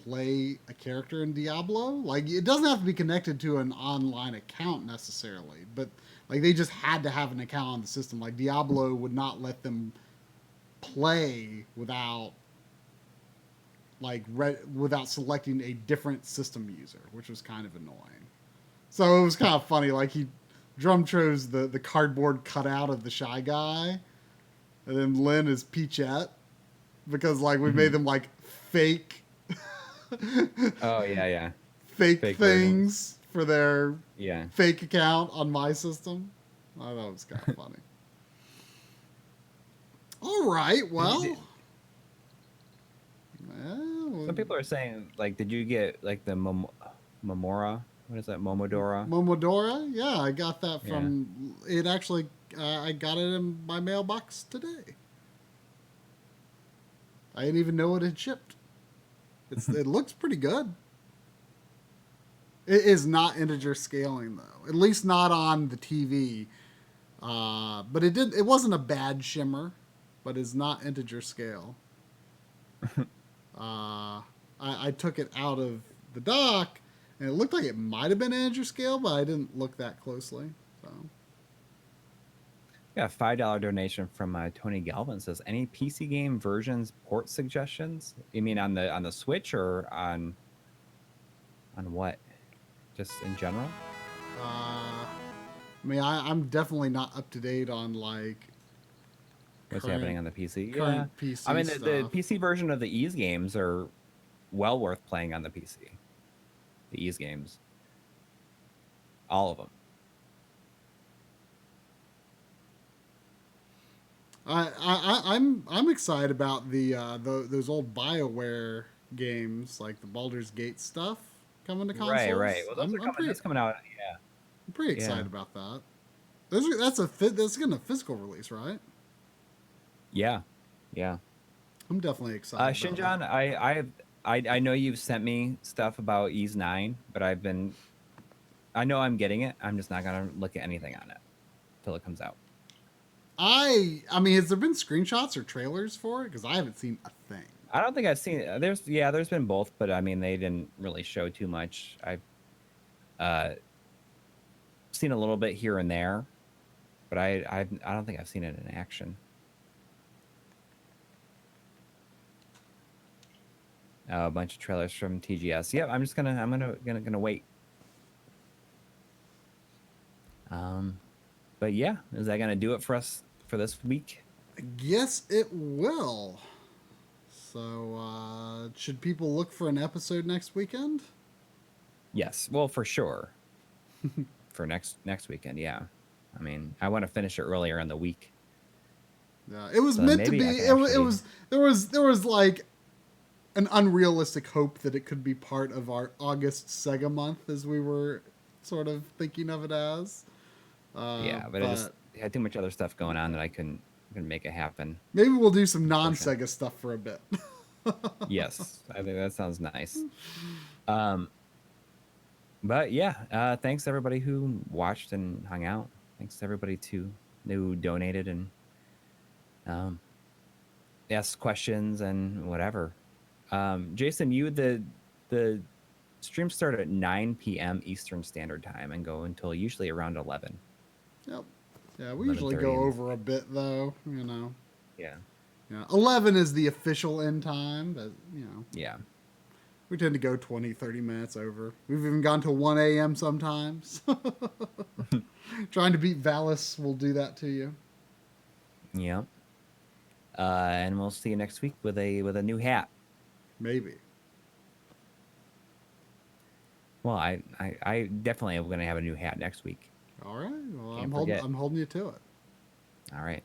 play a character in Diablo. Like it doesn't have to be connected to an online account necessarily, but like they just had to have an account on the system. Like Diablo would not let them play without without selecting a different system user, which was kind of annoying. So it was kind of funny. Like Drum chose the cardboard cutout of the Shy Guy, and then Lynn is Peachette, because like we made them like fake. Oh yeah. Fake Fake things for their Yeah. fake account on my system. I thought it was kind of funny. All right, well. Some people are saying, like, did you get like the Momora? What is that? Momodora? Momodora? Yeah, I got that from it. Actually, I got it in my mailbox today. I didn't even know it had shipped. It looks pretty good. It is not integer scaling though, at least not on the TV. But it wasn't a bad shimmer, but it's not integer scale. I took it out of the dock, And it looked like it might have been Andrew Scale, but I didn't look that closely. So Yeah, $5 donation from Tony Galvin says, any PC game versions port suggestions? You mean on the Switch or on what? Just in general? I mean, I'm definitely not up to date on like What's current happening on the PC? Yeah, current PC I mean the stuff. PC version of the Ease games are well worth playing on the PC. The Ease games, all of them. I'm excited about those old BioWare games like the Baldur's Gate stuff coming to consoles. Right. Well, those are I'm coming. pretty That's coming out. I'm pretty excited Yeah. about that. That's gonna physical release, right? Yeah. I'm definitely excited. Shinjan, I know you've sent me stuff about Ease 9, but I know I'm getting it. I'm just not gonna look at anything on it till it comes out. I mean, has there been screenshots or trailers for it? Because I haven't seen a thing. I don't think I've seen it. There's been both, but I mean they didn't really show too much. I've seen a little bit here and there, but I don't think I've seen it in action. A bunch of trailers from TGS. Yeah, I'm gonna wait. But yeah, is that gonna do it for us for this week? I guess it will. So, should people look for an episode next weekend? Yes, well, for sure. For next weekend, yeah. I mean, I want to finish it earlier in the week. Yeah, it was So meant to be. maybe I can actually- There was like an unrealistic hope that it could be part of our August Sega month, as we were sort of thinking of it as. Yeah, but I just had too much other stuff going on that I couldn't make it happen. Maybe we'll do some non-Sega stuff for a bit. Yes, I think that sounds nice. But yeah, thanks to everybody who watched and hung out. Thanks to everybody who donated and asked questions and whatever. Jason, the streams start at 9 p.m. Eastern Standard Time and go until usually around 11. Yep. Yeah, we usually go 11:30. over a bit though. You know. Yeah. Yeah, 11 is the official end time, but you know. Yeah. We tend to go 20, 30 minutes over. We've even gone to 1 a.m. sometimes. Trying to beat Valis will do that to you. Yeah. And we'll see you next week with a new hat. Maybe. Well, I definitely am going to have a new hat next week. All right. Well, Can't forget. I'm holding you to it. All right.